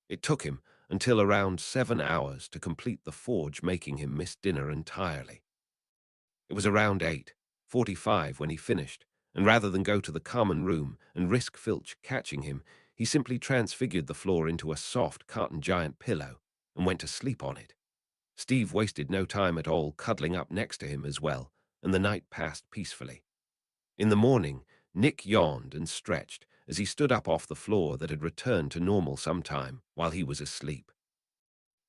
It took him until around 7 hours to complete the forge, making him miss dinner entirely. It was around 8:45 when he finished, and rather than go to the common room and risk Filch catching him, he simply transfigured the floor into a soft cotton giant pillow and went to sleep on it. Steve wasted no time at all, cuddling up next to him as well, and the night passed peacefully. In the morning, Nick yawned and stretched as he stood up off the floor that had returned to normal sometime while he was asleep.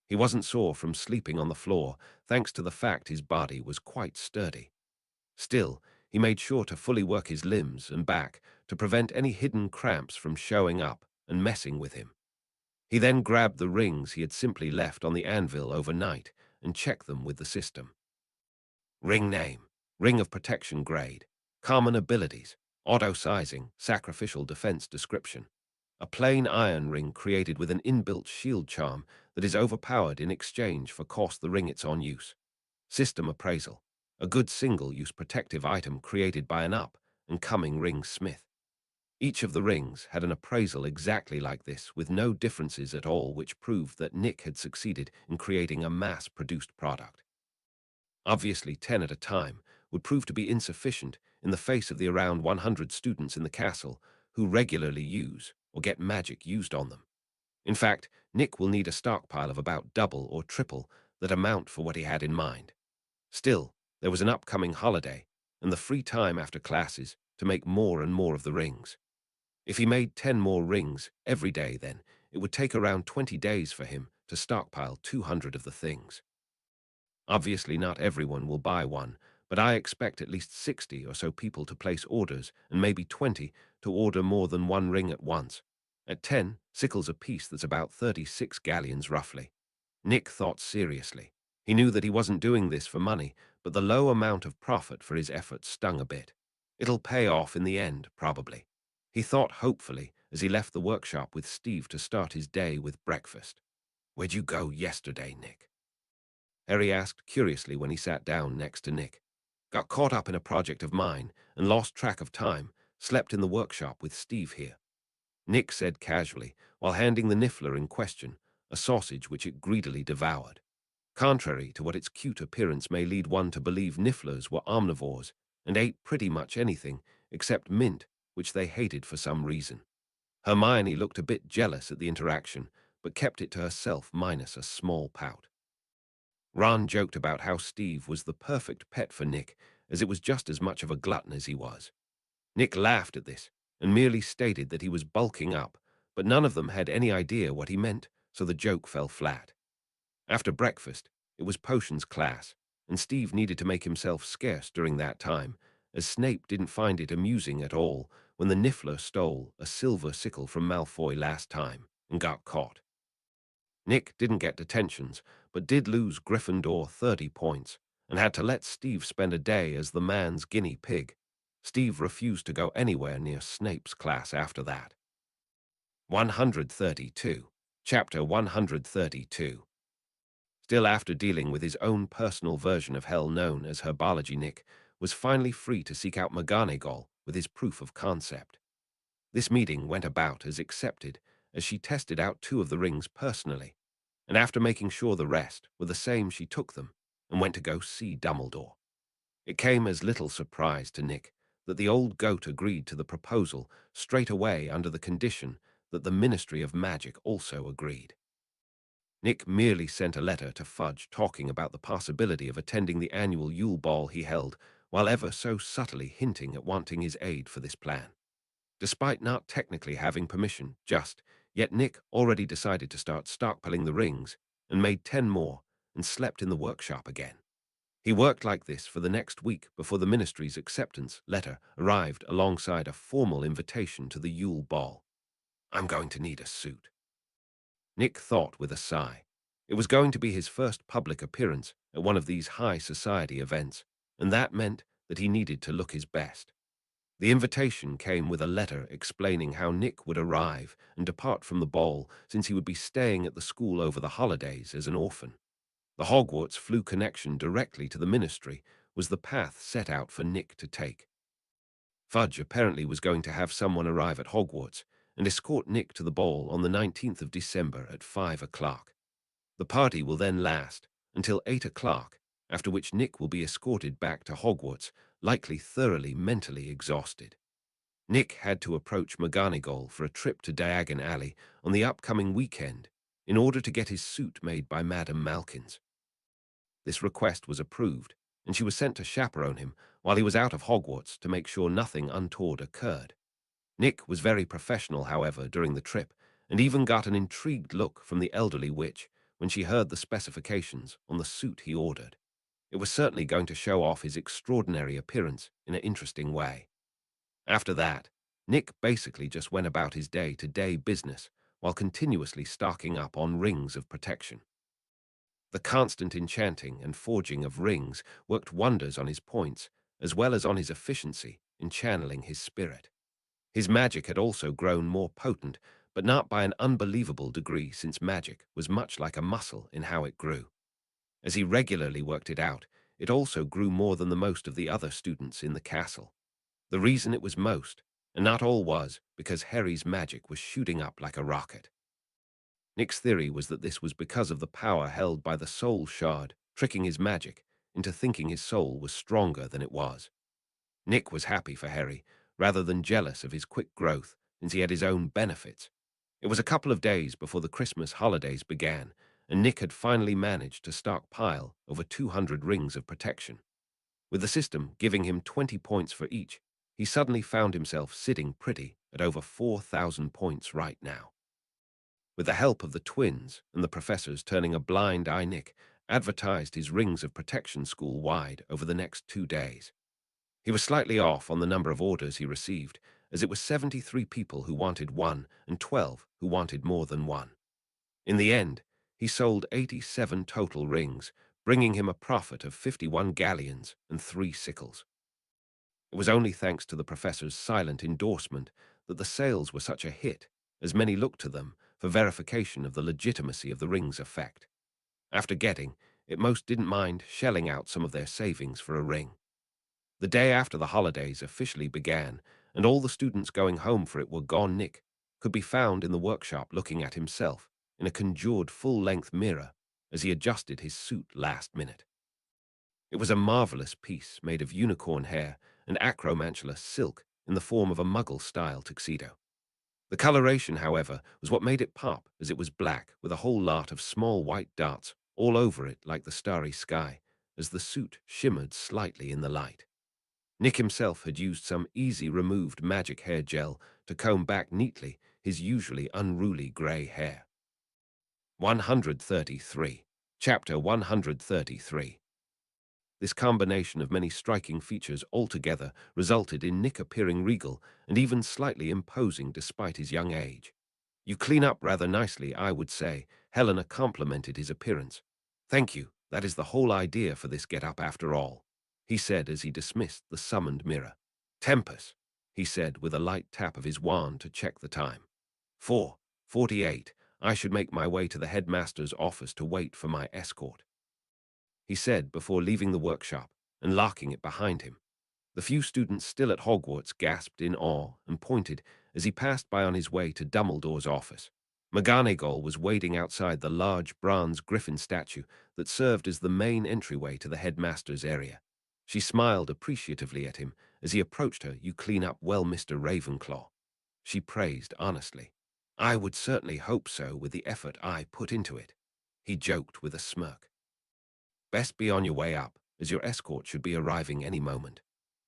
He wasn't sore from sleeping on the floor, thanks to the fact his body was quite sturdy. Still, he made sure to fully work his limbs and back to prevent any hidden cramps from showing up and messing with him. He then grabbed the rings he had simply left on the anvil overnight and checked them with the system. Ring name, Ring of Protection grade, common abilities, auto-sizing, sacrificial defense description. A plain iron ring created with an inbuilt shield charm that is overpowered in exchange for cost the ring it's on use. System appraisal, a good single-use protective item created by an up-and-coming ring smith. Each of the rings had an appraisal exactly like this, with no differences at all, which proved that Nick had succeeded in creating a mass-produced product. Obviously, 10 at a time would prove to be insufficient in the face of the around 100 students in the castle who regularly use or get magic used on them. In fact, Nick will need a stockpile of about double or triple that amount for what he had in mind. Still, there was an upcoming holiday and the free time after classes to make more and more of the rings. If he made 10 more rings every day, then it would take around 20 days for him to stockpile 200 of the things. Obviously, not everyone will buy one, but I expect at least 60 or so people to place orders and maybe 20 to order more than one ring at once. At 10 sickles apiece, that's about 36 galleons roughly. Nick thought seriously. He knew that he wasn't doing this for money, but the low amount of profit for his efforts stung a bit. It'll pay off in the end, probably. He thought hopefully as he left the workshop with Steve to start his day with breakfast. "Where'd you go yesterday, Nick?" Harry asked curiously when he sat down next to Nick. "Got caught up in a project of mine and lost track of time. Slept in the workshop with Steve here," Nick said casually, while handing the niffler in question a sausage which it greedily devoured. Contrary to what its cute appearance may lead one to believe, nifflers were omnivores and ate pretty much anything except mint, which they hated for some reason. Hermione looked a bit jealous at the interaction, but kept it to herself minus a small pout. Ron joked about how Steve was the perfect pet for Nick, as it was just as much of a glutton as he was. Nick laughed at this and merely stated that he was bulking up, but none of them had any idea what he meant, so the joke fell flat. After breakfast, it was potions class, and Steve needed to make himself scarce during that time, as Snape didn't find it amusing at all when the niffler stole a silver sickle from Malfoy last time and got caught. Nick didn't get detentions, but did lose Gryffindor 30 points, and had to let Steve spend a day as the man's guinea pig. Steve refused to go anywhere near Snape's class after that. 132. Chapter 132. Still, after dealing with his own personal version of hell known as herbology, Nick was finally free to seek out McGonagall with his proof of concept. This meeting went about as accepted, as she tested out 2 of the rings personally, and after making sure the rest were the same, she took them and went to go see Dumbledore. It came as little surprise to Nick that the old goat agreed to the proposal straight away under the condition that the Ministry of Magic also agreed. Nick merely sent a letter to Fudge talking about the possibility of attending the annual Yule Ball he held, while ever so subtly hinting at wanting his aid for this plan. Despite not technically having permission, yet Nick already decided to start stockpiling the rings and made 10 more and slept in the workshop again. He worked like this for the next week before the ministry's acceptance letter arrived alongside a formal invitation to the Yule Ball. "I'm going to need a suit," Nick thought with a sigh. It was going to be his first public appearance at one of these high society events, and that meant that he needed to look his best. The invitation came with a letter explaining how Nick would arrive and depart from the ball, since he would be staying at the school over the holidays as an orphan. The Hogwarts flew connection directly to the ministry was the path set out for Nick to take. Fudge apparently was going to have someone arrive at Hogwarts and escort Nick to the ball on the 19th of December at 5 o'clock. The party will then last until 8 o'clock, after which Nick will be escorted back to Hogwarts, likely thoroughly mentally exhausted. Nick had to approach McGonagall for a trip to Diagon Alley on the upcoming weekend in order to get his suit made by Madame Malkins. This request was approved, and she was sent to chaperone him while he was out of Hogwarts to make sure nothing untoward occurred. Nick was very professional, however, during the trip, and even got an intrigued look from the elderly witch when she heard the specifications on the suit he ordered. It was certainly going to show off his extraordinary appearance in an interesting way. After that, Nick basically just went about his day-to-day business while continuously stocking up on rings of protection. The constant enchanting and forging of rings worked wonders on his points, as well as on his efficiency in channeling his spirit. His magic had also grown more potent, but not by an unbelievable degree, since magic was much like a muscle in how it grew. As he regularly worked it out, it also grew more than the most of the other students in the castle. The reason it was most, and not all, was because Harry's magic was shooting up like a rocket. Nick's theory was that this was because of the power held by the soul shard, tricking his magic into thinking his soul was stronger than it was. Nick was happy for Harry, rather than jealous of his quick growth, since he had his own benefits. It was a couple of days before the Christmas holidays began, and Nick had finally managed to stockpile over 200 rings of protection. With the system giving him 20 points for each, he suddenly found himself sitting pretty at over 4,000 points right now. With the help of the twins and the professors turning a blind eye, Nick advertised his rings of protection school-wide over the next 2 days. He was slightly off on the number of orders he received, as it was 73 people who wanted one and 12 who wanted more than one. In the end, he sold 87 total rings, bringing him a profit of 51 galleons and 3 sickles. It was only thanks to the professor's silent endorsement that the sales were such a hit, as many looked to them for verification of the legitimacy of the ring's effect. After getting it, most didn't mind shelling out some of their savings for a ring. The day after the holidays officially began, and all the students going home for it were gone, Nick could be found in the workshop looking at himself in a conjured full-length mirror as he adjusted his suit last minute. It was a marvelous piece made of unicorn hair and acromantula silk in the form of a Muggle-style tuxedo. The coloration, however, was what made it pop, as it was black with a whole lot of small white dots all over it like the starry sky, as the suit shimmered slightly in the light. Nick himself had used some easy-removed magic hair gel to comb back neatly his usually unruly grey hair. 133. Chapter 133. This combination of many striking features altogether resulted in Nick appearing regal and even slightly imposing despite his young age. "You clean up rather nicely, I would say," Helena complimented his appearance. "Thank you, that is the whole idea for this get-up after all," he said as he dismissed the summoned mirror. "Tempus," he said with a light tap of his wand to check the time. 4:48. I should make my way to the headmaster's office to wait for my escort," he said before leaving the workshop and locking it behind him. The few students still at Hogwarts gasped in awe and pointed as he passed by on his way to Dumbledore's office. McGonagall was waiting outside the large bronze griffin statue that served as the main entryway to the headmaster's area. She smiled appreciatively at him as he approached her. "You clean up well, Mr. Ravenclaw," she praised honestly. "I would certainly hope so with the effort I put into it," he joked with a smirk. "Best be on your way up, as your escort should be arriving any moment,"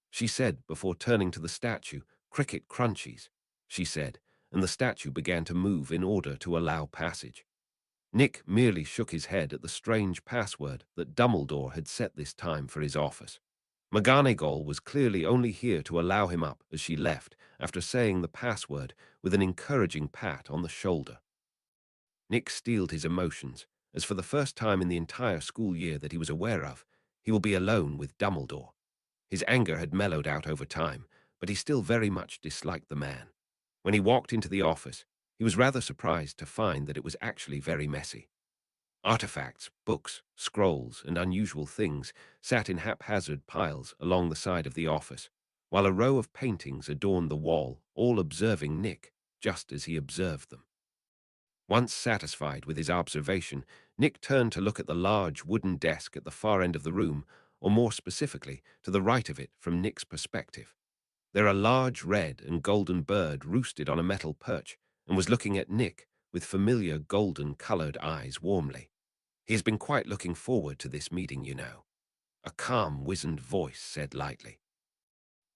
she said before turning to the statue. "Cricket crunchies," she said, and the statue began to move in order to allow passage. Nick merely shook his head at the strange password that Dumbledore had set this time for his office. McGonagall was clearly only here to allow him up as she left after saying the password with an encouraging pat on the shoulder. Nick steeled his emotions, as for the first time in the entire school year that he was aware of, he will be alone with Dumbledore. His anger had mellowed out over time, but he still very much disliked the man. When he walked into the office, he was rather surprised to find that it was actually very messy. Artifacts, books, scrolls, and unusual things sat in haphazard piles along the side of the office, while a row of paintings adorned the wall, all observing Nick just as he observed them. Once satisfied with his observation, Nick turned to look at the large wooden desk at the far end of the room, or more specifically, to the right of it from Nick's perspective. There a large red and golden bird roosted on a metal perch and was looking at Nick with familiar golden-colored eyes warmly. "He has been quite looking forward to this meeting, you know," a calm, wizened voice said lightly.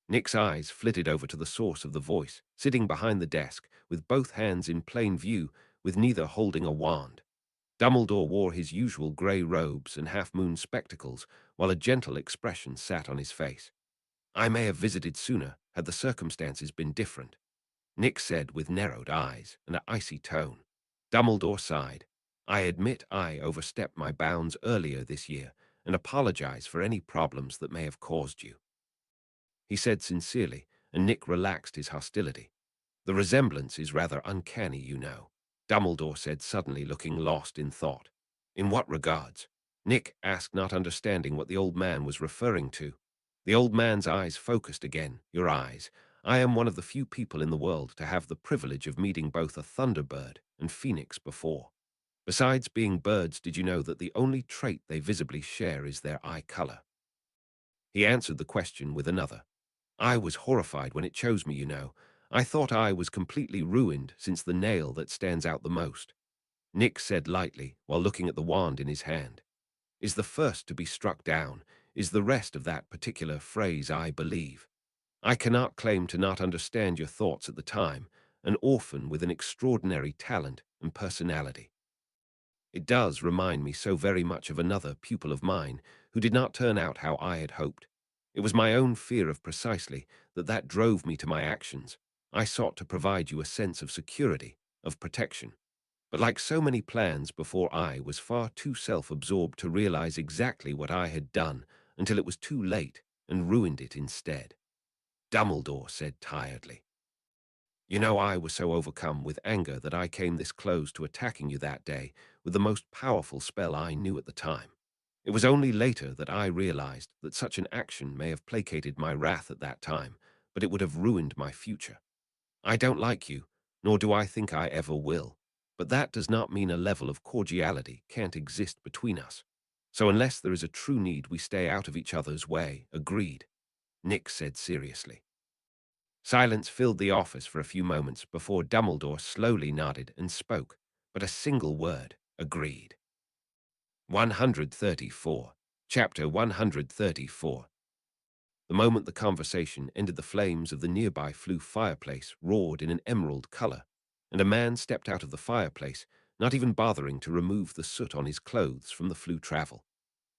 Nick's eyes flitted over to the source of the voice, sitting behind the desk with both hands in plain view, with neither holding a wand. Dumbledore wore his usual grey robes and half-moon spectacles, while a gentle expression sat on his face. "I may have visited sooner had the circumstances been different," Nick said with narrowed eyes and an icy tone. Dumbledore sighed. "I admit I overstepped my bounds earlier this year and apologize for any problems that may have caused you," he said sincerely, and Nick relaxed his hostility. "The resemblance is rather uncanny, you know," Dumbledore said suddenly, looking lost in thought. "In what regards?" Nick asked, not understanding what the old man was referring to. The old man's eyes focused again. "Your eyes. I am one of the few people in the world to have the privilege of meeting both a thunderbird and phoenix before. Besides being birds, did you know that the only trait they visibly share is their eye color?" He answered the question with another. "I was horrified when it chose me, you know. I thought I was completely ruined since the nail that stands out the most," Nick said lightly while looking at the wand in his hand. "Is the first to be struck down, is the rest of that particular phrase, I believe. I cannot claim to not understand your thoughts at the time, an orphan with an extraordinary talent and personality. It does remind me so very much of another pupil of mine who did not turn out how I had hoped. It was my own fear of precisely that drove me to my actions. I sought to provide you a sense of security, of protection. But like so many plans before, I was far too self-absorbed to realize exactly what I had done until it was too late and ruined it instead. Dumbledore said tiredly. You know, I was so overcome with anger that I came this close to attacking you that day with the most powerful spell I knew at the time. It was only later that I realized that such an action may have placated my wrath at that time, but it would have ruined my future. I don't like you, nor do I think I ever will, but that does not mean a level of cordiality can't exist between us. So unless there is a true need, we stay out of each other's way. Agreed, Nick said seriously. Silence filled the office for a few moments before Dumbledore slowly nodded and spoke, but a single word: agreed. 134. Chapter 134. The moment the conversation ended, the flames of the nearby flue fireplace roared in an emerald color, and a man stepped out of the fireplace, not even bothering to remove the soot on his clothes from the flue travel.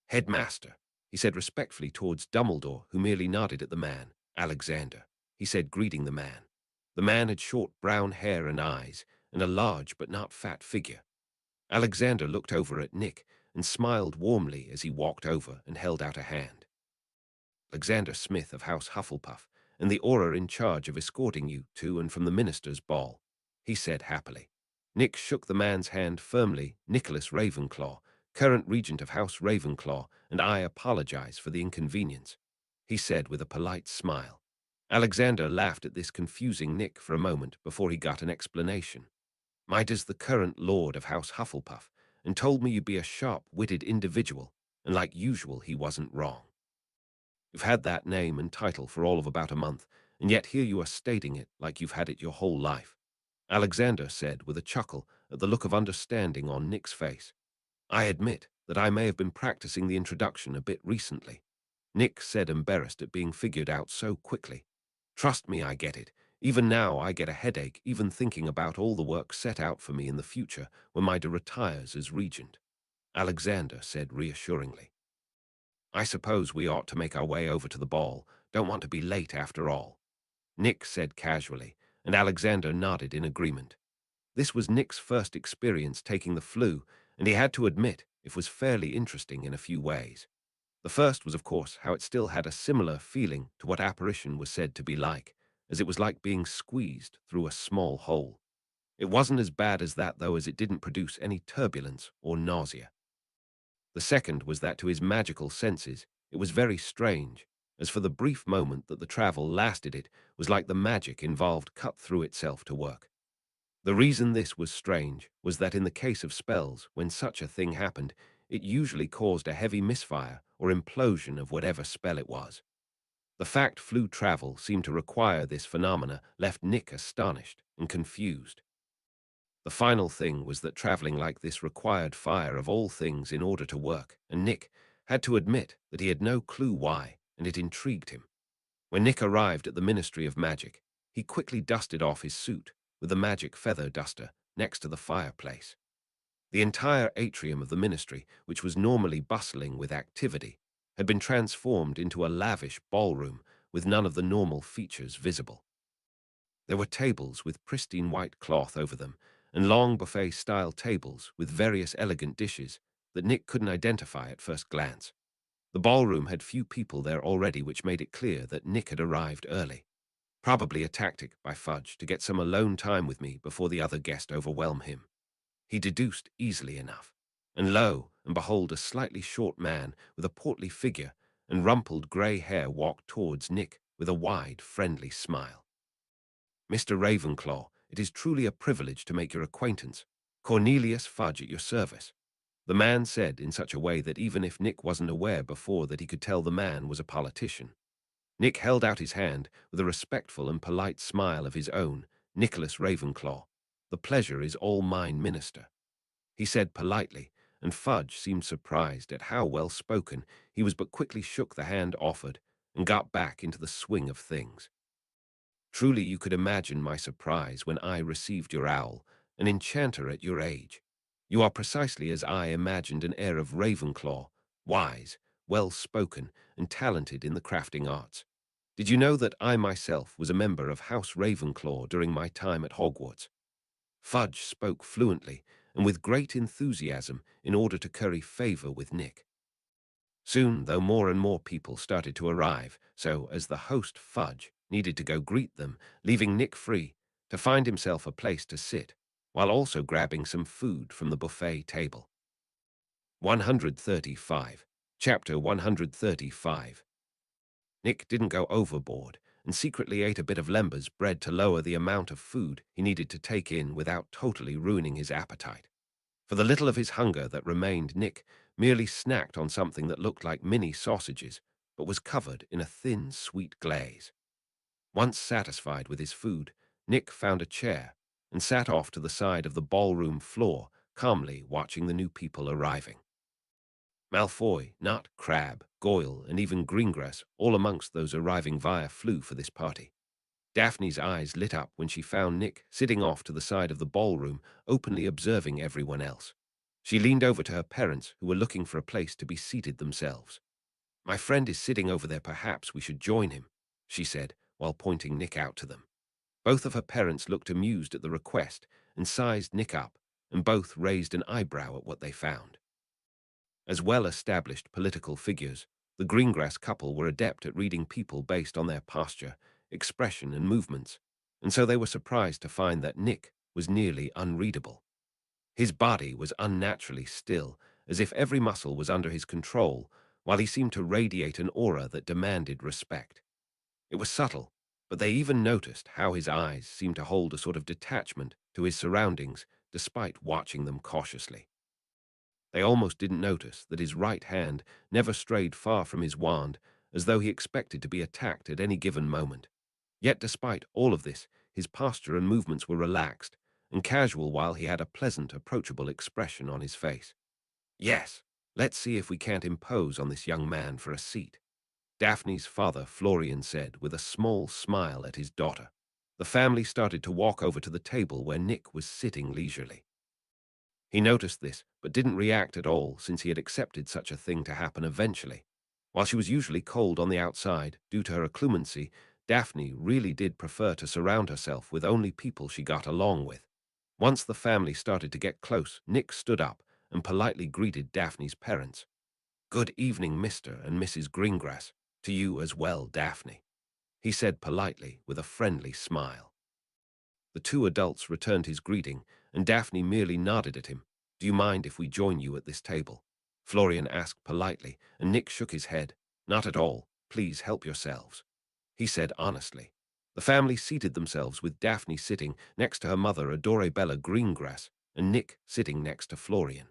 Headmaster, he said respectfully towards Dumbledore, who merely nodded at the man. Alexander, he said, greeting the man. The man had short brown hair and eyes, and a large but not fat figure. Alexander looked over at Nick and smiled warmly as he walked over and held out a hand. Alexander Smith of House Hufflepuff, and the Auror in charge of escorting you to and from the minister's ball, he said happily. Nick shook the man's hand firmly. Nicholas Ravenclaw, current regent of House Ravenclaw, and I apologize for the inconvenience, he said with a polite smile. Alexander laughed at this, confusing Nick for a moment before he got an explanation. Midas, the current lord of House Hufflepuff, and told me you'd be a sharp-witted individual, and like usual, he wasn't wrong. You've had that name and title for all of about a month, and yet here you are stating it like you've had it your whole life, Alexander said with a chuckle at the look of understanding on Nick's face. I admit that I may have been practicing the introduction a bit recently, Nick said, embarrassed at being figured out so quickly. Trust me, I get it. Even now I get a headache even thinking about all the work set out for me in the future when Mida retires as regent, Alexander said reassuringly. I suppose we ought to make our way over to the ball. Don't want to be late after all, Nick said casually, and Alexander nodded in agreement. This was Nick's first experience taking the flu, and he had to admit it was fairly interesting in a few ways. The first was, of course, how it still had a similar feeling to what apparition was said to be like, as it was like being squeezed through a small hole. It wasn't as bad as that, though, as it didn't produce any turbulence or nausea. The second was that to his magical senses, it was very strange, as for the brief moment that the travel lasted, it was like the magic involved cut through itself to work. The reason this was strange was that in the case of spells, when such a thing happened, it usually caused a heavy misfire or implosion of whatever spell it was. The fact flue travel seemed to require this phenomena left Nick astonished and confused. The final thing was that traveling like this required fire of all things in order to work, and Nick had to admit that he had no clue why, and it intrigued him. When Nick arrived at the Ministry of Magic, he quickly dusted off his suit with the magic feather duster next to the fireplace. The entire atrium of the ministry, which was normally bustling with activity, had been transformed into a lavish ballroom with none of the normal features visible. There were tables with pristine white cloth over them, and long buffet-style tables with various elegant dishes that Nick couldn't identify at first glance. The ballroom had few people there already, which made it clear that Nick had arrived early. Probably a tactic by Fudge to get some alone time with me before the other guest overwhelm him. He deduced easily enough. And lo and behold, a slightly short man with a portly figure and rumpled grey hair walked towards Nick with a wide, friendly smile. Mr. Ravenclaw, it is truly a privilege to make your acquaintance. Cornelius Fudge at your service, the man said in such a way that even if Nick wasn't aware before that he could tell the man was a politician. Nick held out his hand with a respectful and polite smile of his own. Nicholas Ravenclaw, the pleasure is all mine, Minister, he said politely, and Fudge seemed surprised at how well spoken he was, but quickly shook the hand offered and got back into the swing of things. Truly you could imagine my surprise when I received your owl, an enchanter at your age. You are precisely as I imagined, an heir of Ravenclaw, wise, well-spoken, and talented in the crafting arts. Did you know that I myself was a member of House Ravenclaw during my time at Hogwarts? Fudge spoke fluently and with great enthusiasm in order to curry favor with Nick. Soon, though, more and more people started to arrive, so as the host, Fudge, needed to go greet them, leaving Nick free to find himself a place to sit, while also grabbing some food from the buffet table. 135. Chapter 135. Nick didn't go overboard and secretly ate a bit of Lember's bread to lower the amount of food he needed to take in without totally ruining his appetite. For the little of his hunger that remained, Nick merely snacked on something that looked like mini sausages, but was covered in a thin, sweet glaze. Once satisfied with his food, Nick found a chair and sat off to the side of the ballroom floor, calmly watching the new people arriving. Malfoy, Nut, Crabbe, Goyle, and even Greengrass, all amongst those arriving via flew for this party. Daphne's eyes lit up when she found Nick sitting off to the side of the ballroom, openly observing everyone else. She leaned over to her parents, who were looking for a place to be seated themselves. "My friend is sitting over there. Perhaps we should join him," she said, while pointing Nick out to them. Both of her parents looked amused at the request and sized Nick up, and both raised an eyebrow at what they found. As well-established political figures, the Greengrass couple were adept at reading people based on their posture, expression, and movements, and so they were surprised to find that Nick was nearly unreadable. His body was unnaturally still, as if every muscle was under his control, while he seemed to radiate an aura that demanded respect. It was subtle, but they even noticed how his eyes seemed to hold a sort of detachment to his surroundings, despite watching them cautiously. They almost didn't notice that his right hand never strayed far from his wand, as though he expected to be attacked at any given moment. Yet despite all of this, his posture and movements were relaxed and casual, while he had a pleasant, approachable expression on his face. "Yes, let's see if we can't impose on this young man for a seat," Daphne's father, Florian, said with a small smile at his daughter. The family started to walk over to the table where Nick was sitting leisurely. He noticed this, but didn't react at all, since he had accepted such a thing to happen eventually. While she was usually cold on the outside, due to her occlumency, Daphne really did prefer to surround herself with only people she got along with. Once the family started to get close, Nick stood up and politely greeted Daphne's parents. "Good evening, Mr. and Mrs. Greengrass. To you as well, Daphne," he said politely with a friendly smile. The two adults returned his greeting, and Daphne merely nodded at him. "Do you mind if we join you at this table?" Florian asked politely, and Nick shook his head. "Not at all. Please help yourselves," he said honestly. The family seated themselves, with Daphne sitting next to her mother, Adorabella Greengrass, and Nick sitting next to Florian.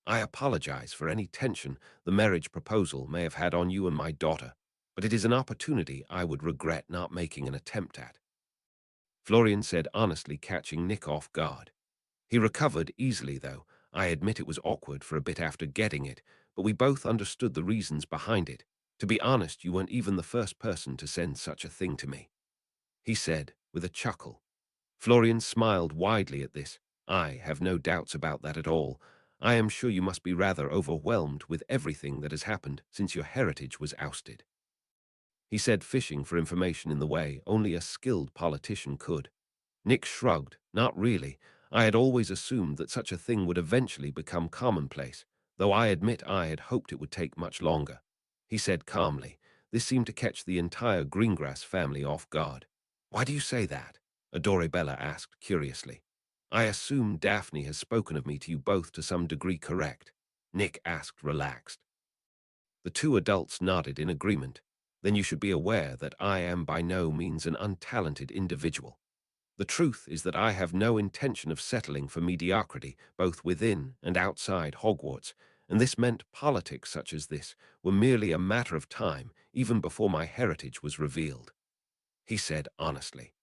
"I apologize for any tension the marriage proposal may have had on you and my daughter, but it is an opportunity I would regret not making an attempt at," Florian said honestly, catching Nick off guard. He recovered easily, though. "I admit it was awkward for a bit after getting it, but we both understood the reasons behind it. To be honest, you weren't even the first person to send such a thing to me," he said with a chuckle. Florian smiled widely at this. "I have no doubts about that at all. I am sure you must be rather overwhelmed with everything that has happened since your heritage was ousted," he said, fishing for information in the way only a skilled politician could. Nick shrugged. "Not really. I had always assumed that such a thing would eventually become commonplace, though I admit I had hoped it would take much longer," he said calmly. This seemed to catch the entire Greengrass family off guard. "Why do you say that?" Adorabella asked curiously. "I assume Daphne has spoken of me to you both to some degree, correct?" Nick asked, relaxed. The two adults nodded in agreement. "Then you should be aware that I am by no means an untalented individual. The truth is that I have no intention of settling for mediocrity, both within and outside Hogwarts, and this meant politics such as this were merely a matter of time, even before my heritage was revealed," he said honestly.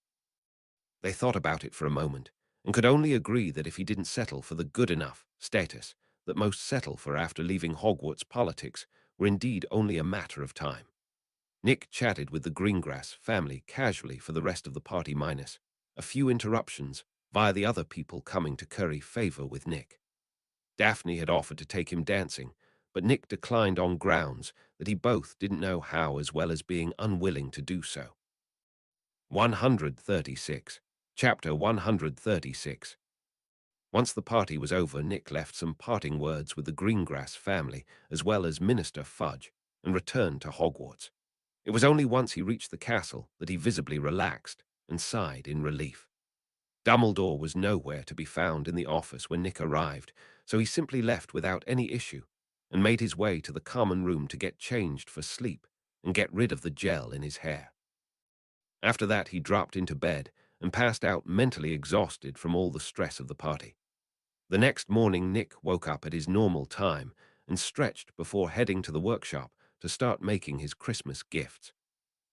They thought about it for a moment, and could only agree that if he didn't settle for the good enough status that most settle for after leaving Hogwarts, politics were indeed only a matter of time. Nick chatted with the Greengrass family casually for the rest of the party, minus a few interruptions via the other people coming to curry favor with Nick. Daphne had offered to take him dancing, but Nick declined on grounds that he both didn't know how as well as being unwilling to do so. 136. Chapter 136. Once the party was over, Nick left some parting words with the Greengrass family, as well as Minister Fudge, and returned to Hogwarts. It was only once he reached the castle that he visibly relaxed and sighed in relief. Dumbledore was nowhere to be found in the office when Nick arrived, so he simply left without any issue and made his way to the common room to get changed for sleep and get rid of the gel in his hair. After that, he dropped into bed and passed out mentally exhausted from all the stress of the party. The next morning, Nick woke up at his normal time and stretched before heading to the workshop to start making his Christmas gifts.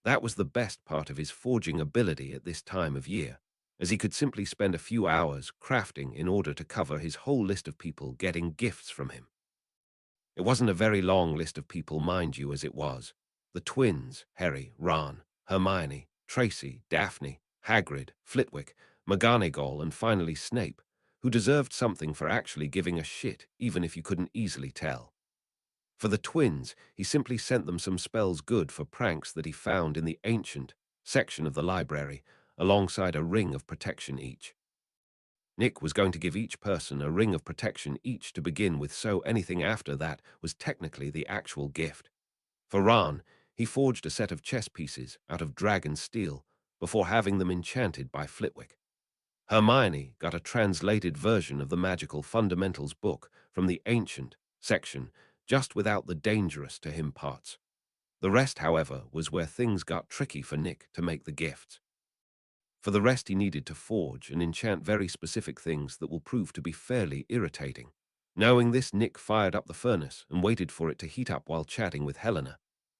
That was the best part of his forging ability at this time of year, as he could simply spend a few hours crafting in order to cover his whole list of people getting gifts from him. It wasn't a very long list of people, mind you, as it was. The twins, Harry, Ron, Hermione, Tracy, Daphne, Hagrid, Flitwick, McGonagall, and finally Snape, who deserved something for actually giving a shit, even if you couldn't easily tell. For the twins, he simply sent them some spells good for pranks that he found in the ancient section of the library, alongside a ring of protection each. Nick was going to give each person a ring of protection each to begin with, so anything after that was technically the actual gift. For Ron, he forged a set of chess pieces out of dragon steel before having them enchanted by Flitwick. Hermione got a translated version of the Magical Fundamentals book from the ancient section, just without the dangerous to him parts. The rest, however, was where things got tricky for Nick to make the gifts. For the rest, he needed to forge and enchant very specific things that will prove to be fairly irritating. Knowing this, Nick fired up the furnace and waited for it to heat up while chatting with Helena.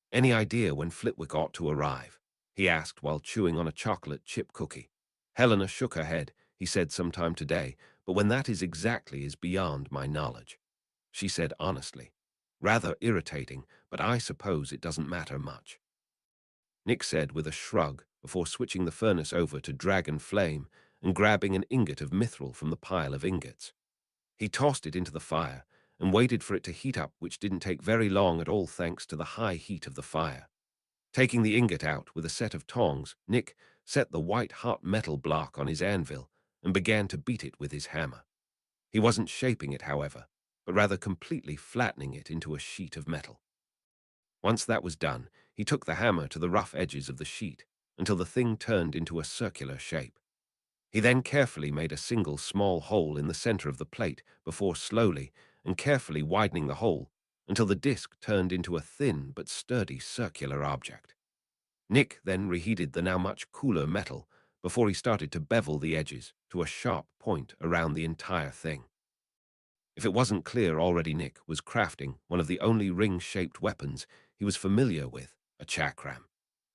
"Any idea when Flitwick ought to arrive?" he asked while chewing on a chocolate chip cookie. Helena shook her head. "He said sometime today, but when that is exactly is beyond my knowledge," she said honestly. "Rather irritating, but I suppose it doesn't matter much," Nick said with a shrug before switching the furnace over to dragon flame and grabbing an ingot of mithril from the pile of ingots. He tossed it into the fire and waited for it to heat up, which didn't take very long at all thanks to the high heat of the fire. Taking the ingot out with a set of tongs, Nick set the white-hot metal block on his anvil and began to beat it with his hammer. He wasn't shaping it, however, but rather completely flattening it into a sheet of metal. Once that was done, he took the hammer to the rough edges of the sheet until the thing turned into a circular shape. He then carefully made a single small hole in the center of the plate before slowly and carefully widening the hole until the disc turned into a thin but sturdy circular object. Nick then reheated the now much cooler metal before he started to bevel the edges to a sharp point around the entire thing. If it wasn't clear already, Nick was crafting one of the only ring-shaped weapons he was familiar with, a chakram.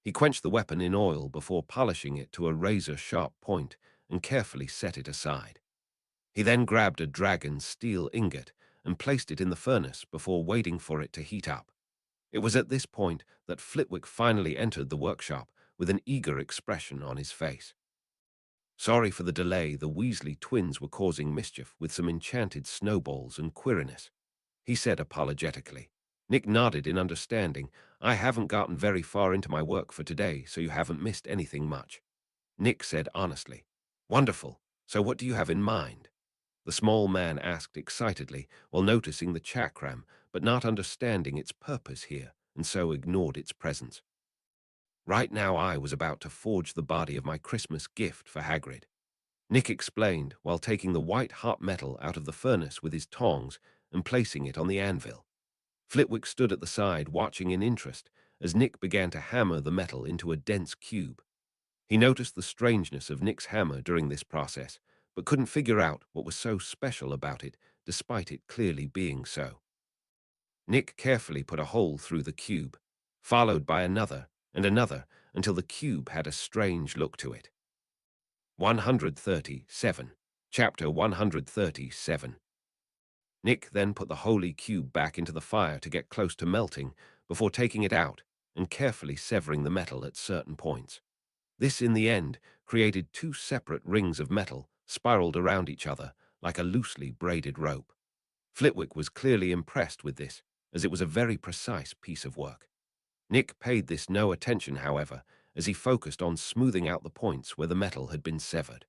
He quenched the weapon in oil before polishing it to a razor-sharp point and carefully set it aside. He then grabbed a dragon's steel ingot and placed it in the furnace before waiting for it to heat up. It was at this point that Flitwick finally entered the workshop with an eager expression on his face. Sorry for the delay, the Weasley twins were causing mischief with some enchanted snowballs and Quirinus, he said apologetically. Nick nodded in understanding. "I haven't gotten very far into my work for today, so you haven't missed anything much," Nick said honestly. "Wonderful. So what do you have in mind?" the small man asked excitedly while noticing the chakram, but not understanding its purpose here, and so ignored its presence. "Right now I was about to forge the body of my Christmas gift for Hagrid," Nick explained while taking the white hot metal out of the furnace with his tongs and placing it on the anvil. Flitwick stood at the side watching in interest as Nick began to hammer the metal into a dense cube. He noticed the strangeness of Nick's hammer during this process, but couldn't figure out what was so special about it, despite it clearly being so. Nick carefully put a hole through the cube, followed by another and another until the cube had a strange look to it. 137. Chapter 137. Nick then put the holy cube back into the fire to get close to melting before taking it out and carefully severing the metal at certain points. This, in the end, created two separate rings of metal spiraled around each other like a loosely braided rope. Flitwick was clearly impressed with this as it was a very precise piece of work. Nick paid this no attention, however, as he focused on smoothing out the points where the metal had been severed.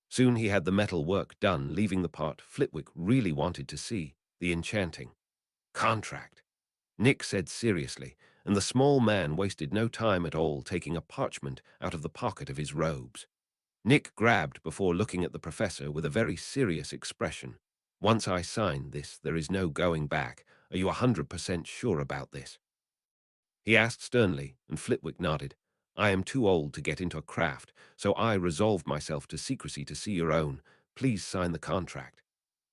Soon he had the metal work done, leaving the part Flitwick really wanted to see, the enchanting contract. Nick said seriously, and the small man wasted no time at all taking a parchment out of the pocket of his robes. Nick grabbed before looking at the professor with a very serious expression. "Once I sign this, there is no going back. Are you 100% sure about this?" He asked sternly, and Flitwick nodded. "I am too old to get into a craft, so I resolved myself to secrecy to see your own. Please sign the contract,"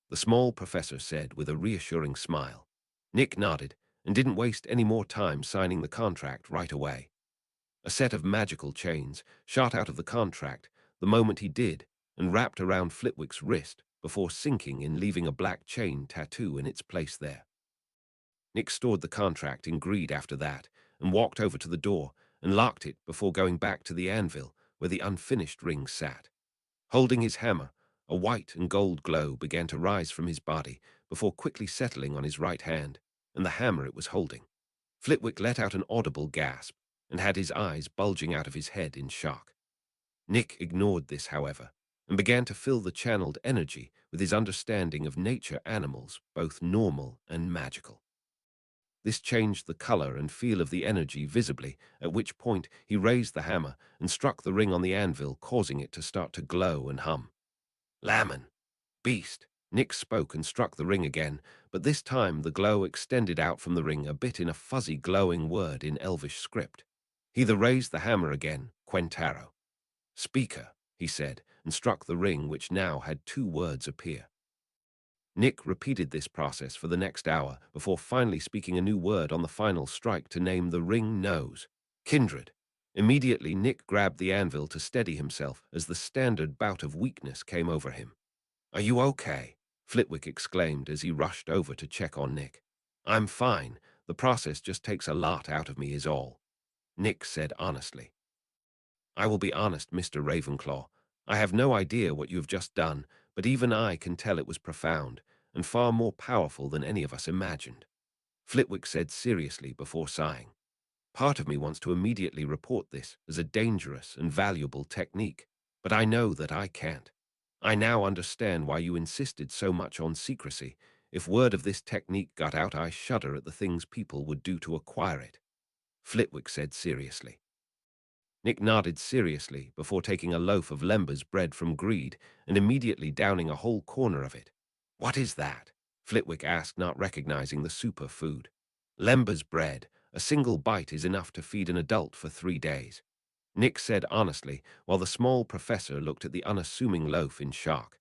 the small professor said with a reassuring smile. Nick nodded and didn't waste any more time signing the contract right away. A set of magical chains shot out of the contract the moment he did and wrapped around Flitwick's wrist before sinking in, leaving a black chain tattoo in its place there. Nick stored the contract in greed after that and walked over to the door and locked it before going back to the anvil where the unfinished ring sat. Holding his hammer, a white and gold glow began to rise from his body before quickly settling on his right hand and the hammer it was holding. Flitwick let out an audible gasp and had his eyes bulging out of his head in shock. Nick ignored this, however, and began to fill the channeled energy with his understanding of nature animals, both normal and magical. This changed the color and feel of the energy visibly, at which point he raised the hammer and struck the ring on the anvil, causing it to start to glow and hum. "Laman, beast," Nick spoke and struck the ring again, but this time the glow extended out from the ring a bit in a fuzzy glowing word in Elvish script. He raised the hammer again, Quentaro. "Speaker," he said, and struck the ring, which now had two words appear. Nick repeated this process for the next hour before finally speaking a new word on the final strike to name the ring nose. Kindred. Immediately, Nick grabbed the anvil to steady himself as the standard bout of weakness came over him. "Are you okay?" Flitwick exclaimed as he rushed over to check on Nick. "I'm fine. The process just takes a lot out of me is all," Nick said honestly. "I will be honest, Mr. Ravenclaw. I have no idea what you have just done, but even I can tell it was profound and far more powerful than any of us imagined," Flitwick said seriously before sighing. "Part of me wants to immediately report this as a dangerous and valuable technique, but I know that I can't. I now understand why you insisted so much on secrecy. If word of this technique got out, I shudder at the things people would do to acquire it," Flitwick said seriously. Nick nodded seriously before taking a loaf of Lember's bread from greed and immediately downing a whole corner of it. "What is that?" Flitwick asked, not recognizing the superfood. "Lember's bread. A single bite is enough to feed an adult for 3 days," Nick said honestly, while the small professor looked at the unassuming loaf in shock.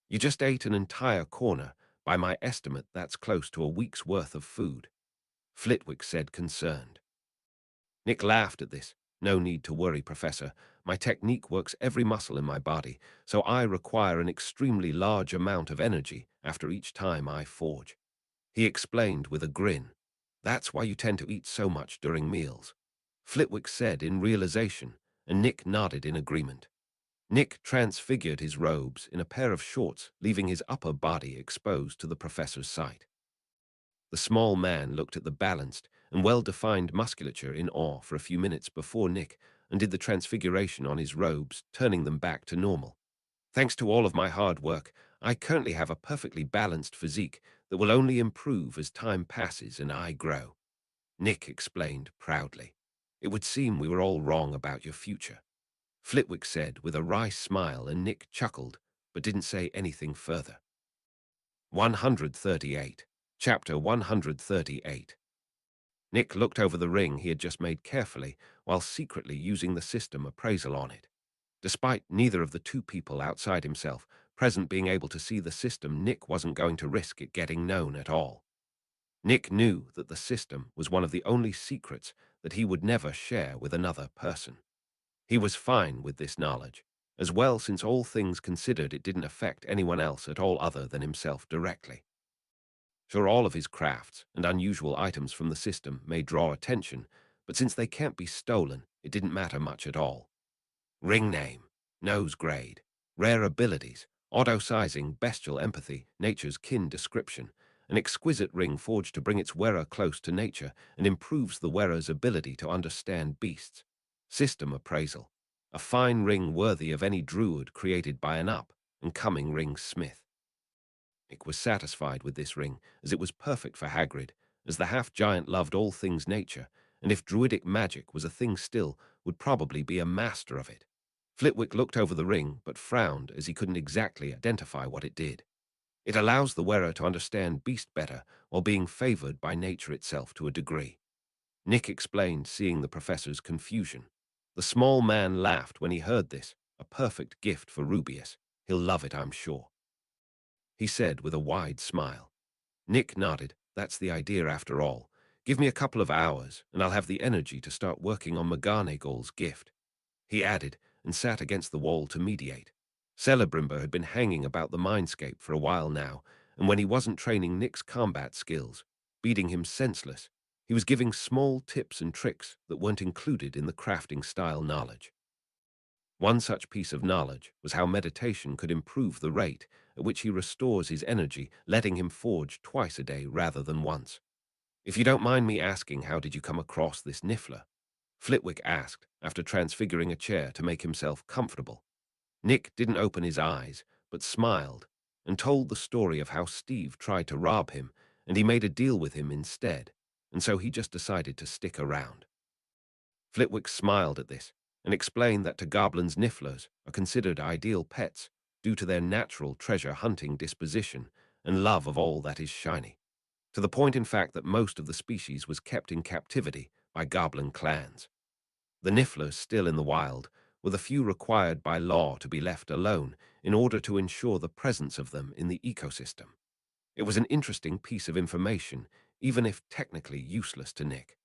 "You just ate an entire corner. By my estimate, that's close to a week's worth of food," Flitwick said, concerned. Nick laughed at this. "No need to worry, Professor. My technique works every muscle in my body, so I require an extremely large amount of energy after each time I forge," he explained with a grin. "That's why you tend to eat so much during meals," Flitwick said in realization, and Nick nodded in agreement. Nick transfigured his robes in a pair of shorts, leaving his upper body exposed to the professor's sight. The small man looked at the balanced and well-defined musculature in awe for a few minutes before Nick undid the transfiguration on his robes, turning them back to normal. "Thanks to all of my hard work, I currently have a perfectly balanced physique that will only improve as time passes and I grow," Nick explained proudly. "It would seem we were all wrong about your future," Flitwick said with a wry smile, and Nick chuckled, but didn't say anything further. 138. Chapter 138. Nick looked over the ring he had just made carefully while secretly using the system appraisal on it. Despite neither of the two people outside himself present being able to see the system, Nick wasn't going to risk it getting known at all. Nick knew that the system was one of the only secrets that he would never share with another person. He was fine with this knowledge, as well, since all things considered it didn't affect anyone else at all other than himself directly. Sure, all of his crafts and unusual items from the system may draw attention, but since they can't be stolen, it didn't matter much at all. Ring name, nose grade, rare abilities, auto-sizing, bestial empathy, nature's kin description, an exquisite ring forged to bring its wearer close to nature and improves the wearer's ability to understand beasts. System appraisal. A fine ring worthy of any druid created by an up-and-coming ring smith. Nick was satisfied with this ring, as it was perfect for Hagrid, as the half-giant loved all things nature, and if druidic magic was a thing still, would probably be a master of it. Flitwick looked over the ring, but frowned as he couldn't exactly identify what it did. It allows the wearer to understand beast better while being favored by nature itself to a degree. Nick explained, seeing the professor's confusion. The small man laughed when he heard this, a perfect gift for Rubius. He'll love it, I'm sure, he said with a wide smile. Nick nodded. That's the idea after all. Give me a couple of hours, and I'll have the energy to start working on McGonagall's gift, he added, and sat against the wall to mediate. Celebrimber had been hanging about the mindscape for a while now, and when he wasn't training Nick's combat skills, beating him senseless, he was giving small tips and tricks that weren't included in the crafting style knowledge. One such piece of knowledge was how meditation could improve the rate at which he restores his energy, letting him forge twice a day rather than once. If you don't mind me asking, how did you come across this Niffler? Flitwick asked, after transfiguring a chair to make himself comfortable. Nick didn't open his eyes, but smiled, and told the story of how Steve tried to rob him, and he made a deal with him instead, and so he just decided to stick around. Flitwick smiled at this, and explained that to goblins Nifflers are considered ideal pets due to their natural treasure-hunting disposition and love of all that is shiny, to the point in fact that most of the species was kept in captivity by goblin clans. The Nifflers still in the wild, with a few required by law to be left alone in order to ensure the presence of them in the ecosystem. It was an interesting piece of information, even if technically useless to Nick.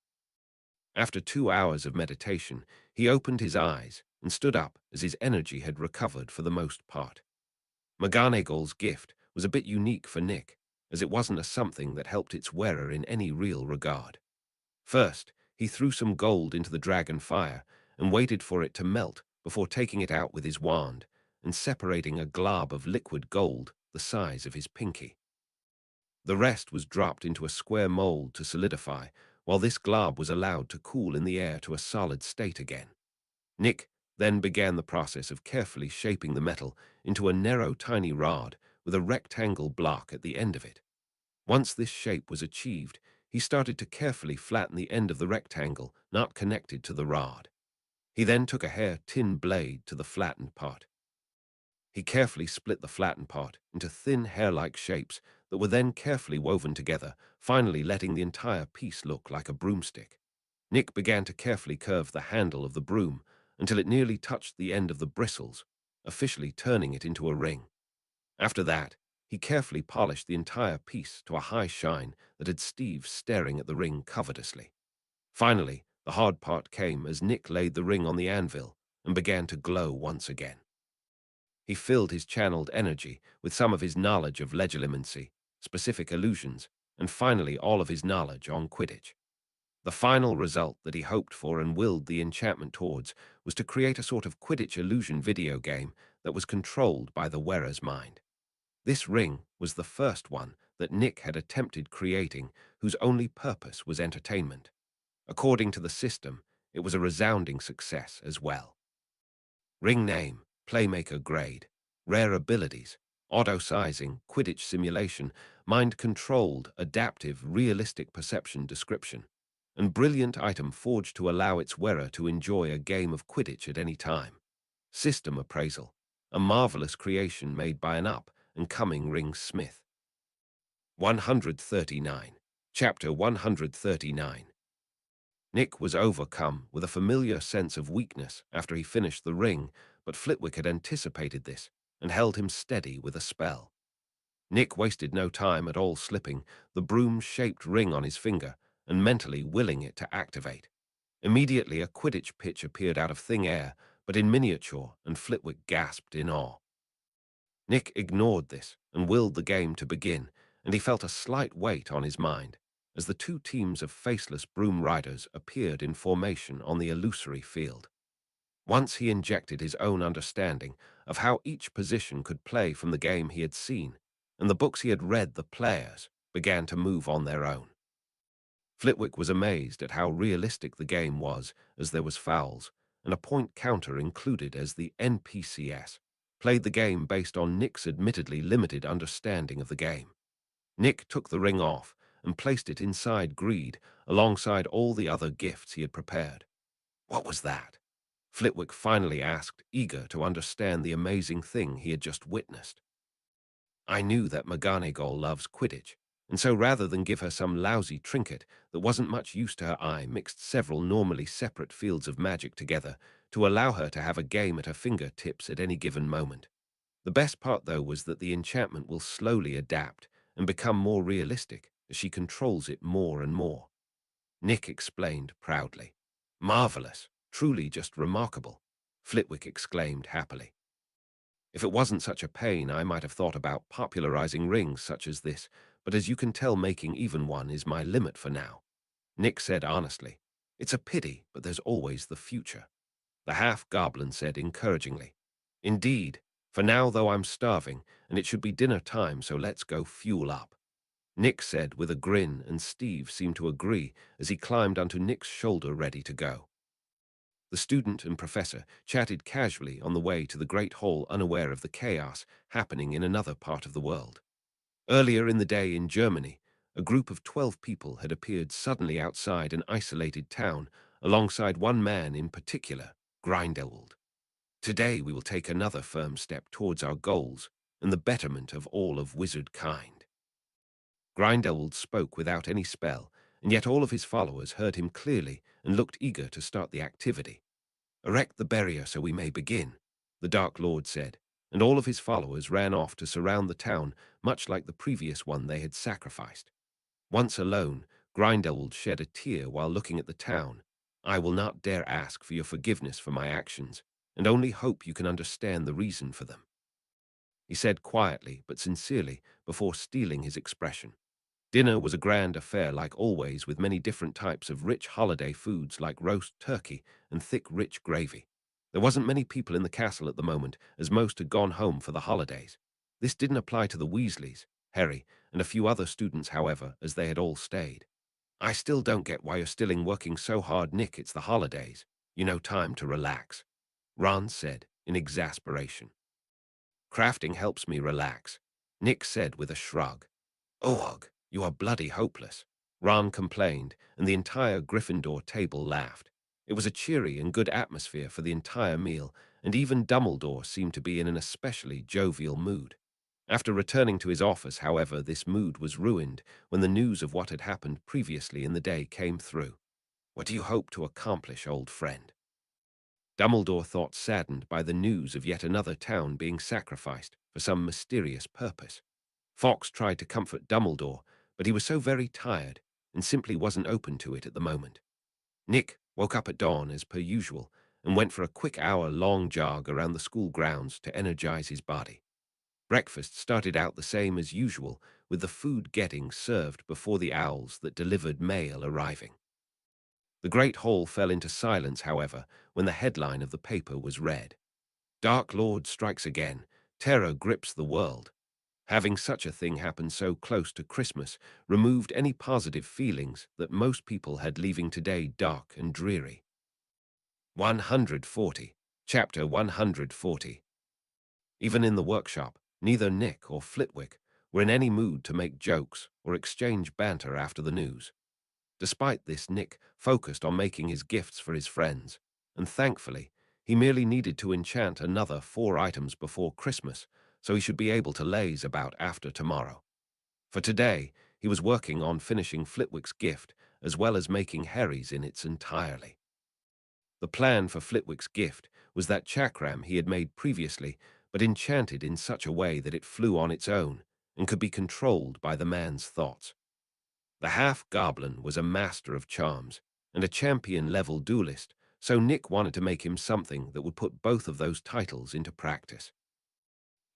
After 2 hours of meditation, he opened his eyes and stood up as his energy had recovered for the most part. McGonagall's gift was a bit unique for Nick, as it wasn't a something that helped its wearer in any real regard. First, he threw some gold into the dragon fire and waited for it to melt before taking it out with his wand and separating a glob of liquid gold the size of his pinky. The rest was dropped into a square mold to solidify, while this glob was allowed to cool in the air to a solid state again. Nick then began the process of carefully shaping the metal into a narrow, tiny rod with a rectangle block at the end of it. Once this shape was achieved, he started to carefully flatten the end of the rectangle not connected to the rod. He then took a hair-tin blade to the flattened part. He carefully split the flattened part into thin hair-like shapes that were then carefully woven together, finally letting the entire piece look like a broomstick. Nick began to carefully curve the handle of the broom until it nearly touched the end of the bristles, officially turning it into a ring. After that, he carefully polished the entire piece to a high shine that had Steve staring at the ring covetously. Finally, the hard part came as Nick laid the ring on the anvil and began to glow once again. He filled his channeled energy with some of his knowledge of legilimency, specific illusions, and finally all of his knowledge on Quidditch. The final result that he hoped for and willed the enchantment towards was to create a sort of Quidditch illusion video game that was controlled by the wearer's mind. This ring was the first one that Nick had attempted creating, whose only purpose was entertainment. According to the system, it was a resounding success as well. Ring name, Playmaker grade, rare abilities, auto-sizing, Quidditch simulation, mind-controlled, adaptive, realistic perception description, and brilliant item forged to allow its wearer to enjoy a game of Quidditch at any time. System appraisal, a marvelous creation made by an up-and-coming ring smith. 139. Chapter 139. Nick was overcome with a familiar sense of weakness after he finished the ring, but Flitwick had anticipated this and held him steady with a spell. Nick wasted no time at all slipping the broom-shaped ring on his finger and mentally willing it to activate. Immediately, a Quidditch pitch appeared out of thin air, but in miniature, and Flitwick gasped in awe. Nick ignored this and willed the game to begin, and he felt a slight weight on his mind as the two teams of faceless broom riders appeared in formation on the illusory field. Once he injected his own understanding of how each position could play from the game he had seen and the books he had read the players, began to move on their own. Flitwick was amazed at how realistic the game was, as there was fouls, and a point counter included as the NPCs played the game based on Nick's admittedly limited understanding of the game. Nick took the ring off and placed it inside Greed alongside all the other gifts he had prepared. What was that? Flitwick finally asked, eager to understand the amazing thing he had just witnessed. I knew that McGonagall loves Quidditch, and so rather than give her some lousy trinket that wasn't much use to her, I mixed several normally separate fields of magic together to allow her to have a game at her fingertips at any given moment. The best part, though, was that the enchantment will slowly adapt and become more realistic as she controls it more and more. Nick explained proudly. Marvelous, truly just remarkable, Flitwick exclaimed happily. If it wasn't such a pain, I might have thought about popularizing rings such as this, but as you can tell, making even one is my limit for now. Nick said honestly. It's a pity, but there's always the future. The half-goblin said encouragingly. Indeed, for now though I'm starving, and it should be dinner time, so let's go fuel up. Nick said with a grin, and Steve seemed to agree as he climbed onto Nick's shoulder ready to go. The student and professor chatted casually on the way to the Great Hall, unaware of the chaos happening in another part of the world. Earlier in the day in Germany, a group of 12 people had appeared suddenly outside an isolated town, alongside one man in particular, Grindelwald. Today we will take another firm step towards our goals and the betterment of all of wizard kind. Grindelwald spoke without any spell, and yet all of his followers heard him clearly and looked eager to start the activity. Erect the barrier so we may begin, the Dark Lord said, and all of his followers ran off to surround the town, much like the previous one they had sacrificed. Once alone, Grindelwald shed a tear while looking at the town. I will not dare ask for your forgiveness for my actions, and only hope you can understand the reason for them, he said quietly but sincerely before stealing his expression. Dinner was a grand affair like always, with many different types of rich holiday foods like roast turkey and thick rich gravy. There wasn't many people in the castle at the moment, as most had gone home for the holidays. This didn't apply to the Weasleys, Harry, and a few other students, however, as they had all stayed. I still don't get why you're still working so hard, Nick. It's the holidays. Time to relax, Ron said in exasperation. Crafting helps me relax, Nick said with a shrug. Ugh, you are bloody hopeless, Ron complained, and the entire Gryffindor table laughed. It was a cheery and good atmosphere for the entire meal, and even Dumbledore seemed to be in an especially jovial mood. After returning to his office, however, this mood was ruined when the news of what had happened previously in the day came through. What do you hope to accomplish, old friend? Dumbledore thought, saddened by the news of yet another town being sacrificed for some mysterious purpose. Fox tried to comfort Dumbledore, but he was so very tired and simply wasn't open to it at the moment. Nick woke up at dawn as per usual and went for a quick hour-long jog around the school grounds to energize his body. Breakfast started out the same as usual, with the food getting served before the owls that delivered mail arriving. The Great Hall fell into silence, however, when the headline of the paper was read. Dark Lord strikes again. Terror grips the world. Having such a thing happen so close to Christmas removed any positive feelings that most people had, leaving today dark and dreary. 140. Chapter 140. Even in the workshop, neither Nick or Flitwick were in any mood to make jokes or exchange banter after the news. Despite this, Nick focused on making his gifts for his friends, and thankfully, he merely needed to enchant another 4 items before Christmas, so he should be able to laze about after tomorrow. For today, he was working on finishing Flitwick's gift, as well as making Harry's in its entirely. The plan for Flitwick's gift was that chakram he had made previously, but enchanted in such a way that it flew on its own and could be controlled by the man's thoughts. The half-goblin was a master of charms and a champion-level duelist, so Nick wanted to make him something that would put both of those titles into practice.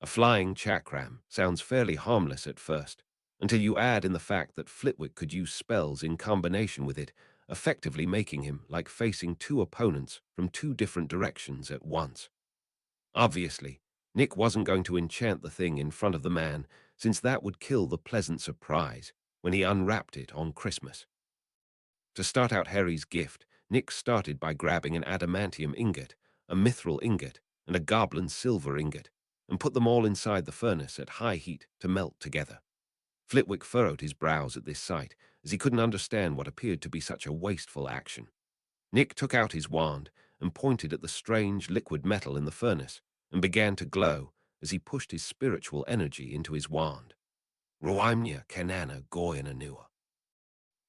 A flying chakram sounds fairly harmless at first, until you add in the fact that Flitwick could use spells in combination with it, effectively making him like facing 2 opponents from 2 different directions at once. Obviously, Nick wasn't going to enchant the thing in front of the man, since that would kill the pleasant surprise, when he unwrapped it on Christmas. To start out Harry's gift, Nick started by grabbing an adamantium ingot, a mithril ingot, and a goblin silver ingot, and put them all inside the furnace at high heat to melt together. Flitwick furrowed his brows at this sight, as he couldn't understand what appeared to be such a wasteful action. Nick took out his wand and pointed at the strange liquid metal in the furnace, and began to glow as he pushed his spiritual energy into his wand. Ruaimnia Kanana Goyananua.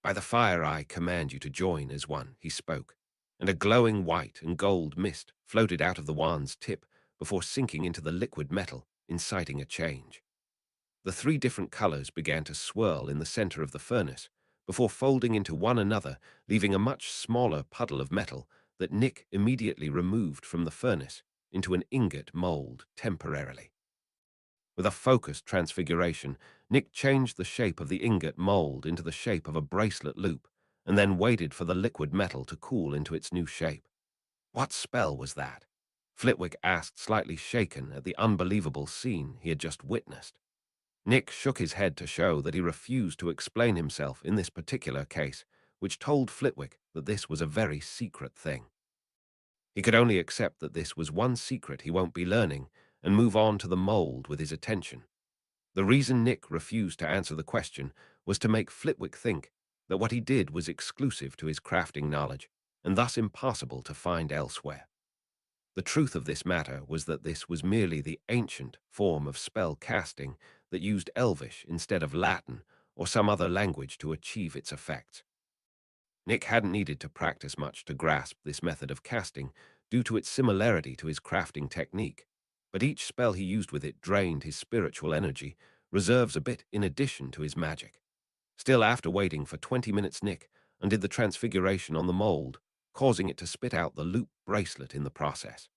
By the fire I command you to join as one, he spoke, and a glowing white and gold mist floated out of the wand's tip before sinking into the liquid metal, inciting a change. The three different colors began to swirl in the center of the furnace, before folding into one another, leaving a much smaller puddle of metal that Nick immediately removed from the furnace into an ingot mold temporarily. With a focused transfiguration, Nick changed the shape of the ingot mold into the shape of a bracelet loop, and then waited for the liquid metal to cool into its new shape. What spell was that? Flitwick asked, slightly shaken at the unbelievable scene he had just witnessed. Nick shook his head to show that he refused to explain himself in this particular case, which told Flitwick that this was a very secret thing. He could only accept that this was one secret he won't be learning and move on to the mold with his attention. The reason Nick refused to answer the question was to make Flitwick think that what he did was exclusive to his crafting knowledge and thus impossible to find elsewhere. The truth of this matter was that this was merely the ancient form of spell casting that used Elvish instead of Latin or some other language to achieve its effects. Nick hadn't needed to practice much to grasp this method of casting due to its similarity to his crafting technique, but each spell he used with it drained his spiritual energy, reserves a bit in addition to his magic. Still, after waiting for 20 minutes, Nick undid the transfiguration on the mold, causing it to spit out the loop bracelet in the process.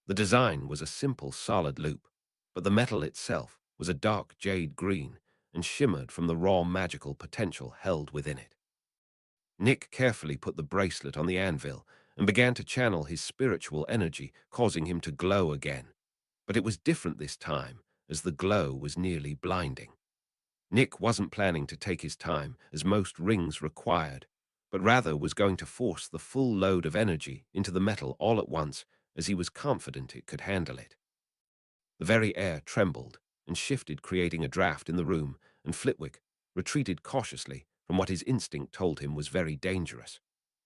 The design was a simple, solid loop, but the metal itself was a dark jade green and shimmered from the raw magical potential held within it. Nick carefully put the bracelet on the anvil and began to channel his spiritual energy, causing him to glow again. But it was different this time, as the glow was nearly blinding. Nick wasn't planning to take his time, as most rings required, but rather was going to force the full load of energy into the metal all at once, as he was confident it could handle it. The very air trembled and shifted, creating a draft in the room, and Flitwick retreated cautiously from what his instinct told him was very dangerous.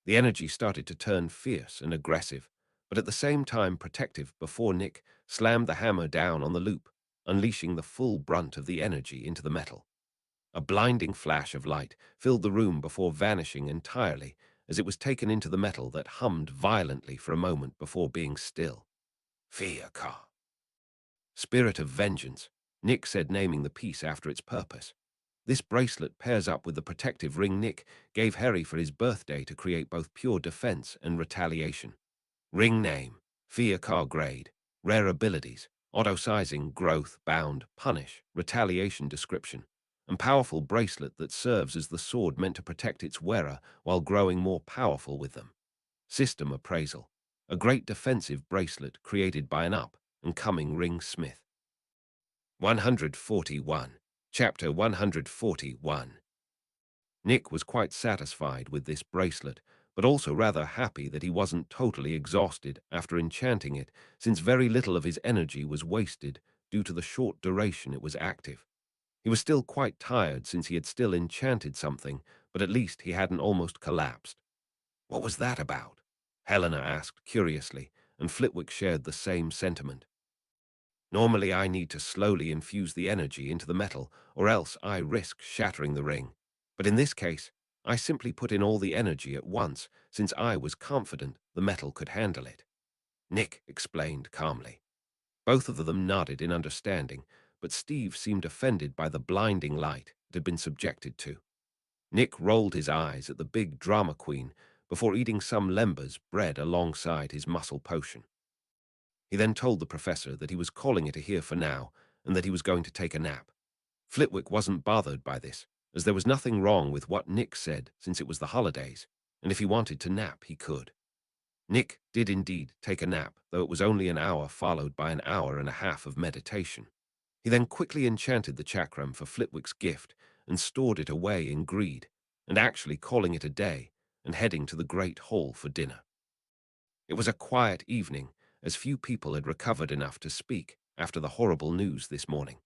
The energy started to turn fierce and aggressive, but at the same time protective before Nick slammed the hammer down on the loop, unleashing the full brunt of the energy into the metal. A blinding flash of light filled the room before vanishing entirely as it was taken into the metal that hummed violently for a moment before being still. Fiaka. Spirit of Vengeance, Nick said, naming the piece after its purpose. This bracelet pairs up with the protective ring Nick gave Harry for his birthday to create both pure defense and retaliation. Ring name, Fiaka grade, rare abilities, auto-sizing, growth, bound, punish, retaliation description, and powerful bracelet that serves as the sword meant to protect its wearer while growing more powerful with them. System appraisal, a great defensive bracelet created by an up-and-coming ring smith. 141. Chapter 141. Nick was quite satisfied with this bracelet, but also rather happy that he wasn't totally exhausted after enchanting it, since very little of his energy was wasted due to the short duration it was active. He was still quite tired since he had still enchanted something, but at least he hadn't almost collapsed. What was that about? Helena asked curiously, and Flitwick shared the same sentiment. Normally I need to slowly infuse the energy into the metal, or else I risk shattering the ring. But in this case, I simply put in all the energy at once, since I was confident the metal could handle it. Nick explained calmly. Both of them nodded in understanding, but Steve seemed offended by the blinding light it had been subjected to. Nick rolled his eyes at the big drama queen before eating some lembas bread alongside his muscle potion. He then told the professor that he was calling it a here for now and that he was going to take a nap. Flitwick wasn't bothered by this, as there was nothing wrong with what Nick said since it was the holidays, and if he wanted to nap, he could. Nick did indeed take a nap, though it was only an hour followed by an hour and a half of meditation. He then quickly enchanted the chakram for Flitwick's gift and stored it away in greed, and actually calling it a day and heading to the great hall for dinner. It was a quiet evening, as few people had recovered enough to speak after the horrible news this morning.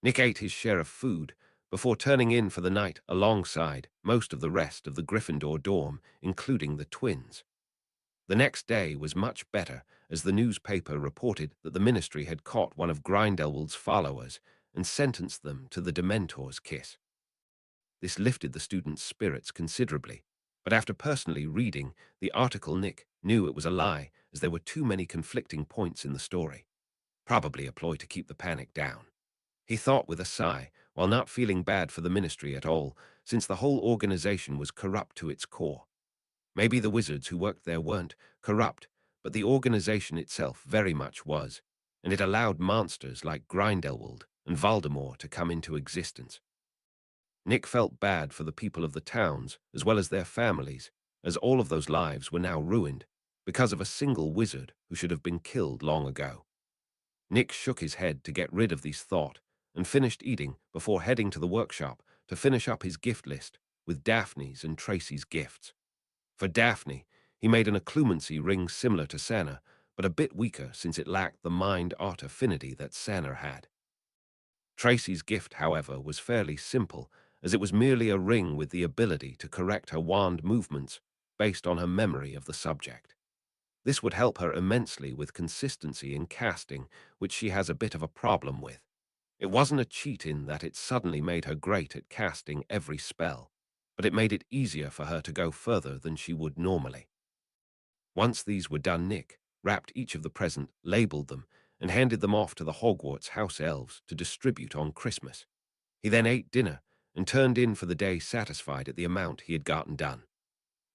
Nick ate his share of food before turning in for the night alongside most of the rest of the Gryffindor dorm, including the twins. The next day was much better, as the newspaper reported that the ministry had caught one of Grindelwald's followers and sentenced them to the Dementor's kiss. This lifted the students' spirits considerably, but after personally reading the article, Nick knew it was a lie, as there were too many conflicting points in the story. Probably a ploy to keep the panic down. He thought with a sigh, while not feeling bad for the ministry at all, since the whole organization was corrupt to its core. Maybe the wizards who worked there weren't corrupt, but the organization itself very much was, and it allowed monsters like Grindelwald and Voldemort to come into existence. Nick felt bad for the people of the towns, as well as their families, as all of those lives were now ruined because of a single wizard who should have been killed long ago. Nick shook his head to get rid of these thoughts and finished eating before heading to the workshop to finish up his gift list with Daphne's and Tracy's gifts. For Daphne, he made an occlumency ring similar to Sana, but a bit weaker since it lacked the mind-art affinity that Sana had. Tracy's gift, however, was fairly simple, as it was merely a ring with the ability to correct her wand movements based on her memory of the subject. This would help her immensely with consistency in casting, which she has a bit of a problem with. It wasn't a cheat in that it suddenly made her great at casting every spell, but it made it easier for her to go further than she would normally. Once these were done, Nick wrapped each of the presents, labeled them, and handed them off to the Hogwarts house elves to distribute on Christmas. He then ate dinner and turned in for the day satisfied at the amount he had gotten done.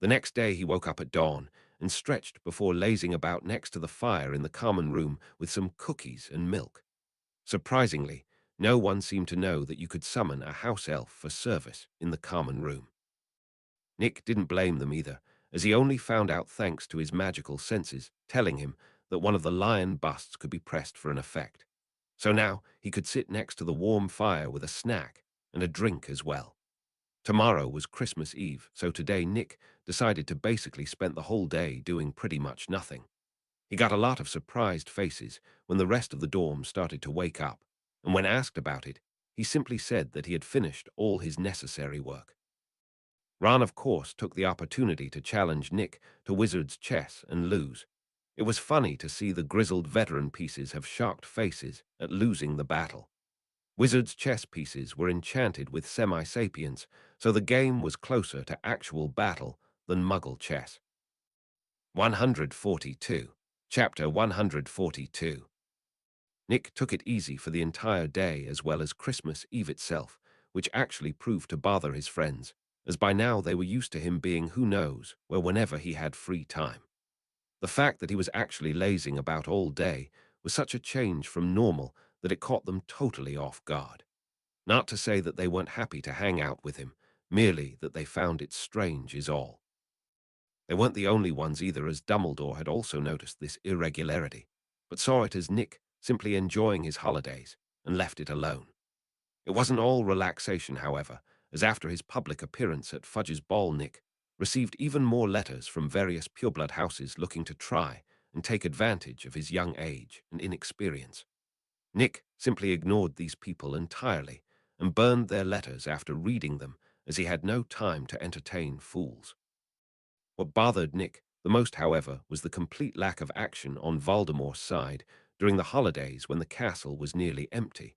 The next day he woke up at dawn and stretched before lazing about next to the fire in the common room with some cookies and milk. Surprisingly, no one seemed to know that you could summon a house elf for service in the common room. Nick didn't blame them either, as he only found out thanks to his magical senses telling him that one of the lion busts could be pressed for an effect. So now he could sit next to the warm fire with a snack and a drink as well. Tomorrow was Christmas Eve, so today Nick decided to basically spend the whole day doing pretty much nothing. He got a lot of surprised faces when the rest of the dorm started to wake up, and when asked about it, he simply said that he had finished all his necessary work. Ron, of course, took the opportunity to challenge Nick to Wizard's chess and lose. It was funny to see the grizzled veteran pieces have shocked faces at losing the battle. Wizard's chess pieces were enchanted with semi-sapience, so the game was closer to actual battle than Muggle chess. 142. Chapter 142. Nick took it easy for the entire day as well as Christmas Eve itself, which actually proved to bother his friends, as by now they were used to him being who knows where whenever he had free time. The fact that he was actually lazing about all day was such a change from normal that it caught them totally off guard. Not to say that they weren't happy to hang out with him, merely that they found it strange is all. They weren't the only ones either, as Dumbledore had also noticed this irregularity, but saw it as Nick simply enjoying his holidays and left it alone. It wasn't all relaxation, however, as after his public appearance at Fudge's ball, Nick received even more letters from various pureblood houses looking to try and take advantage of his young age and inexperience. Nick simply ignored these people entirely and burned their letters after reading them, as he had no time to entertain fools. What bothered Nick the most, however, was the complete lack of action on Voldemort's side during the holidays when the castle was nearly empty.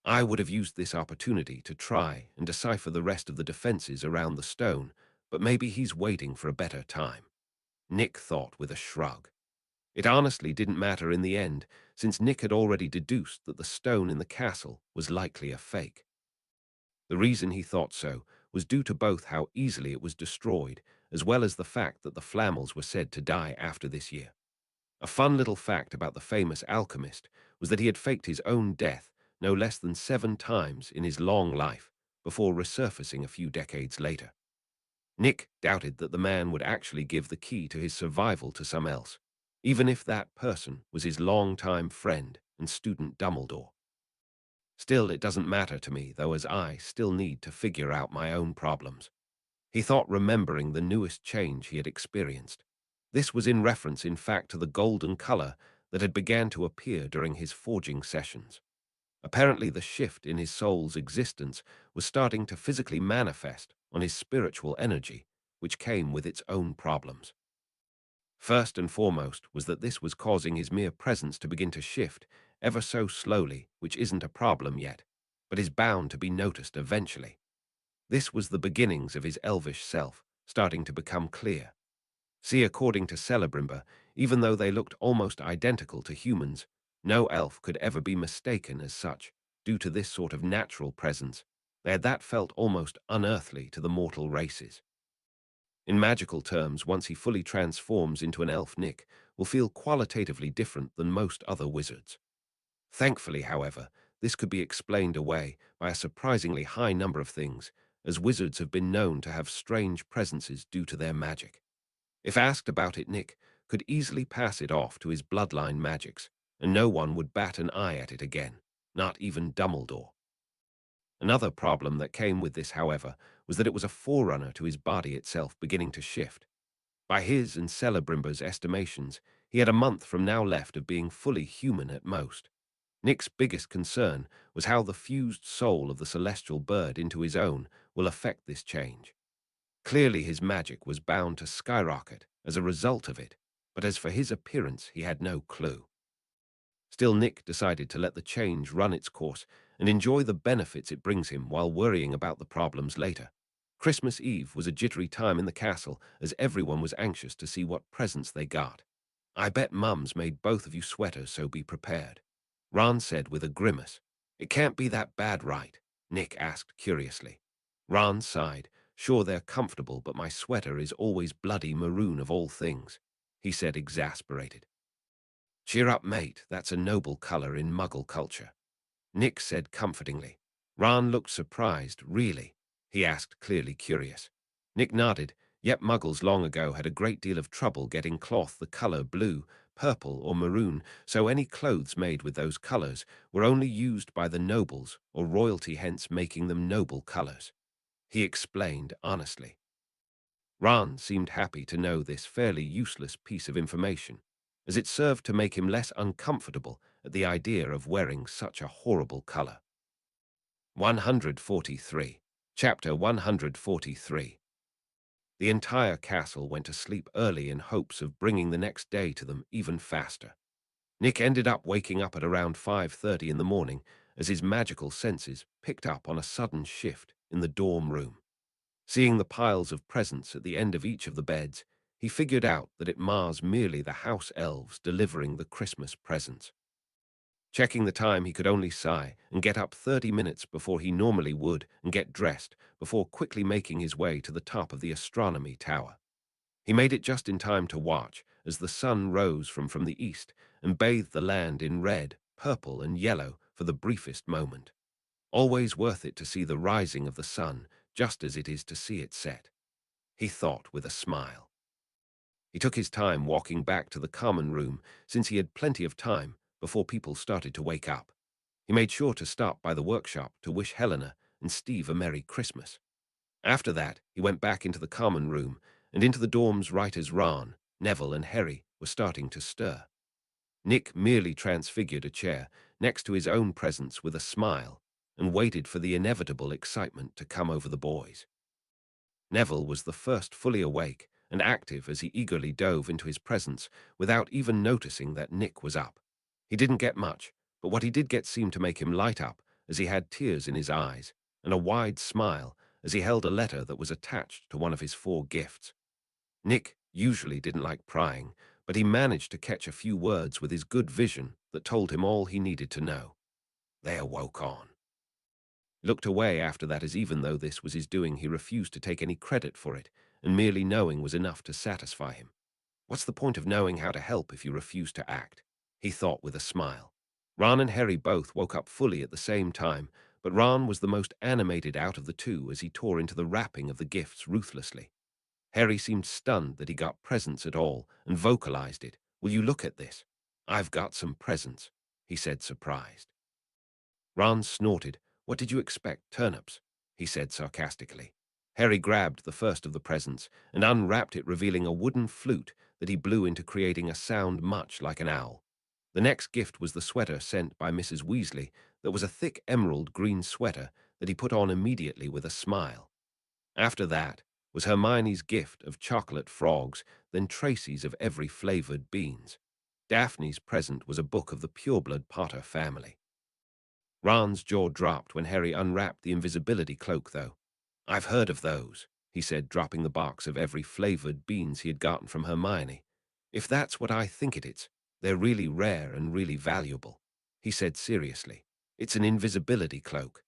I would have used this opportunity to try and decipher the rest of the defenses around the stone, but maybe he's waiting for a better time. Nick thought with a shrug. It honestly didn't matter in the end, since Nick had already deduced that the stone in the castle was likely a fake. The reason he thought so was due to both how easily it was destroyed, as well as the fact that the Flammels were said to die after this year. A fun little fact about the famous alchemist was that he had faked his own death no less than 7 times in his long life before resurfacing a few decades later. Nick doubted that the man would actually give the key to his survival to some else, even if that person was his longtime friend and student Dumbledore. Still, it doesn't matter to me, though, as I still need to figure out my own problems. He thought, remembering the newest change he had experienced. This was in reference, in fact, to the golden color that had began to appear during his forging sessions. Apparently, the shift in his soul's existence was starting to physically manifest on his spiritual energy, which came with its own problems. First and foremost was that this was causing his mere presence to begin to shift ever so slowly, which isn't a problem yet, but is bound to be noticed eventually. This was the beginnings of his elvish self starting to become clear. See, according to Celebrimber, even though they looked almost identical to humans, no elf could ever be mistaken as such, due to this sort of natural presence, that felt almost unearthly to the mortal races. In magical terms, once he fully transforms into an elf, Nick will feel qualitatively different than most other wizards. Thankfully, however, this could be explained away by a surprisingly high number of things, as wizards have been known to have strange presences due to their magic. If asked about it, Nick could easily pass it off to his bloodline magics, and no one would bat an eye at it again, not even Dumbledore. Another problem that came with this, however, was that it was a forerunner to his body itself beginning to shift. By his and Celebrimber's estimations, he had a month from now left of being fully human at most. Nick's biggest concern was how the fused soul of the celestial bird into his own will affect this change. Clearly his magic was bound to skyrocket as a result of it, but as for his appearance, he had no clue. Still, Nick decided to let the change run its course and enjoy the benefits it brings him while worrying about the problems later. Christmas Eve was a jittery time in the castle, as everyone was anxious to see what presents they got. "I bet Mum's made both of you sweaters, so be prepared," Ron said with a grimace. "It can't be that bad, right?" Nick asked curiously. Ron sighed. "Sure, they're comfortable, but my sweater is always bloody maroon of all things," he said, exasperated. "Cheer up, mate, that's a noble color in Muggle culture," Nick said comfortingly. Ron looked surprised. "Really?" he asked, clearly curious. Nick nodded. Yep, Muggles long ago had a great deal of trouble getting cloth the color blue, purple, or maroon, so any clothes made with those colors were only used by the nobles or royalty, hence making them noble colors, he explained honestly. Ron seemed happy to know this fairly useless piece of information, as it served to make him less uncomfortable at the idea of wearing such a horrible color. 143. Chapter 143. The entire castle went to sleep early in hopes of bringing the next day to them even faster. Nick ended up waking up at around 5:30 in the morning as his magical senses picked up on a sudden shift in the dorm room. Seeing the piles of presents at the end of each of the beds, he figured out that it was merely the house elves delivering the Christmas presents. Checking the time, he could only sigh and get up 30 minutes before he normally would and get dressed before quickly making his way to the top of the astronomy tower. He made it just in time to watch as the sun rose from the east and bathed the land in red, purple, and yellow for the briefest moment. Always worth it to see the rising of the sun, just as it is to see it set, he thought with a smile. He took his time walking back to the common room, since he had plenty of time before people started to wake up. He made sure to stop by the workshop to wish Helena and Steve a Merry Christmas. After that, he went back into the common room and into the dorms right as Ron, Neville, and Harry were starting to stir. Nick merely transfigured a chair next to his own presence with a smile and waited for the inevitable excitement to come over the boys. Neville was the first fully awake and active as he eagerly dove into his presence without even noticing that Nick was up. He didn't get much, but what he did get seemed to make him light up, as he had tears in his eyes and a wide smile as he held a letter that was attached to one of his 4 gifts. Nick usually didn't like prying, but he managed to catch a few words with his good vision that told him all he needed to know. They awoke on. Looked away after that, as even though this was his doing, he refused to take any credit for it, and merely knowing was enough to satisfy him. What's the point of knowing how to help if you refuse to act? He thought with a smile. Ron and Harry both woke up fully at the same time, but Ron was the most animated out of the two as he tore into the wrapping of the gifts ruthlessly. Harry seemed stunned that he got presents at all and vocalized it. "Will you look at this? I've got some presents," he said, surprised. Ron snorted. "What did you expect, turnips?" he said sarcastically. Harry grabbed the first of the presents and unwrapped it, revealing a wooden flute that he blew into, creating a sound much like an owl. The next gift was the sweater sent by Mrs. Weasley that was a thick emerald green sweater that he put on immediately with a smile. After that was Hermione's gift of chocolate frogs, then Tracy's of every flavored beans. Daphne's present was a book of the pureblood Potter family. Ron's jaw dropped when Harry unwrapped the invisibility cloak, though. "I've heard of those," he said, dropping the box of every flavored beans he had gotten from Hermione. "If that's what I think it is, they're really rare and really valuable," he said seriously. "It's an invisibility cloak,"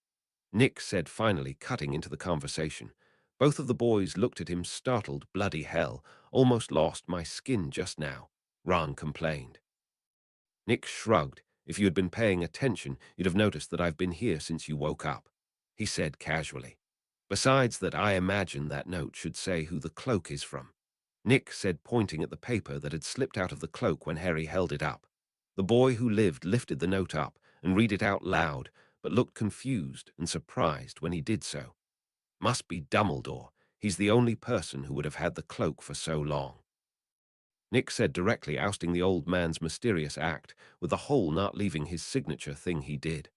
Nick said, finally cutting into the conversation. Both of the boys looked at him, startled. "Bloody hell, almost lost my skin just now," Ron complained. Nick shrugged. "If you had been paying attention, you'd have noticed that I've been here since you woke up," he said casually. "Besides that, I imagine that note should say who the cloak is from," Nick said, pointing at the paper that had slipped out of the cloak when Harry held it up. The boy who lived lifted the note up and read it out loud, but looked confused and surprised when he did so. "Must be Dumbledore. He's the only person who would have had the cloak for so long," Nick said directly, ousting the old man's mysterious act, with the whole not leaving his signature thing he did.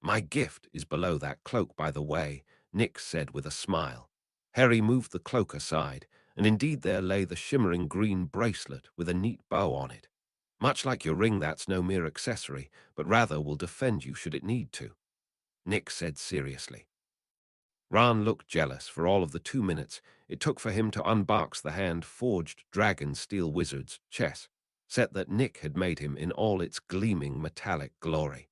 "My gift is below that cloak, by the way," Nick said with a smile. Harry moved the cloak aside, and indeed there lay the shimmering green bracelet with a neat bow on it. "Much like your ring, that's no mere accessory, but rather will defend you should it need to," Nick said seriously. Ron looked jealous for all of the 2 minutes it took for him to unbox the hand-forged dragon steel wizard's chess set that Nick had made him in all its gleaming metallic glory.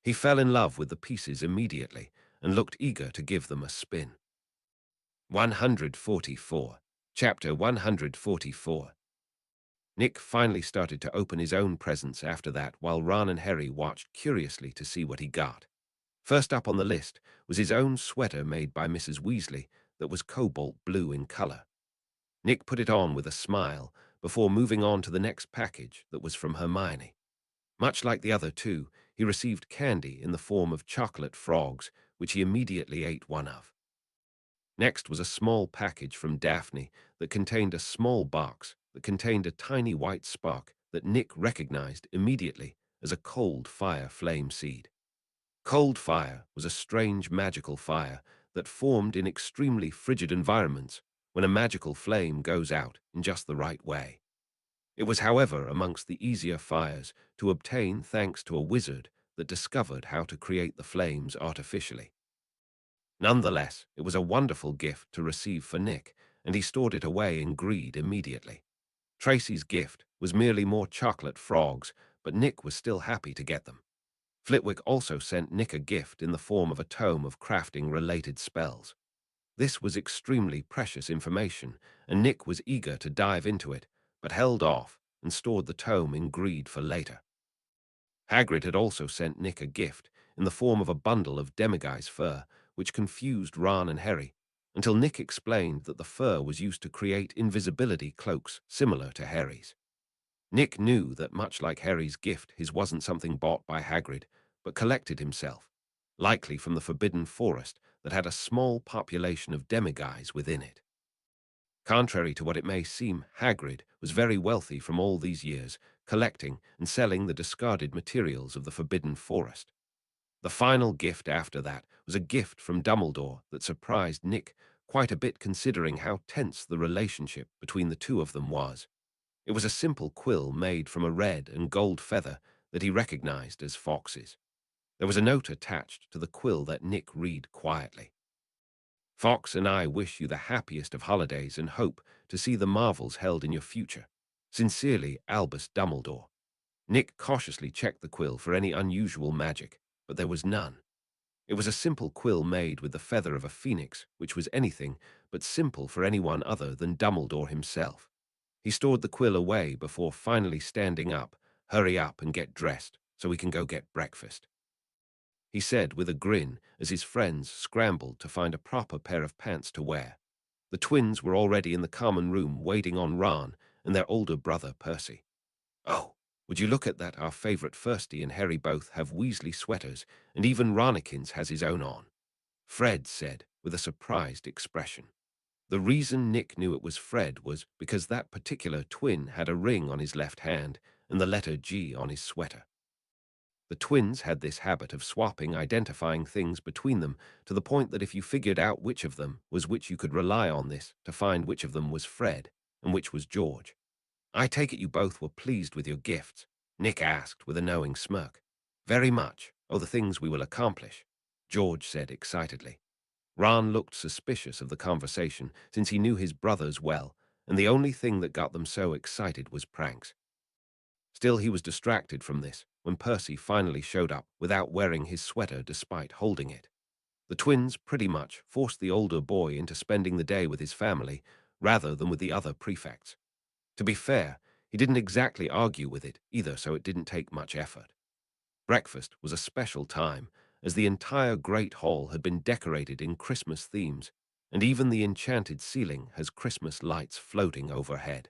He fell in love with the pieces immediately and looked eager to give them a spin. 144. Chapter 144. Nick finally started to open his own presents after that, while Ron and Harry watched curiously to see what he got. First up on the list was his own sweater made by Mrs. Weasley that was cobalt blue in color. Nick put it on with a smile before moving on to the next package that was from Hermione. Much like the other two, he received candy in the form of chocolate frogs, which he immediately ate one of. Next was a small package from Daphne that contained a small box that contained a tiny white spark that Nick recognized immediately as a cold fire flame seed. Cold fire was a strange magical fire that formed in extremely frigid environments when a magical flame goes out in just the right way. It was, however, amongst the easier fires to obtain thanks to a wizard that discovered how to create the flames artificially. Nonetheless, it was a wonderful gift to receive for Nick, and he stored it away in greed immediately. Tracy's gift was merely more chocolate frogs, but Nick was still happy to get them. Flitwick also sent Nick a gift in the form of a tome of crafting-related spells. This was extremely precious information, and Nick was eager to dive into it, but held off and stored the tome in greed for later. Hagrid had also sent Nick a gift in the form of a bundle of demiguise fur, which confused Ron and Harry, until Nick explained that the fur was used to create invisibility cloaks similar to Harry's. Nick knew that much like Harry's gift, his wasn't something bought by Hagrid, but collected himself, likely from the Forbidden Forest that had a small population of demiguise within it. Contrary to what it may seem, Hagrid was very wealthy from all these years, collecting and selling the discarded materials of the Forbidden Forest. The final gift after that was a gift from Dumbledore that surprised Nick quite a bit, considering how tense the relationship between the two of them was. It was a simple quill made from a red and gold feather that he recognized as Fox's. There was a note attached to the quill that Nick read quietly. "Fox and I wish you the happiest of holidays and hope to see the marvels held in your future. Sincerely, Albus Dumbledore." Nick cautiously checked the quill for any unusual magic, but there was none. It was a simple quill made with the feather of a phoenix, which was anything but simple for anyone other than Dumbledore himself. He stored the quill away before finally standing up. "Hurry up and get dressed so we can go get breakfast," he said with a grin as his friends scrambled to find a proper pair of pants to wear. The twins were already in the common room waiting on Ron and their older brother Percy. "Oh, Would you look at that, our favourite Firsty and Harry both have Weasley sweaters, and even Ranikins has his own on, Fred said, with a surprised expression. The reason Nick knew it was Fred was because that particular twin had a ring on his left hand and the letter G on his sweater. The twins had this habit of swapping identifying things between them to the point that if you figured out which of them was which, you could rely on this to find which of them was Fred and which was George. I take it you both were pleased with your gifts? Nick asked with a knowing smirk. Very much. Oh, the things we will accomplish, George said excitedly. Ron looked suspicious of the conversation since he knew his brothers well, and the only thing that got them so excited was pranks. Still, he was distracted from this when Percy finally showed up without wearing his sweater despite holding it. The twins pretty much forced the older boy into spending the day with his family rather than with the other prefects. To be fair, he didn't exactly argue with it either, so it didn't take much effort. Breakfast was a special time, as the entire Great Hall had been decorated in Christmas themes, and even the enchanted ceiling has Christmas lights floating overhead.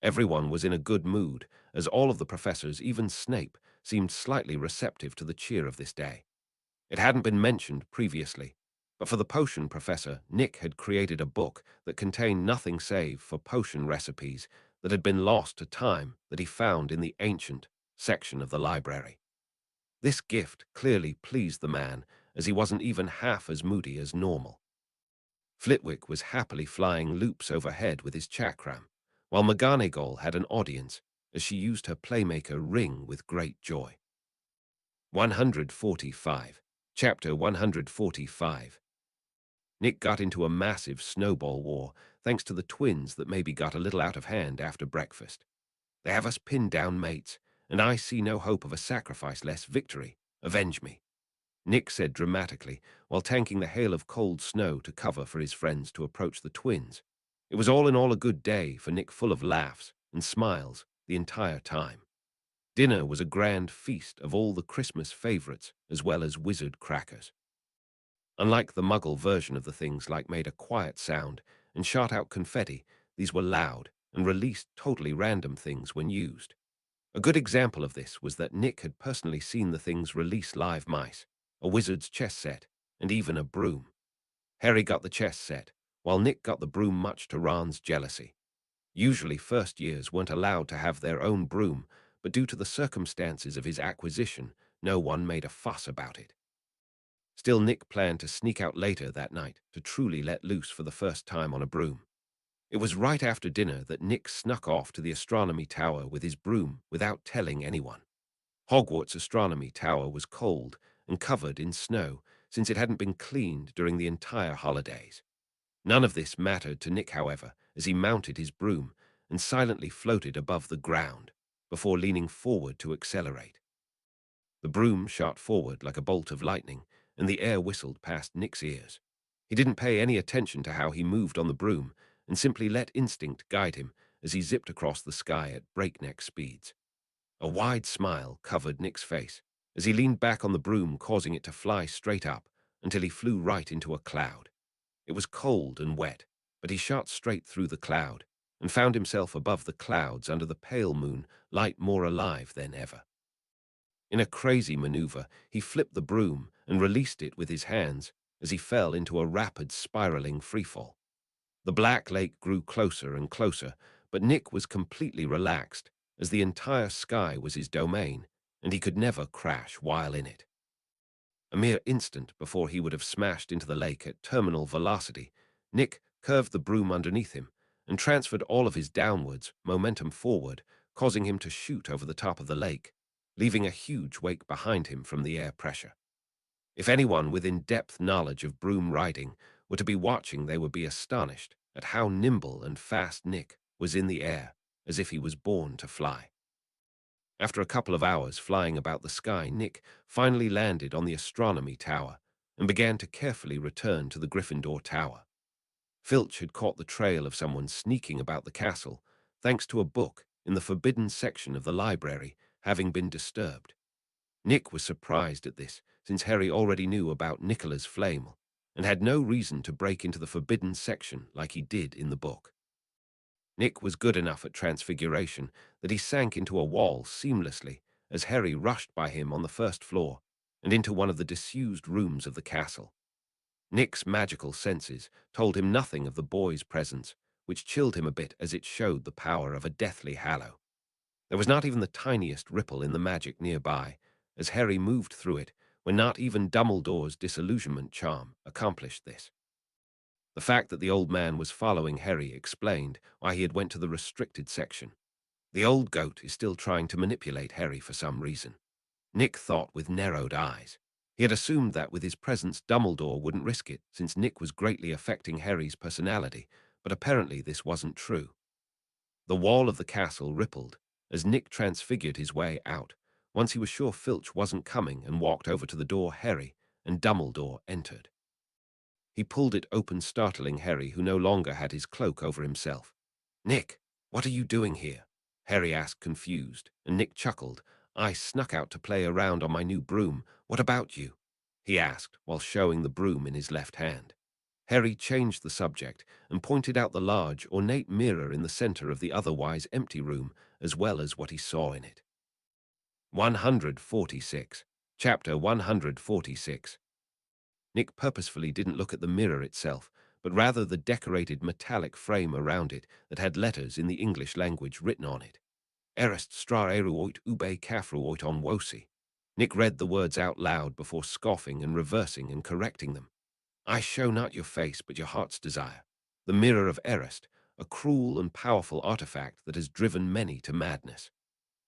Everyone was in a good mood, as all of the professors, even Snape, seemed slightly receptive to the cheer of this day. It hadn't been mentioned previously, but for the potion professor, Nick had created a book that contained nothing save for potion recipes that had been lost to time that he found in the ancient section of the library. This gift clearly pleased the man, as he wasn't even half as moody as normal. Flitwick was happily flying loops overhead with his chakram, while McGonagall had an audience as she used her Playmaker ring with great joy. 145. Chapter 145. Nick got into a massive snowball war thanks to the twins that maybe got a little out of hand after breakfast. They have us pinned down, mates, and I see no hope of a sacrifice-less victory. Avenge me, Nick said dramatically, while tanking the hail of cold snow to cover for his friends to approach the twins. It was all in all a good day for Nick, full of laughs and smiles the entire time. Dinner was a grand feast of all the Christmas favorites as well as wizard crackers. Unlike the Muggle version of the things, like made a quiet sound and shot out confetti, these were loud and released totally random things when used. A good example of this was that Nick had personally seen the things release live mice, a wizard's chess set, and even a broom. Harry got the chess set, while Nick got the broom, much to Ron's jealousy. Usually first years weren't allowed to have their own broom, but due to the circumstances of his acquisition, no one made a fuss about it. Still, Nick planned to sneak out later that night to truly let loose for the first time on a broom. It was right after dinner that Nick snuck off to the astronomy tower with his broom without telling anyone. Hogwarts' astronomy tower was cold and covered in snow since it hadn't been cleaned during the entire holidays. None of this mattered to Nick, however, as he mounted his broom and silently floated above the ground before leaning forward to accelerate. The broom shot forward like a bolt of lightning, and the air whistled past Nick's ears. He didn't pay any attention to how he moved on the broom and simply let instinct guide him as he zipped across the sky at breakneck speeds. A wide smile covered Nick's face as he leaned back on the broom, causing it to fly straight up until he flew right into a cloud. It was cold and wet, but he shot straight through the cloud and found himself above the clouds under the pale moon, light more alive than ever. In a crazy maneuver, he flipped the broom and released it with his hands as he fell into a rapid spiraling freefall. The Black Lake grew closer and closer, but Nick was completely relaxed as the entire sky was his domain, and he could never crash while in it. A mere instant before he would have smashed into the lake at terminal velocity, Nick curved the broom underneath him and transferred all of his downwards momentum forward, causing him to shoot over the top of the lake, leaving a huge wake behind him from the air pressure. If anyone with in-depth knowledge of broom riding were to be watching, they would be astonished at how nimble and fast Nick was in the air, as if he was born to fly. After a couple of hours flying about the sky, Nick finally landed on the astronomy tower and began to carefully return to the Gryffindor Tower. Filch had caught the trail of someone sneaking about the castle, thanks to a book in the forbidden section of the library having been disturbed. Nick was surprised at this, since Harry already knew about Nicola's flame and had no reason to break into the forbidden section like he did in the book. Nick was good enough at transfiguration that he sank into a wall seamlessly as Harry rushed by him on the first floor and into one of the disused rooms of the castle. Nick's magical senses told him nothing of the boy's presence, which chilled him a bit as it showed the power of a deathly hallow. There was not even the tiniest ripple in the magic nearby, as Harry moved through it, when not even Dumbledore's disillusionment charm accomplished this. The fact that the old man was following Harry explained why he had went to the restricted section. The old goat is still trying to manipulate Harry for some reason. Nick thought with narrowed eyes. He had assumed that with his presence Dumbledore wouldn't risk it, since Nick was greatly affecting Harry's personality, but apparently this wasn't true. The wall of the castle rippled as Nick transfigured his way out, once he was sure Filch wasn't coming, and walked over to the door Harry and Dumbledore entered. He pulled it open, startling Harry, who no longer had his cloak over himself. "Nick, what are you doing here?" Harry asked, confused, and Nick chuckled. "I snuck out to play around on my new broom. What about you?" he asked, while showing the broom in his left hand. Harry changed the subject and pointed out the large, ornate mirror in the center of the otherwise empty room, as well as what he saw in it. 146. Chapter 146. Nick purposefully didn't look at the mirror itself, but rather the decorated metallic frame around it that had letters in the English language written on it. Erest stra eru oit ube kafru oit on wosi. Nick read the words out loud before scoffing and reversing and correcting them. "I show not your face, but your heart's desire. The mirror of Erest, a cruel and powerful artifact that has driven many to madness,"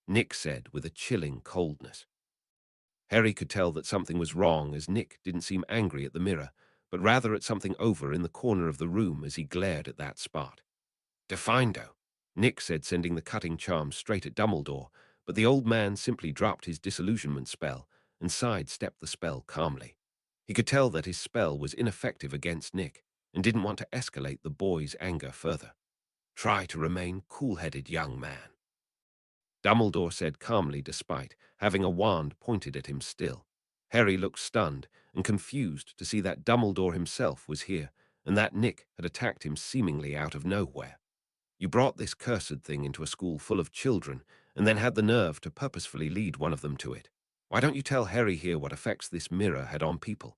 Nick said with a chilling coldness. Harry could tell that something was wrong, as Nick didn't seem angry at the mirror, but rather at something over in the corner of the room as he glared at that spot. "Defindo," Nick said, sending the cutting charm straight at Dumbledore, but the old man simply dropped his disillusionment spell and sidestepped the spell calmly. He could tell that his spell was ineffective against Nick and didn't want to escalate the boy's anger further. "Try to remain cool-headed, young man," Dumbledore said calmly, despite having a wand pointed at him still. Harry looked stunned and confused to see that Dumbledore himself was here, and that Nick had attacked him seemingly out of nowhere. "You brought this cursed thing into a school full of children, and then had the nerve to purposefully lead one of them to it. Why don't you tell Harry here what effects this mirror had on people?"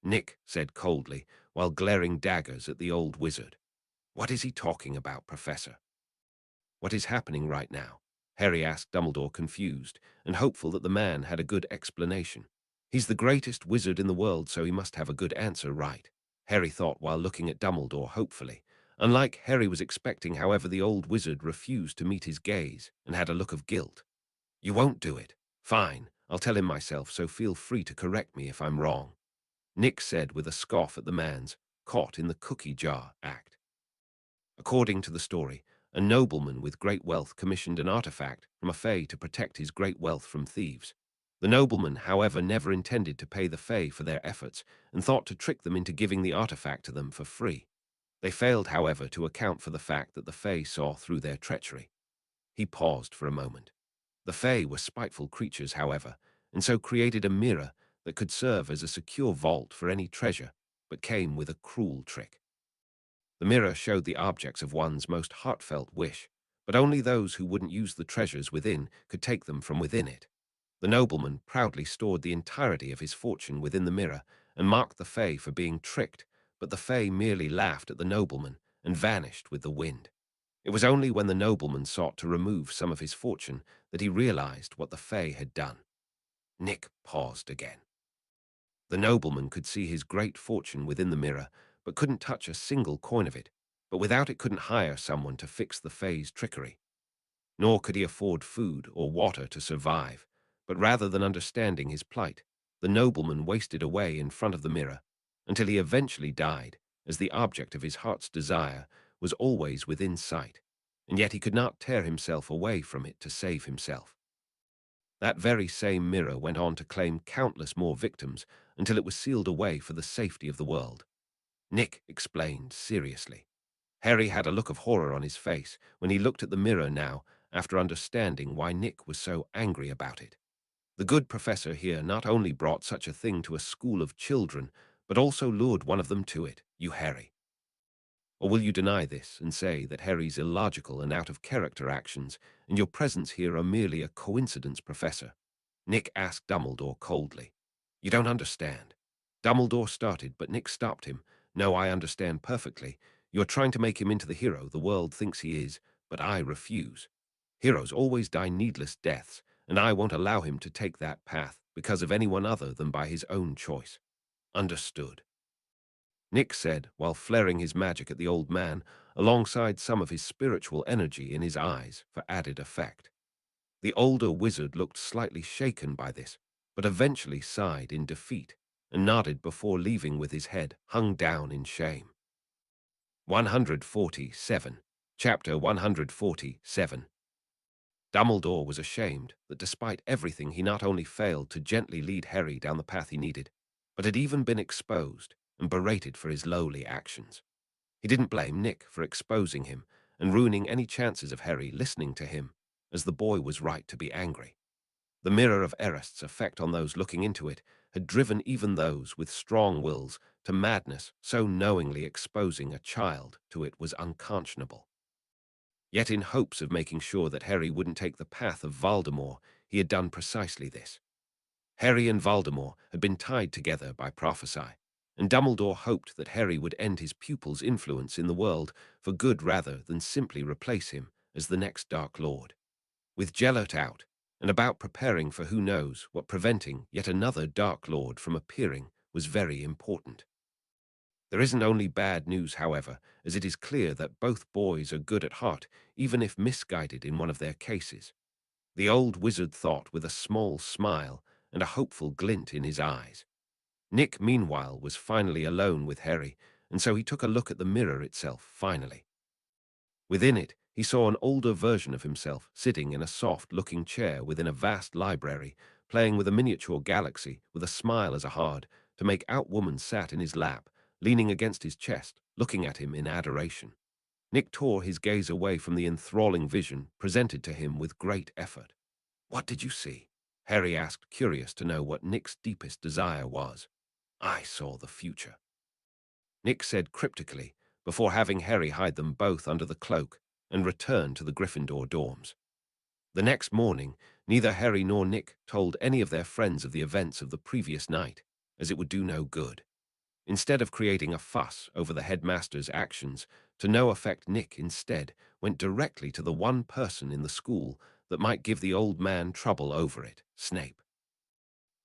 Nick said coldly, while glaring daggers at the old wizard. "What is he talking about, Professor?" "What is happening right now?" Harry asked Dumbledore, confused and hopeful that the man had a good explanation. He's the greatest wizard in the world, so he must have a good answer, right? Harry thought while looking at Dumbledore hopefully. Unlike Harry was expecting, however, the old wizard refused to meet his gaze and had a look of guilt. "You won't do it. Fine, I'll tell him myself, so feel free to correct me if I'm wrong," Nick said with a scoff at the man's caught in the cookie jar act. According to the story, a nobleman with great wealth commissioned an artifact from a fae to protect his great wealth from thieves. The nobleman, however, never intended to pay the fae for their efforts and thought to trick them into giving the artifact to them for free. They failed, however, to account for the fact that the fae saw through their treachery. He paused for a moment. The fae were spiteful creatures, however, and so created a mirror that could serve as a secure vault for any treasure, but came with a cruel trick. The mirror showed the objects of one's most heartfelt wish, but only those who wouldn't use the treasures within could take them from within it. The nobleman proudly stored the entirety of his fortune within the mirror and mocked the fae for being tricked, but the fae merely laughed at the nobleman and vanished with the wind. It was only when the nobleman sought to remove some of his fortune that he realized what the fae had done. Nick paused again. The nobleman could see his great fortune within the mirror, but couldn't touch a single coin of it, but without it couldn't hire someone to fix the fae's trickery. Nor could he afford food or water to survive, but rather than understanding his plight, the nobleman wasted away in front of the mirror until he eventually died, as the object of his heart's desire was always within sight, and yet he could not tear himself away from it to save himself. That very same mirror went on to claim countless more victims until it was sealed away for the safety of the world. Nick explained seriously. Harry had a look of horror on his face when he looked at the mirror now, after understanding why Nick was so angry about it. The good professor here not only brought such a thing to a school of children, but also lured one of them to it, you Harry. Or will you deny this and say that Harry's illogical and out-of-character actions and your presence here are merely a coincidence, Professor? Nick asked Dumbledore coldly. You don't understand. Dumbledore started, but Nick stopped him. No, I understand perfectly. You're trying to make him into the hero the world thinks he is, but I refuse. Heroes always die needless deaths, and I won't allow him to take that path because of anyone other than by his own choice. Understood. Nick said, while flaring his magic at the old man, alongside some of his spiritual energy in his eyes for added effect. The older wizard looked slightly shaken by this, but eventually sighed in defeat and nodded before leaving with his head hung down in shame. 147. Chapter 147. Dumbledore was ashamed that despite everything he not only failed to gently lead Harry down the path he needed, but had even been exposed and berated for his lowly actions. He didn't blame Nick for exposing him and ruining any chances of Harry listening to him, as the boy was right to be angry. The mirror of Erest's effect on those looking into it had driven even those with strong wills to madness, so knowingly exposing a child to it was unconscionable. Yet in hopes of making sure that Harry wouldn't take the path of Voldemort, he had done precisely this. Harry and Voldemort had been tied together by prophecy, and Dumbledore hoped that Harry would end his pupil's influence in the world for good rather than simply replace him as the next Dark Lord. With Gellert out, and about preparing for who knows what, preventing yet another Dark Lord from appearing was very important. There isn't only bad news, however, as it is clear that both boys are good at heart, even if misguided in one of their cases. The old wizard thought with a small smile and a hopeful glint in his eyes. Nick, meanwhile, was finally alone with Harry, and so he took a look at the mirror itself, finally. Within it, he saw an older version of himself sitting in a soft-looking chair within a vast library, playing with a miniature galaxy with a smile as a hard to make out woman sat in his lap, leaning against his chest, looking at him in adoration. Nick tore his gaze away from the enthralling vision presented to him with great effort. What did you see? Harry asked, curious to know what Nick's deepest desire was. I saw the future, Nick said cryptically, before having Harry hide them both under the cloak and return to the Gryffindor dorms. The next morning, neither Harry nor Nick told any of their friends of the events of the previous night, as it would do no good. Instead of creating a fuss over the headmaster's actions, to no effect, Nick instead went directly to the one person in the school that might give the old man trouble over it, Snape.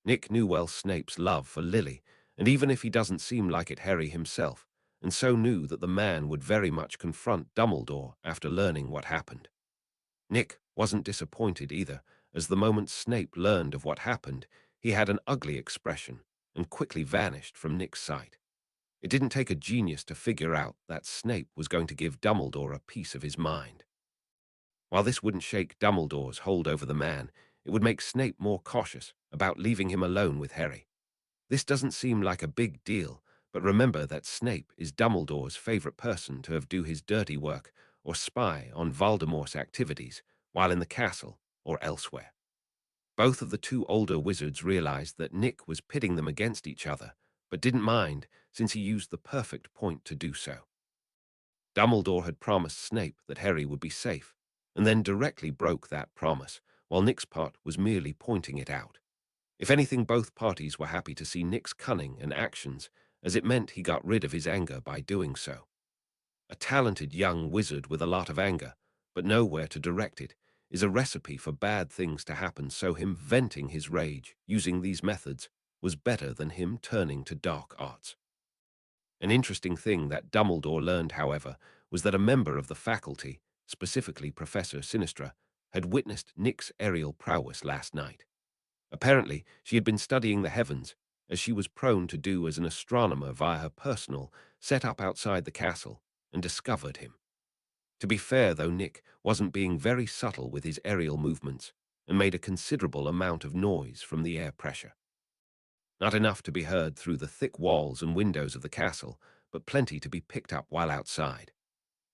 Nick knew well Snape's love for Lily, and even if he doesn't seem like it, Harry himself, and so knew that the man would very much confront Dumbledore after learning what happened. Nick wasn't disappointed either, as the moment Snape learned of what happened, he had an ugly expression and quickly vanished from Nick's sight. It didn't take a genius to figure out that Snape was going to give Dumbledore a piece of his mind. While this wouldn't shake Dumbledore's hold over the man, it would make Snape more cautious about leaving him alone with Harry. This doesn't seem like a big deal, but remember that Snape is Dumbledore's favorite person to have do his dirty work or spy on Voldemort's activities while in the castle or elsewhere. Both of the two older wizards realized that Nick was pitting them against each other, but didn't mind since he used the perfect point to do so. Dumbledore had promised Snape that Harry would be safe, and then directly broke that promise, while Nick's part was merely pointing it out. If anything, both parties were happy to see Nick's cunning and actions, as it meant he got rid of his anger by doing so. A talented young wizard with a lot of anger, but nowhere to direct it, is a recipe for bad things to happen, so him venting his rage using these methods was better than him turning to dark arts. An interesting thing that Dumbledore learned, however, was that a member of the faculty, specifically Professor Sinistra, had witnessed Nick's aerial prowess last night. Apparently, she had been studying the heavens, as she was prone to do as an astronomer via her personal set-up outside the castle, and discovered him. To be fair, though, Nick wasn't being very subtle with his aerial movements, and made a considerable amount of noise from the air pressure. Not enough to be heard through the thick walls and windows of the castle, but plenty to be picked up while outside.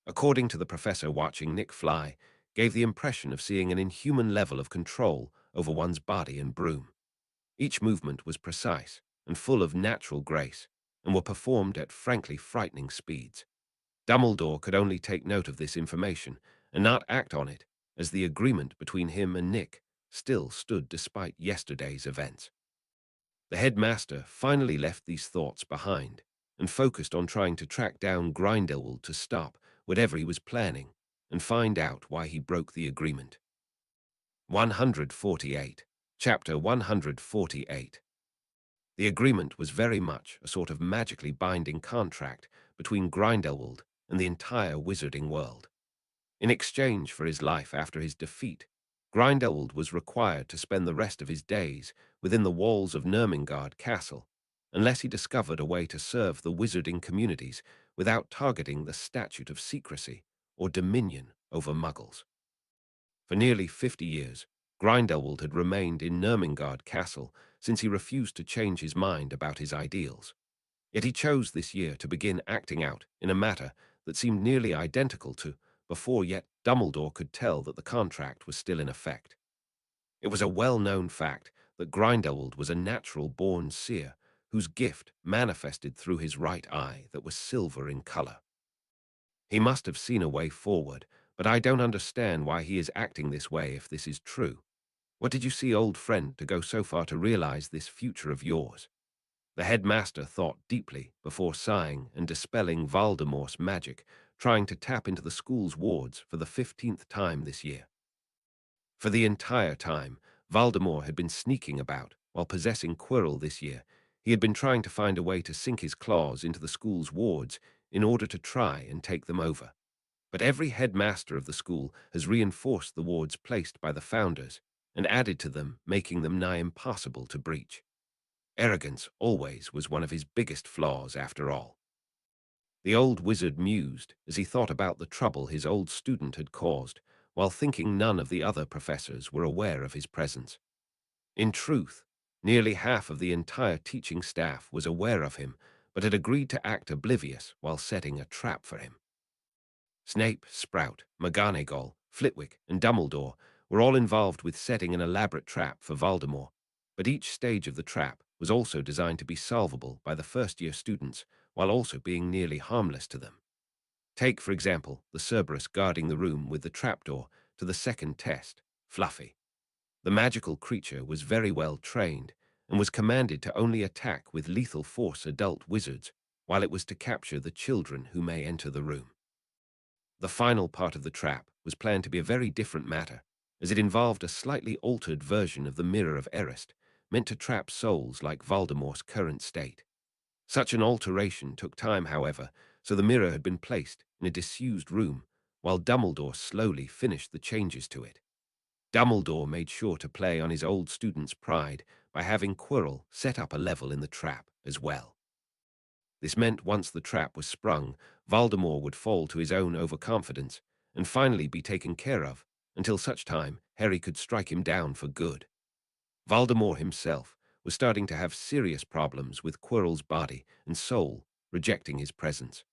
According to the professor, watching Nick fly gave the impression of seeing an inhuman level of control over one's body and broom. Each movement was precise and full of natural grace, and were performed at frankly frightening speeds. Dumbledore could only take note of this information and not act on it, as the agreement between him and Nick still stood despite yesterday's events. The headmaster finally left these thoughts behind and focused on trying to track down Grindelwald to stop whatever he was planning and find out why he broke the agreement. 148. Chapter 148. The agreement was very much a sort of magically binding contract between Grindelwald and the entire wizarding world. In exchange for his life after his defeat, Grindelwald was required to spend the rest of his days within the walls of Nurmengard Castle, unless he discovered a way to serve the wizarding communities without targeting the Statute of Secrecy or dominion over Muggles. For nearly 50 years, Grindelwald had remained in Nurmengard Castle since he refused to change his mind about his ideals. Yet he chose this year to begin acting out in a matter that seemed nearly identical to before yet Dumbledore could tell that the contract was still in effect. It was a well-known fact that Grindelwald was a natural-born seer whose gift manifested through his right eye that was silver in color. He must have seen a way forward, but I don't understand why he is acting this way if this is true. What did you see, old friend, to go so far to realize this future of yours? The headmaster thought deeply before sighing and dispelling Voldemort's magic, trying to tap into the school's wards for the 15th time this year. For the entire time, Voldemort had been sneaking about while possessing Quirrell this year. He had been trying to find a way to sink his claws into the school's wards in order to try and take them over. But every headmaster of the school has reinforced the wards placed by the founders and added to them, making them nigh impossible to breach. Arrogance always was one of his biggest flaws, after all. The old wizard mused as he thought about the trouble his old student had caused, while thinking none of the other professors were aware of his presence. In truth, nearly half of the entire teaching staff was aware of him, but had agreed to act oblivious while setting a trap for him. Snape, Sprout, McGonagall, Flitwick, and Dumbledore were all involved with setting an elaborate trap for Voldemort, but each stage of the trap was also designed to be solvable by the first-year students while also being nearly harmless to them. Take, for example, the Cerberus guarding the room with the trapdoor to the second test, Fluffy. The magical creature was very well trained and was commanded to only attack with lethal force adult wizards, while it was to capture the children who may enter the room. The final part of the trap was planned to be a very different matter, as it involved a slightly altered version of the Mirror of Erist, meant to trap souls like Voldemort's current state. Such an alteration took time, however, so the mirror had been placed in a disused room, while Dumbledore slowly finished the changes to it. Dumbledore made sure to play on his old student's pride by having Quirrell set up a level in the trap as well. This meant once the trap was sprung, Voldemort would fall to his own overconfidence and finally be taken care of, until such time Harry could strike him down for good. Voldemort himself was starting to have serious problems with Quirrell's body and soul rejecting his presence.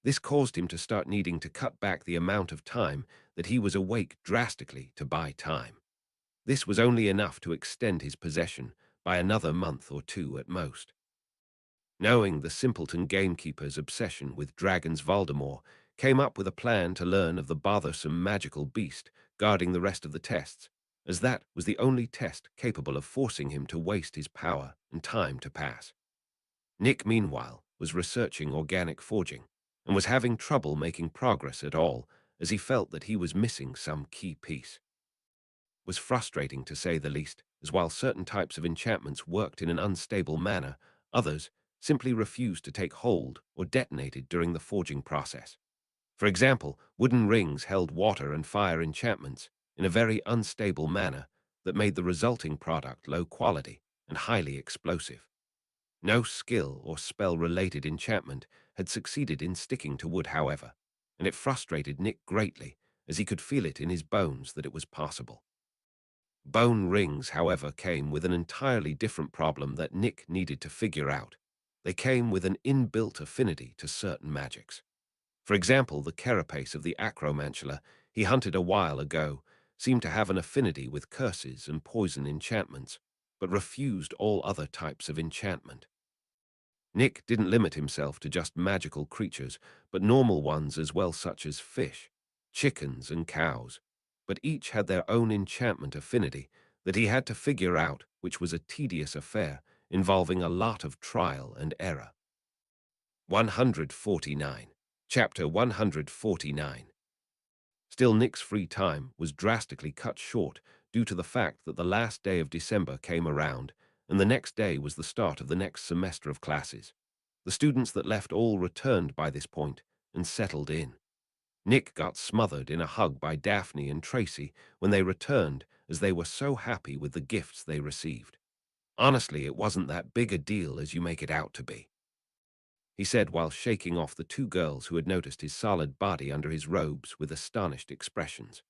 This caused him to start needing to cut back the amount of time that he was awake drastically to buy time. This was only enough to extend his possession by another month or two at most. Knowing the simpleton gamekeeper's obsession with dragons, Voldemort came up with a plan to learn of the bothersome magical beast guarding the rest of the tests, as that was the only test capable of forcing him to waste his power and time to pass. Nick, meanwhile, was researching organic forging and was having trouble making progress at all, as he felt that he was missing some key piece. It was frustrating, to say the least, as while certain types of enchantments worked in an unstable manner, others simply refused to take hold or detonated during the forging process. For example, wooden rings held water and fire enchantments in a very unstable manner that made the resulting product low quality and highly explosive. No skill or spell-related enchantment had succeeded in sticking to wood, however, and it frustrated Nick greatly, as he could feel it in his bones that it was possible. Bone rings, however, came with an entirely different problem that Nick needed to figure out. They came with an inbuilt affinity to certain magics. For example, the carapace of the acromantula he hunted a while ago seemed to have an affinity with curses and poison enchantments, but refused all other types of enchantment. Nick didn't limit himself to just magical creatures, but normal ones as well, such as fish, chickens, and cows. But each had their own enchantment affinity that he had to figure out, which was a tedious affair involving a lot of trial and error. 149. Chapter 149. Still, Nick's free time was drastically cut short due to the fact that the last day of December came around, and the next day was the start of the next semester of classes. The students that left all returned by this point and settled in. Nick got smothered in a hug by Daphne and Tracy when they returned, as they were so happy with the gifts they received. Honestly, it wasn't that big a deal as you make it out to be, he said while shaking off the two girls who had noticed his solid body under his robes with astonished expressions.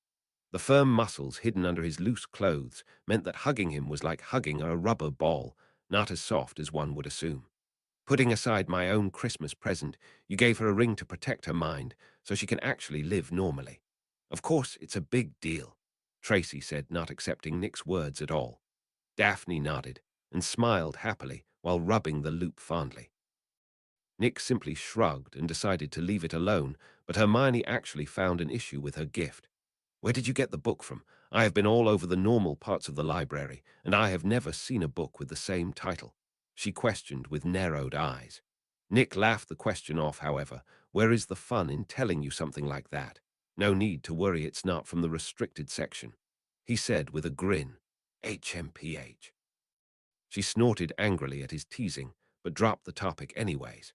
The firm muscles hidden under his loose clothes meant that hugging him was like hugging a rubber ball, not as soft as one would assume. Putting aside my own Christmas present, you gave her a ring to protect her mind so she can actually live normally. Of course, it's a big deal, Tracy said, not accepting Nick's words at all. Daphne nodded and smiled happily while rubbing the loop fondly. Nick simply shrugged and decided to leave it alone, but Hermione actually found an issue with her gift. Where did you get the book from? I have been all over the normal parts of the library, and I have never seen a book with the same title, she questioned with narrowed eyes. Nick laughed the question off, however. Where is the fun in telling you something like that? No need to worry, it's not from the restricted section, he said with a grin. HMPH. She snorted angrily at his teasing, but dropped the topic anyways.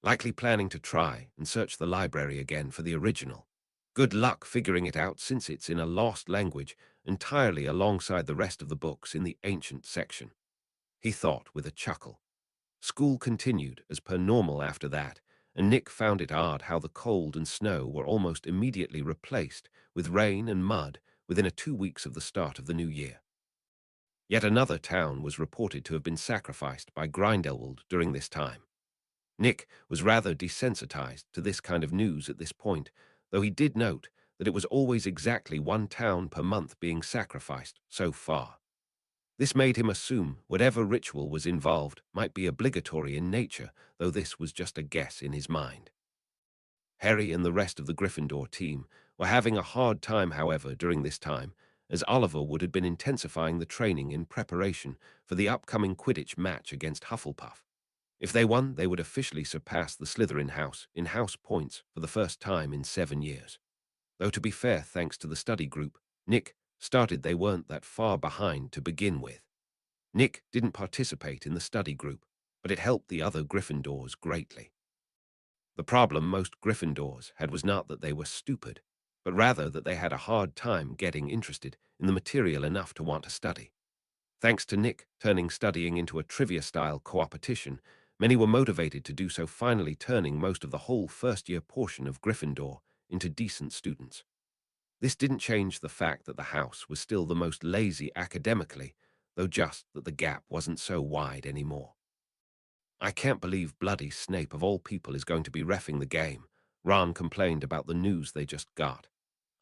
Likely planning to try and search the library again for the original. Good luck figuring it out, since it's in a lost language entirely alongside the rest of the books in the ancient section, he thought with a chuckle. School continued as per normal after that, and Nick found it odd how the cold and snow were almost immediately replaced with rain and mud within 2 weeks of the start of the new year. Yet another town was reported to have been sacrificed by Grindelwald during this time. Nick was rather desensitized to this kind of news at this point, though he did note that it was always exactly one town per month being sacrificed so far. This made him assume whatever ritual was involved might be obligatory in nature, though this was just a guess in his mind. Harry and the rest of the Gryffindor team were having a hard time, however, during this time, as Oliver Wood had been intensifying the training in preparation for the upcoming Quidditch match against Hufflepuff. If they won, they would officially surpass the Slytherin house in house points for the first time in 7 years. Though to be fair, thanks to the study group Nick started, they weren't that far behind to begin with. Nick didn't participate in the study group, but it helped the other Gryffindors greatly. The problem most Gryffindors had was not that they were stupid, but rather that they had a hard time getting interested in the material enough to want to study. Thanks to Nick turning studying into a trivia-style co-opetition, many were motivated to do so, finally turning most of the whole first-year portion of Gryffindor into decent students. This didn't change the fact that the house was still the most lazy academically, though just that the gap wasn't so wide anymore. I can't believe bloody Snape of all people is going to be reffing the game, Ron complained about the news they just got.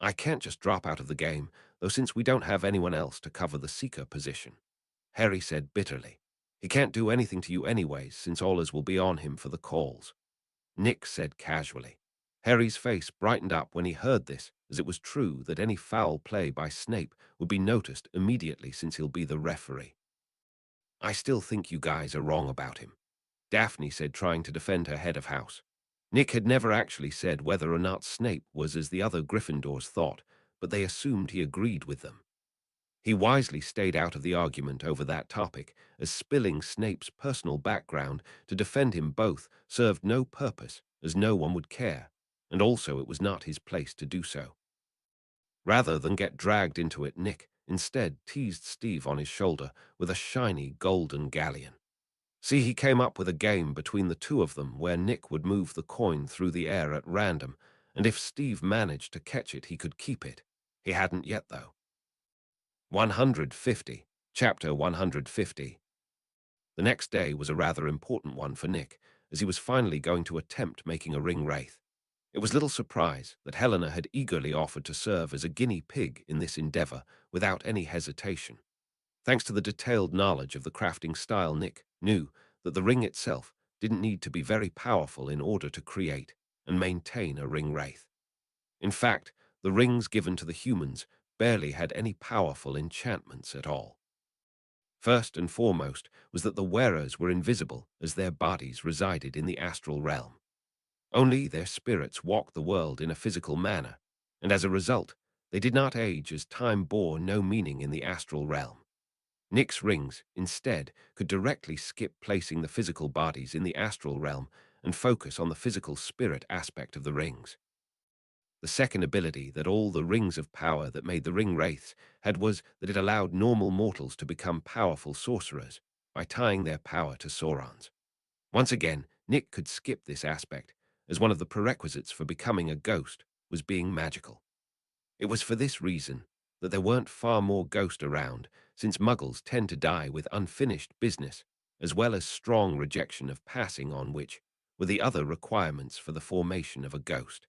I can't just drop out of the game, though, since we don't have anyone else to cover the seeker position, Harry said bitterly. He can't do anything to you anyways, since Ollers will be on him for the calls, Nick said casually. Harry's face brightened up when he heard this, as it was true that any foul play by Snape would be noticed immediately, since he'll be the referee. I still think you guys are wrong about him, Daphne said, trying to defend her head of house. Nick had never actually said whether or not Snape was as the other Gryffindors thought, but they assumed he agreed with them. He wisely stayed out of the argument over that topic, as spilling Snape's personal background to defend him both served no purpose, as no one would care, and also it was not his place to do so. Rather than get dragged into it, Nick instead teased Steve on his shoulder with a shiny golden galleon. See, he came up with a game between the two of them where Nick would move the coin through the air at random, and if Steve managed to catch it, he could keep it. He hadn't yet, though. 150. Chapter 150. The next day was a rather important one for Nick, as he was finally going to attempt making a ring wraith. It was little surprise that Helena had eagerly offered to serve as a guinea pig in this endeavor without any hesitation. Thanks to the detailed knowledge of the crafting style, Nick knew that the ring itself didn't need to be very powerful in order to create and maintain a ring wraith. In fact, the rings given to the humans barely had any powerful enchantments at all. First and foremost was that the wearers were invisible as their bodies resided in the astral realm. Only their spirits walked the world in a physical manner, and as a result, they did not age as time bore no meaning in the astral realm. Nick's rings, instead, could directly skip placing the physical bodies in the astral realm and focus on the physical spirit aspect of the rings. The second ability that all the rings of power that made the ring wraiths had was that it allowed normal mortals to become powerful sorcerers by tying their power to Sauron's. Once again, Nick could skip this aspect, as one of the prerequisites for becoming a ghost was being magical. It was for this reason that there weren't far more ghosts around, since muggles tend to die with unfinished business, as well as strong rejection of passing on, which were the other requirements for the formation of a ghost.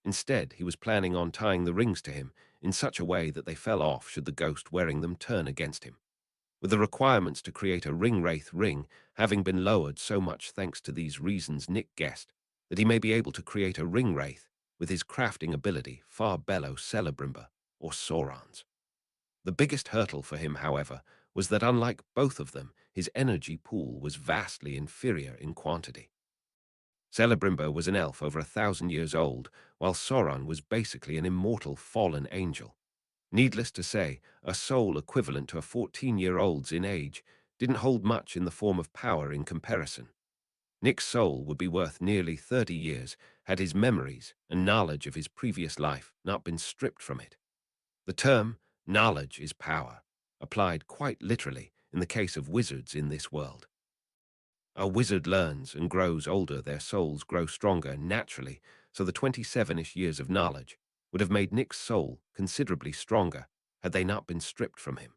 Instead, he was planning on tying the rings to him in such a way that they fell off should the ghost wearing them turn against him. With the requirements to create a ring wraith ring having been lowered so much thanks to these reasons, Nick guessed that he may be able to create a ring wraith with his crafting ability far below Celebrimbor or Sauron's. The biggest hurdle for him, however, was that unlike both of them, his energy pool was vastly inferior in quantity. Celebrimbor was an elf over 1,000 years old, while Sauron was basically an immortal fallen angel. Needless to say, a soul equivalent to a 14-year-old's in age didn't hold much in the form of power in comparison. Nick's soul would be worth nearly 30 years had his memories and knowledge of his previous life not been stripped from it. The term, knowledge is power, applied quite literally in the case of wizards in this world. A wizard learns and grows older, their souls grow stronger naturally, so the 27-ish years of knowledge would have made Nick's soul considerably stronger had they not been stripped from him.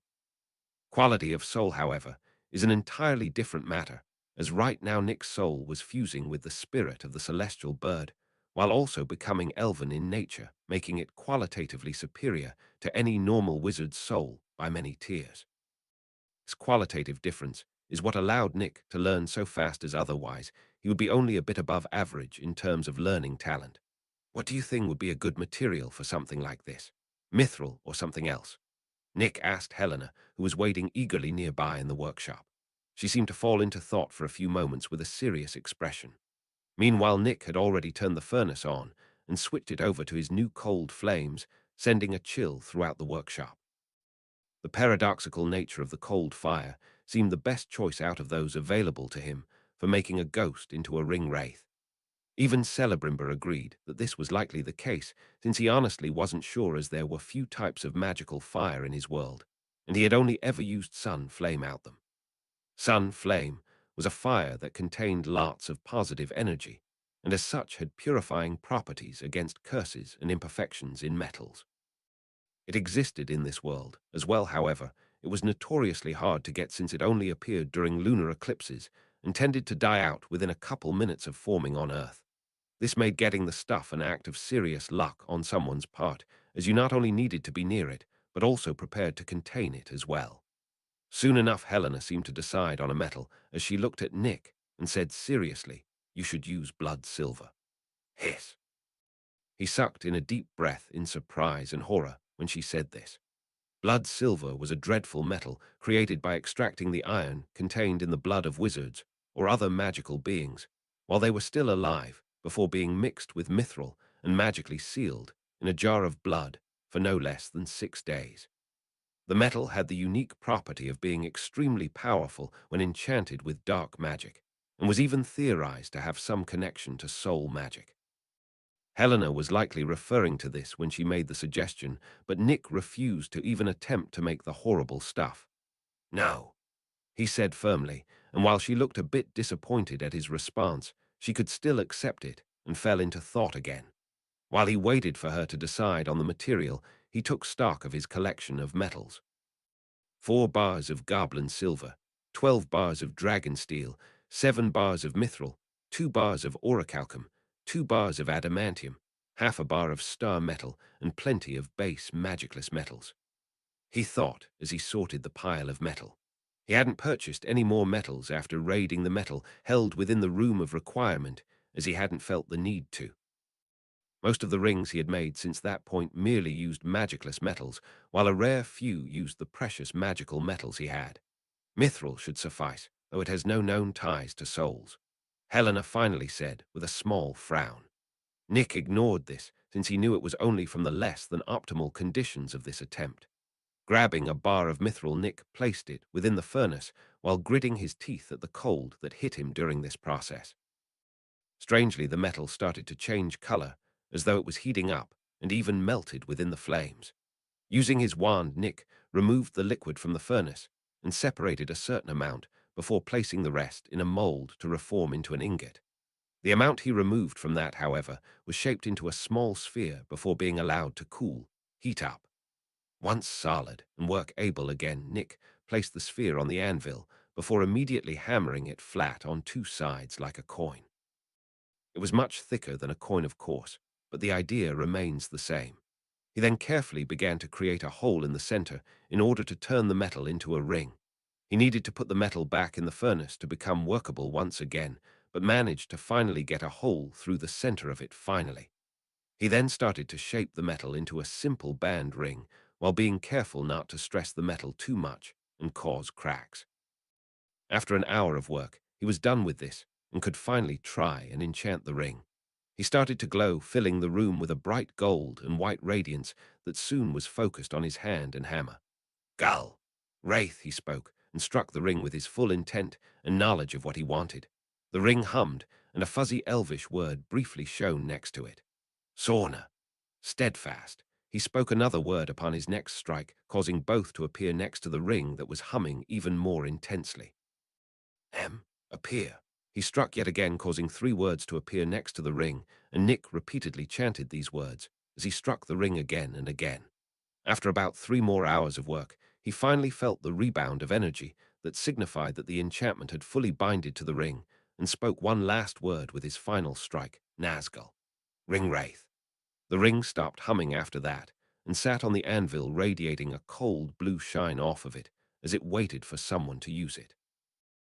Quality of soul, however, is an entirely different matter, as right now Nick's soul was fusing with the spirit of the celestial bird, while also becoming elven in nature, making it qualitatively superior to any normal wizard's soul by many tiers. This qualitative difference is what allowed Nick to learn so fast, as otherwise he would be only a bit above average in terms of learning talent. What do you think would be a good material for something like this? Mithril or something else? Nick asked Helena, who was waiting eagerly nearby in the workshop. She seemed to fall into thought for a few moments with a serious expression. Meanwhile, Nick had already turned the furnace on and switched it over to his new cold flames, sending a chill throughout the workshop. The paradoxical nature of the cold fire seemed the best choice out of those available to him for making a ghost into a ring wraith. Even Celebrimbor agreed that this was likely the case, since he honestly wasn't sure, as there were few types of magical fire in his world, and he had only ever used sun flame out them. Sun flame was a fire that contained lots of positive energy, and as such had purifying properties against curses and imperfections in metals. It existed in this world as well, however. It was notoriously hard to get since it only appeared during lunar eclipses and tended to die out within a couple minutes of forming on Earth. This made getting the stuff an act of serious luck on someone's part, as you not only needed to be near it, but also prepared to contain it as well. Soon enough, Helena seemed to decide on a metal as she looked at Nick and said seriously, "You should use blood silver." Hiss. He sucked in a deep breath in surprise and horror when she said this. Blood silver was a dreadful metal created by extracting the iron contained in the blood of wizards or other magical beings while they were still alive, before being mixed with mithril and magically sealed in a jar of blood for no less than 6 days. The metal had the unique property of being extremely powerful when enchanted with dark magic, and was even theorized to have some connection to soul magic. Helena was likely referring to this when she made the suggestion, but Nick refused to even attempt to make the horrible stuff. "No," he said firmly, and while she looked a bit disappointed at his response, she could still accept it and fell into thought again. While he waited for her to decide on the material, he took stock of his collection of metals. 4 bars of goblin silver, 12 bars of dragon steel, 7 bars of mithril, 2 bars of orichalcum, 2 bars of adamantium, half a bar of star metal, and plenty of base magicless metals. He thought as he sorted the pile of metal. He hadn't purchased any more metals after raiding the metal held within the room of requirement, as he hadn't felt the need to. Most of the rings he had made since that point merely used magicless metals, while a rare few used the precious magical metals he had. Mithril should suffice, though it has no known ties to souls, Helena finally said with a small frown. Nick ignored this, since he knew it was only from the less than optimal conditions of this attempt. Grabbing a bar of mithril, Nick placed it within the furnace while gritting his teeth at the cold that hit him during this process. Strangely, the metal started to change color, as though it was heating up, and even melted within the flames. Using his wand, Nick removed the liquid from the furnace and separated a certain amount before placing the rest in a mold to reform into an ingot. The amount he removed from that, however, was shaped into a small sphere before being allowed to cool, heat up. Once solid and work able again, Nick placed the sphere on the anvil before immediately hammering it flat on two sides like a coin. It was much thicker than a coin, of course, but the idea remains the same. He then carefully began to create a hole in the center in order to turn the metal into a ring. He needed to put the metal back in the furnace to become workable once again, but managed to finally get a hole through the center of it finally. He then started to shape the metal into a simple band ring while being careful not to stress the metal too much and cause cracks. After an hour of work, he was done with this and could finally try and enchant the ring. He started to glow, filling the room with a bright gold and white radiance that soon was focused on his hand and hammer. Gull! Wraith, he spoke, and struck the ring with his full intent and knowledge of what he wanted. The ring hummed, and a fuzzy elvish word briefly shone next to it. Sauna. Steadfast. He spoke another word upon his next strike, causing both to appear next to the ring that was humming even more intensely. Appear. He struck yet again, causing three words to appear next to the ring, and Nick repeatedly chanted these words as he struck the ring again and again. After about 3 more hours of work, he finally felt the rebound of energy that signified that the enchantment had fully binded to the ring, and spoke one last word with his final strike, Nazgul. Ring Wraith. The ring stopped humming after that, and sat on the anvil radiating a cold blue shine off of it as it waited for someone to use it.